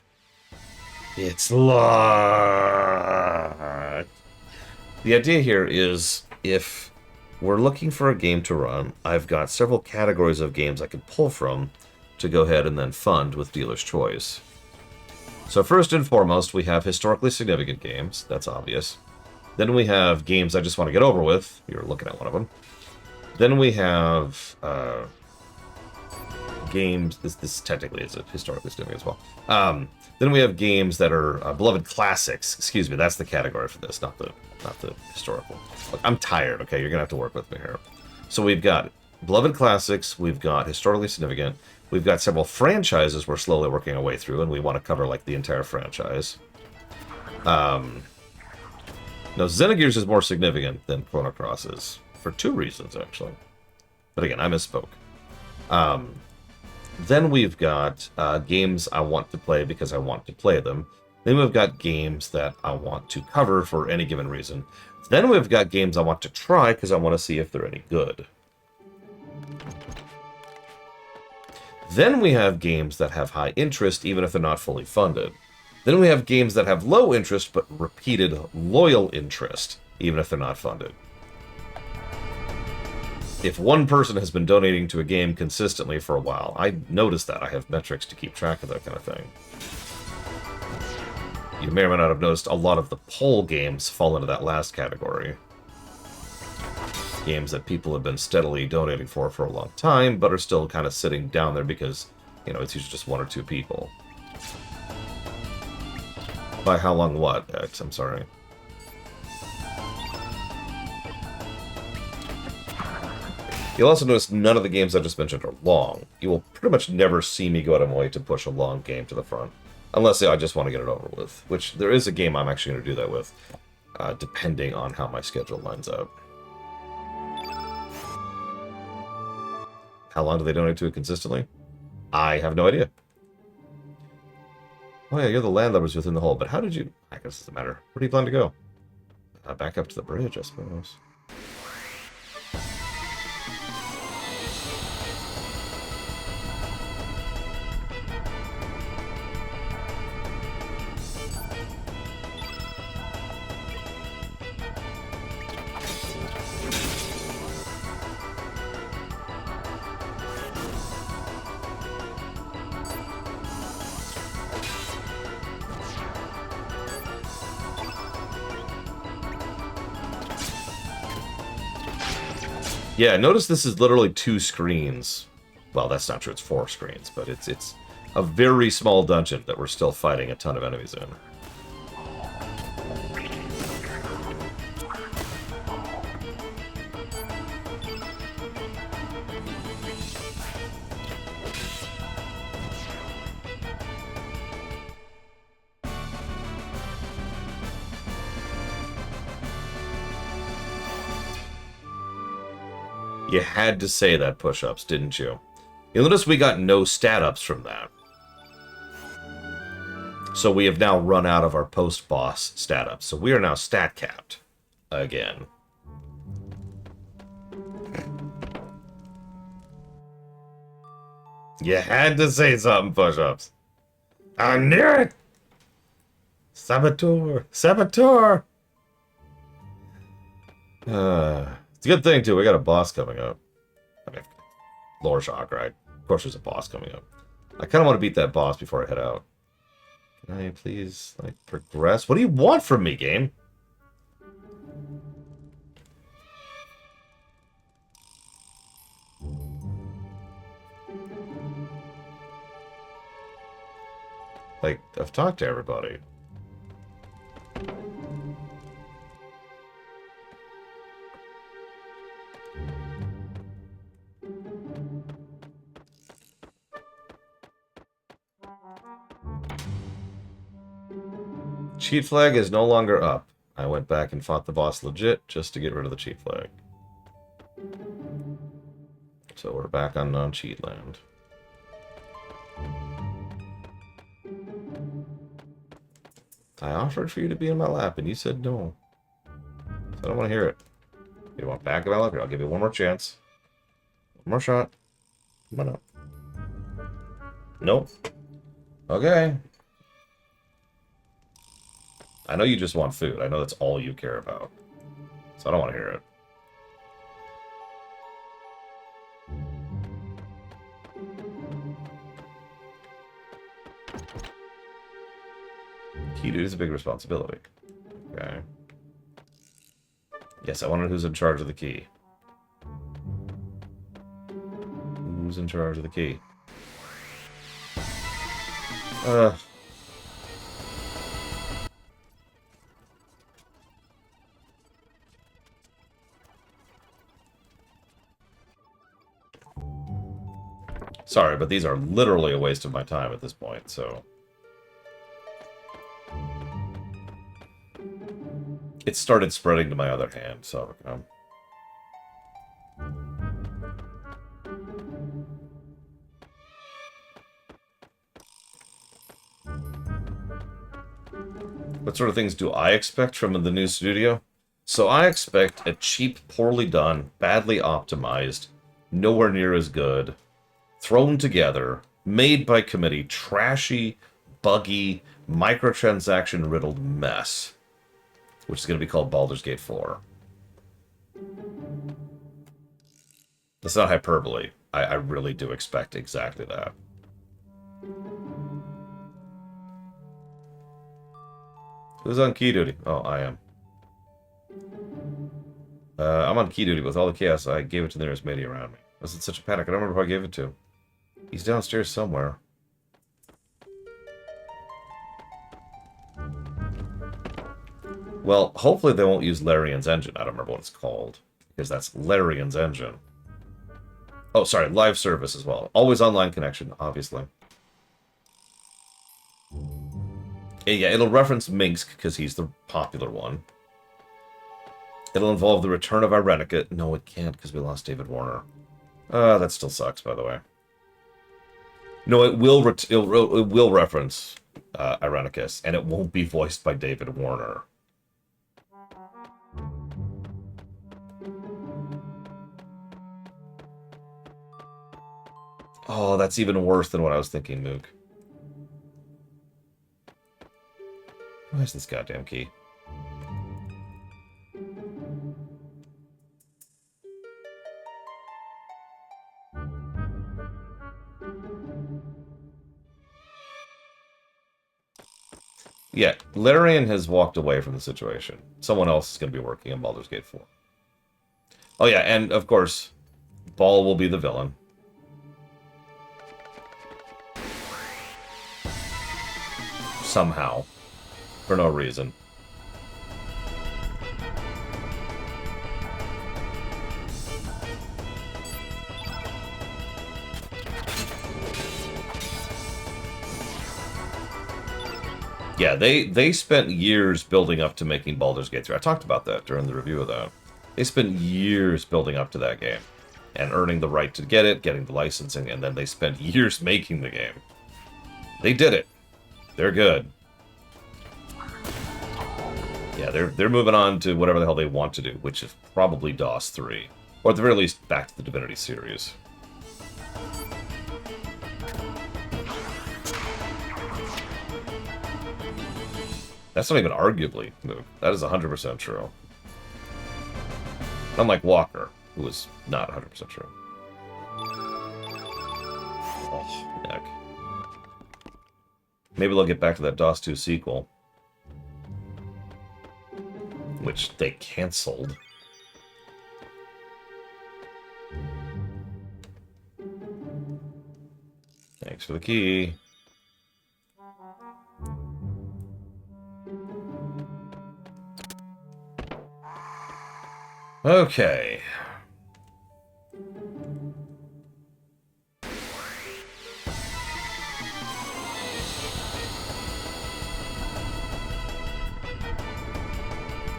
It's locked! The idea here is, if we're looking for a game to run, I've got several categories of games I could pull from to go ahead and then fund with Dealer's Choice. So first and foremost, we have historically significant games. That's obvious. Then we have games I just want to get over with. You're looking at one of them. Then we have games. This technically is a historically significant as well. Then we have games that are beloved classics. Excuse me, that's the category for this, not the historical. Look, I'm tired. Okay, you're gonna have to work with me here. So we've got beloved classics. We've got historically significant. We've got several franchises we're slowly working our way through, and we want to cover like the entire franchise. No, Xenogears is more significant than Chrono Cross is. For two reasons, actually. But again, I misspoke. Then we've got games I want to play because I want to play them. Then we've got games that I want to cover for any given reason. Then we've got games I want to try because I want to see if they're any good. Then we have games that have high interest even if they're not fully funded. Then we have games that have low interest but repeated loyal interest even if they're not funded. If one person has been donating to a game consistently for a while, I notice that. I have metrics to keep track of that kind of thing. You may or may not have noticed a lot of the poll games fall into that last category. Games that people have been steadily donating for a long time, but are still kind of sitting down there because, you know, it's usually just one or two people. By how long what, X? I'm sorry. You'll also notice none of the games I just mentioned are long. You will pretty much never see me go out of my way to push a long game to the front. Unless I just want to get it over with. Which, there is a game I'm actually going to do that with. Depending on how my schedule lines up. How long do they donate to it consistently? I have no idea. Oh yeah, you're the landlubbers within the hole, but how did you... I guess it doesn't matter. Where do you plan to go? Back up to the bridge, I suppose. Yeah, notice this is literally 2 screens. Well, that's not true, it's 4 screens, but it's a very small dungeon that we're still fighting a ton of enemies in. You had to say that, push-ups, didn't you? You'll notice we got no stat-ups from that. So we have now run out of our post-boss stat-ups. So we are now stat-capped. Again. You had to say something, push-ups. I knew it! Saboteur! Saboteur! It's a good thing, too. We got a boss coming up. I mean, lore shock, right? Of course there's a boss coming up. I kind of want to beat that boss before I head out. Can I please, like, progress? What do you want from me, game? Like, I've talked to everybody. Cheat flag is no longer up. I went back and fought the boss legit just to get rid of the cheat flag. So we're back on non-cheat land. I offered for you to be in my lap, and you said no. So I don't want to hear it. You want back in my lap? Here, I'll give you one more chance. One more shot. Come on up. Nope. Okay. I know you just want food. I know that's all you care about. So I don't want to hear it. Key duty is a big responsibility. Okay. Yes, I wonder who's in charge of the key. Who's in charge of the key? Sorry, but these are literally a waste of my time at this point, so... It started spreading to my other hand, so... What sort of things do I expect from the new studio? So I expect a cheap, poorly done, badly optimized, nowhere near as good, thrown together, made by committee, trashy, buggy, microtransaction-riddled mess, which is going to be called Baldur's Gate 4. That's not hyperbole. I really do expect exactly that. Who's on key duty? Oh, I am. I'm on key duty with all the chaos. I gave it to the nearest matey around me. Was it such a panic? I don't remember who I gave it to. He's downstairs somewhere. Well, hopefully they won't use Larian's engine. I don't remember what it's called. Because that's Larian's engine. Oh, sorry, live service as well. Always online connection, obviously. Yeah, it'll reference Minsk, because he's the popular one. It'll involve the return of Irenica. No, it can't, because we lost David Warner. That still sucks, by the way. No, it will reference Irenicus, and it won't be voiced by David Warner. Oh, that's even worse than what I was thinking, Mook. Where's this goddamn key? Yeah, Larian has walked away from the situation. Someone else is going to be working on Baldur's Gate 4. Oh yeah, and of course, Ball will be the villain. Somehow. For no reason. Yeah, they spent years building up to making Baldur's Gate 3. I talked about that during the review of that. They spent years building up to that game. And earning the right to get it, getting the licensing, and then they spent years making the game. They did it. They're good. Yeah, they're moving on to whatever the hell they want to do, which is probably DOS 3. Or at the very least, back to the Divinity series. That's not even arguably moved. That is 100% true. Unlike Walker, who was not 100% true. Oh, heck. Maybe they'll get back to that DOS 2 sequel. Which they canceled. Thanks for the key. Okay.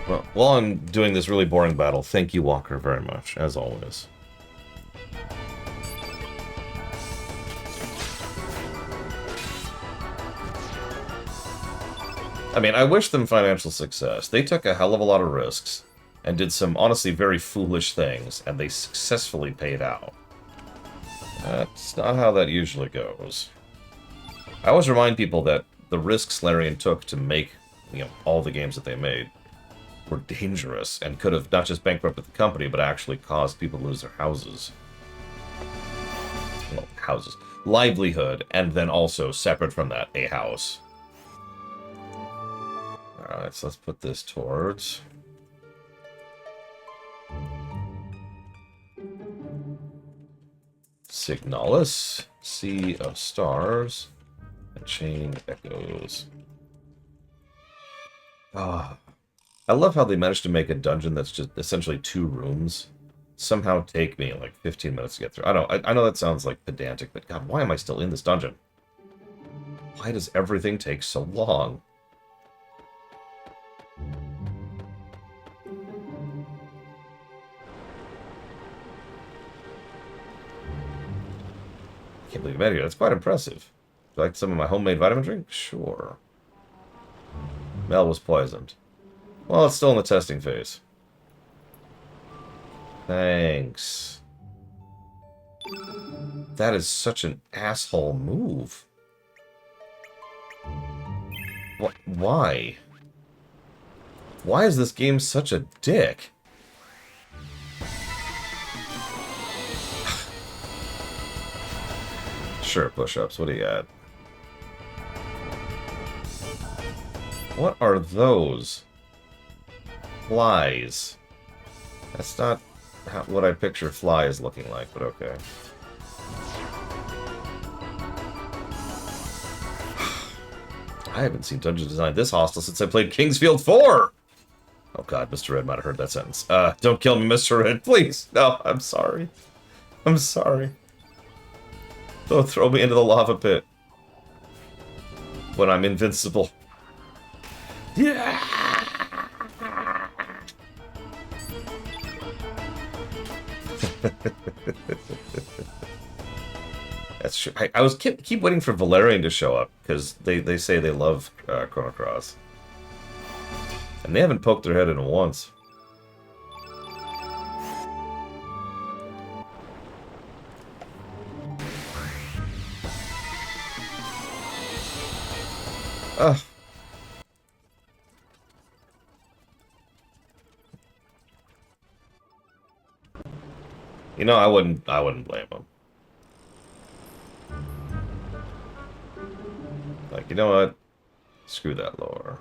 Well, while I'm doing this really boring battle, thank you, Walker, very much, as always. I mean, I wish them financial success. They took a hell of a lot of risks and did some, honestly, very foolish things, and they successfully paid out. That's not how that usually goes. I always remind people that the risks Larian took to make, all the games that they made were dangerous and could have not just bankrupted the company, but actually caused people to lose their houses. Well, houses. Livelihood, and then also, separate from that, a house. Alright, so let's put this towards... Signalis, Sea of Stars, and Chain Echoes. Ah, I love how they managed to make a dungeon that's just essentially 2 rooms somehow take me like 15 minutes to get through. I know that sounds like pedantic, but God, why am I still in this dungeon? Why does everything take so long? I can't believe I'm out here. That's quite impressive. Do you like some of my homemade vitamin drink? Sure. Mel was poisoned. Well, it's still in the testing phase. Thanks. That is such an asshole move. What? Why? Why is this game such a dick? Sure, push-ups. What do you got? What are those? Flies. That's not what I picture flies looking like, but okay. I haven't seen Dungeon Design this hostile since I played Kingsfield 4! Oh god, Mr. Red might have heard that sentence. Don't kill me, Mr. Red, please! No, I'm sorry. I'm sorry. Don't throw me into the lava pit. When I'm invincible. Yeah! That's true. I was keep waiting for Valerian to show up, because they say they love Chrono Cross. And they haven't poked their head in once. Ugh. You know, I wouldn't blame him. Like, you know what? Screw that lore.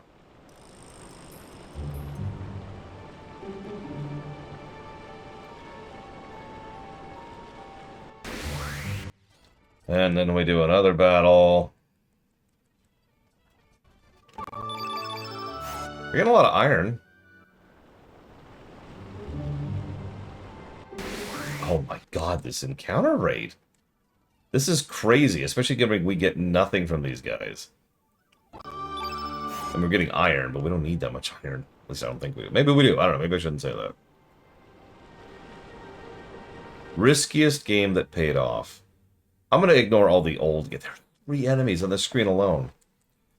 And then we do another battle. We're getting a lot of iron. Oh my god, this encounter rate. This is crazy, especially given we get nothing from these guys. And we're getting iron, but we don't need that much iron. At least I don't think we do. Maybe we do. I don't know. Maybe I shouldn't say that. Riskiest game that paid off. I'm going to ignore all the old... There are 3 enemies on the screen alone.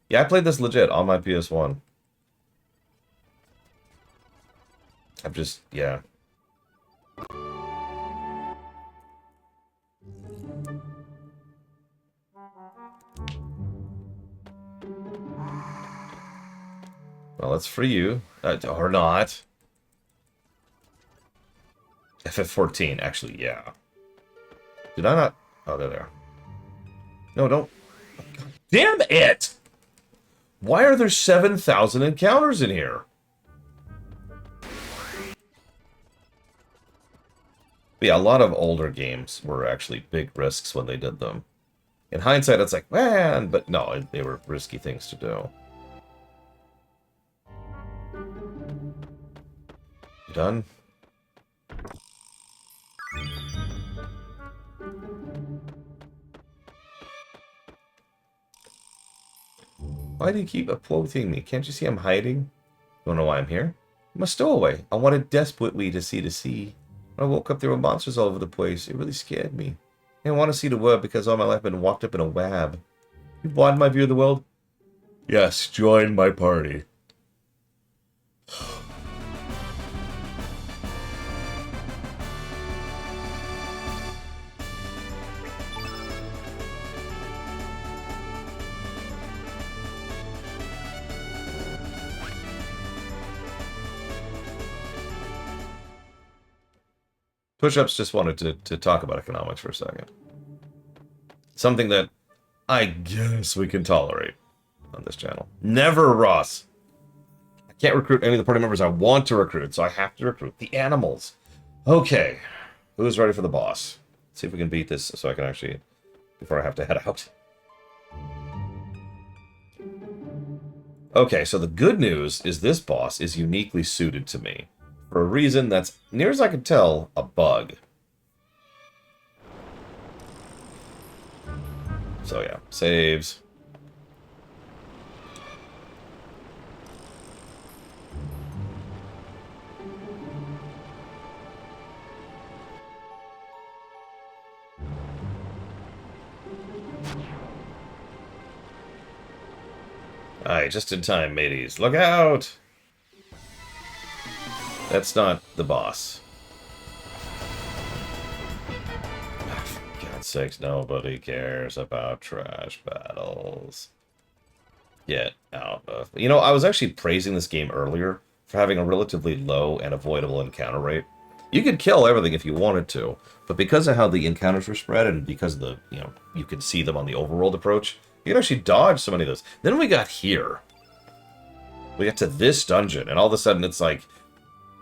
Yeah, I played this legit on my PS1. I'm just... Yeah. Well, that's for you. Or not. FF14, actually, yeah. Did I not... Oh, there. No, don't... God damn it! Why are there 7,000 encounters in here? But yeah, a lot of older games were actually big risks when they did them. In hindsight, it's like, man, but no, they were risky things to do. You done? Why do you keep approaching me? Can't you see I'm hiding? Don't know why I'm here. I'm a stowaway. I wanted desperately to see. When I woke up, there were monsters all over the place. It really scared me. I didn't want to see the world because all my life I've been locked up in a web. You broaden my view of the world? Yes, join my party. Push-Ups just wanted to talk about economics for a second. Something that I guess we can tolerate on this channel. Never, Ross. I can't recruit any of the party members I want to recruit, so I have to recruit the animals. Okay. Who's ready for the boss? Let's see if we can beat this so I can actually... before I have to head out. Okay, so the good news is this boss is uniquely suited to me. For a reason that's, near as I can tell, a bug. So yeah, saves. Aye, just in time, mateys. Look out! That's not the boss. For God's sakes, nobody cares about trash battles. Get out of... You know, I was actually praising this game earlier for having a relatively low and avoidable encounter rate. You could kill everything if you wanted to, but because of how the encounters were spread and because of the, you know, you could see them on the overworld approach, you could actually dodge so many of those. Then we got here. We got to this dungeon, and all of a sudden it's like...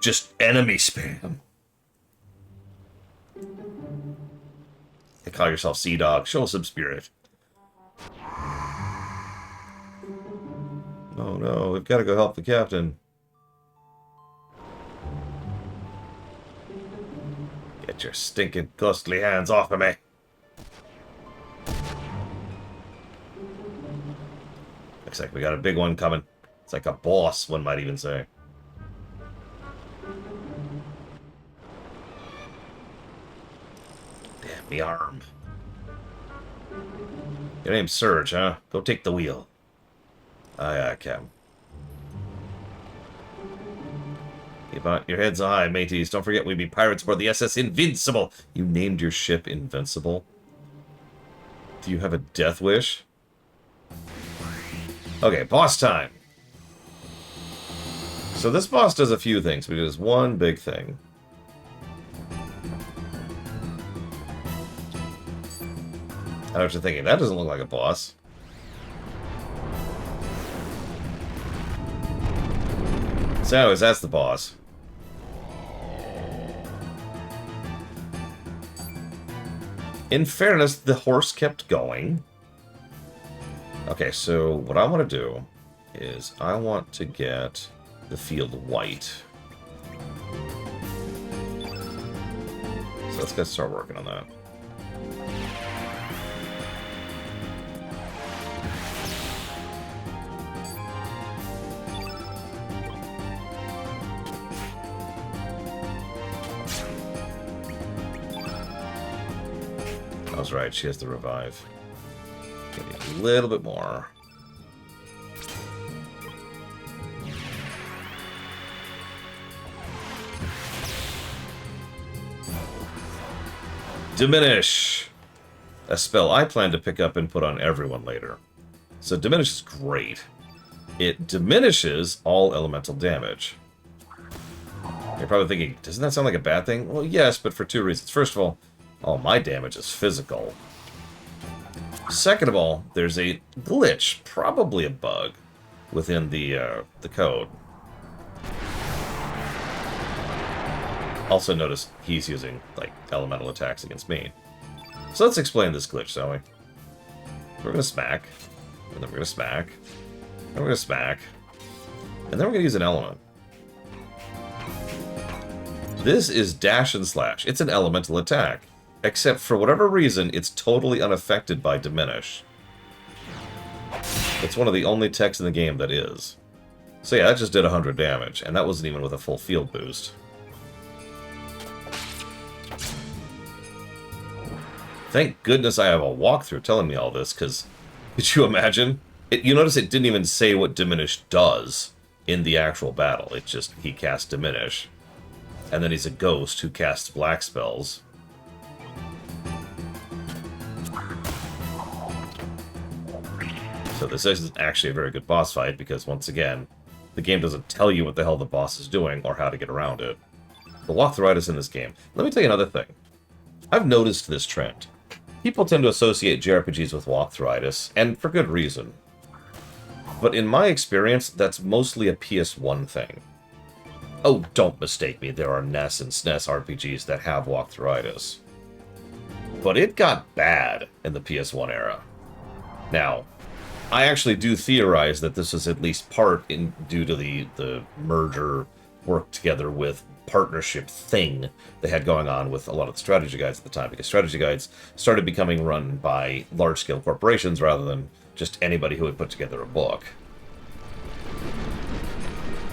just enemy spam. You call yourself Sea Dog. Show some spirit. Oh no, we've got to go help the captain. Get your stinking ghostly hands off of me. Looks like we got a big one coming. It's like a boss, one might even say. The arm. Your name's Surge, huh? Go take the wheel. Aye, aye, Captain. Keep your heads high, mateys. Don't forget we be pirates aboard the SS Invincible. You named your ship Invincible? Do you have a death wish? Okay, boss time. So this boss does a few things, but it does one big thing. I know what you're thinking. That doesn't look like a boss. So anyways, that's the boss. In fairness, the horse kept going. Okay, so what I want to do is I want to get the field white. So let's get start working on that. I was right, she has to revive. Maybe a little bit more. Diminish! A spell I plan to pick up and put on everyone later. So Diminish is great. It diminishes all elemental damage. You're probably thinking, doesn't that sound like a bad thing? Well, yes, but for two reasons. First of all my damage is physical. Second of all, there's a glitch, probably a bug, within the code. Also notice he's using, like, elemental attacks against me. So let's explain this glitch, shall we? We're gonna smack, and then we're gonna smack, and we're gonna smack, and then we're gonna use an element. This is dash and slash. It's an elemental attack. Except for whatever reason, it's totally unaffected by Diminish. It's one of the only techs in the game that is. So yeah, that just did 100 damage, and that wasn't even with a full field boost. Thank goodness I have a walkthrough telling me all this, because could you imagine? You notice it didn't even say what Diminish does in the actual battle. It just, he casts Diminish. And then he's a ghost who casts black spells. So this isn't actually a very good boss fight, because once again, the game doesn't tell you what the hell the boss is doing or how to get around it. The walkthroughitis in this game. Let me tell you another thing. I've noticed this trend. People tend to associate JRPGs with walkthroughitis, and for good reason. But in my experience, that's mostly a PS1 thing. Oh, don't mistake me, there are NES and SNES RPGs that have walkthroughitis. But it got bad in the PS1 era. Now, I actually do theorize that this was at least due to the merger, work together with partnership thing they had going on with a lot of the strategy guides at the time, because strategy guides started becoming run by large-scale corporations rather than just anybody who would put together a book.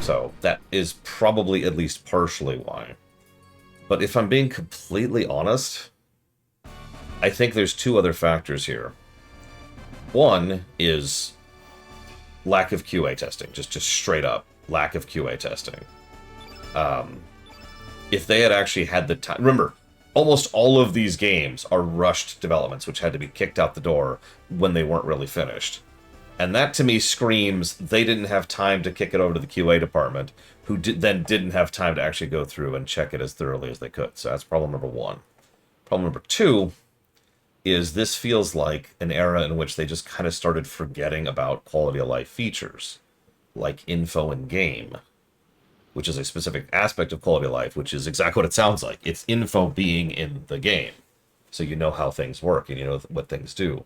So that is probably at least partially why. But if I'm being completely honest, I think there's two other factors here. One is lack of QA testing, just straight up lack of QA testing. If they had actually had the time... Remember, almost all of these games are rushed developments, which had to be kicked out the door when they weren't really finished. And that, to me, screams they didn't have time to kick it over to the QA department, who then didn't have time to actually go through and check it as thoroughly as they could. So that's problem number one. Problem number two is this feels like an era in which they just kind of started forgetting about quality of life features, like info in game, which is a specific aspect of quality of life, which is exactly what it sounds like. It's info being in the game, so you know how things work and you know what things do.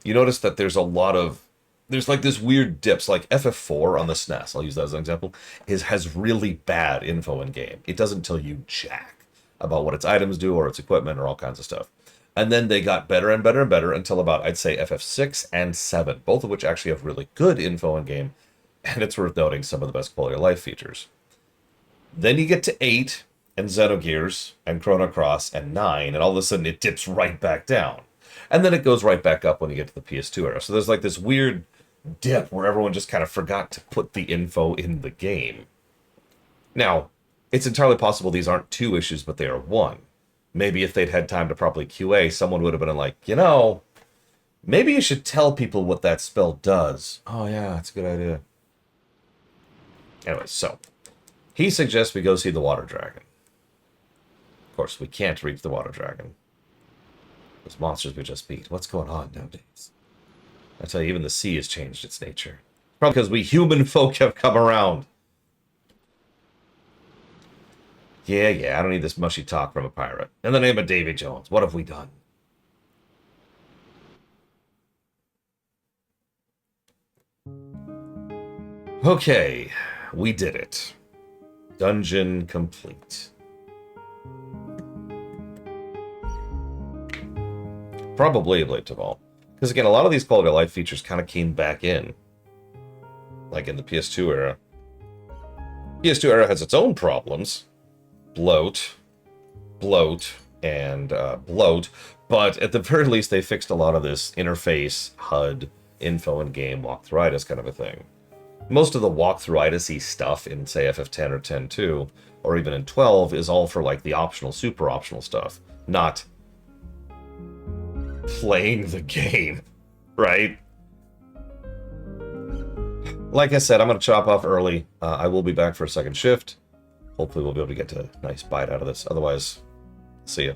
You notice that there's like this weird dips, like FF4 on the SNES, I'll use that as an example, has really bad info in game. It doesn't tell you jack about what its items do or its equipment or all kinds of stuff. And then they got better and better and better until about, I'd say, FF6 and 7, both of which actually have really good info in game, and it's worth noting some of the best quality of life features. Then you get to 8, and Xenogears, and Chrono Cross, and 9, and all of a sudden it dips right back down. And then it goes right back up when you get to the PS2 era. So there's like this weird dip where everyone just kind of forgot to put the info in the game. Now, it's entirely possible these aren't two issues, but they are one. Maybe if they'd had time to properly QA, someone would have been like, you know, maybe you should tell people what that spell does. Oh yeah, that's a good idea. Anyway, so he suggests we go see the water dragon. Of course, we can't reach the water dragon. Those monsters we just beat. What's going on nowadays? I tell you, even the sea has changed its nature. Probably because we human folk have come around. Yeah, I don't need this mushy talk from a pirate. In the name of Davy Jones, what have we done? Okay, we did it. Dungeon complete. Probably a Blade to Vault. Because again, a lot of these quality of life features kind of came back in. Like in the PS2 era. PS2 era has its own problems. Bloat, and bloat. But at the very least, they fixed a lot of this interface, HUD, info in game, walkthroughitis kind of a thing. Most of the walkthroughitis-y stuff in, say, FF10 or 10.2, or even in 12, is all for like the optional, super optional stuff. Not playing the game, right? Like I said, I'm going to chop off early. I will be back for a second shift. Hopefully we'll be able to get a nice bite out of this. Otherwise, see ya.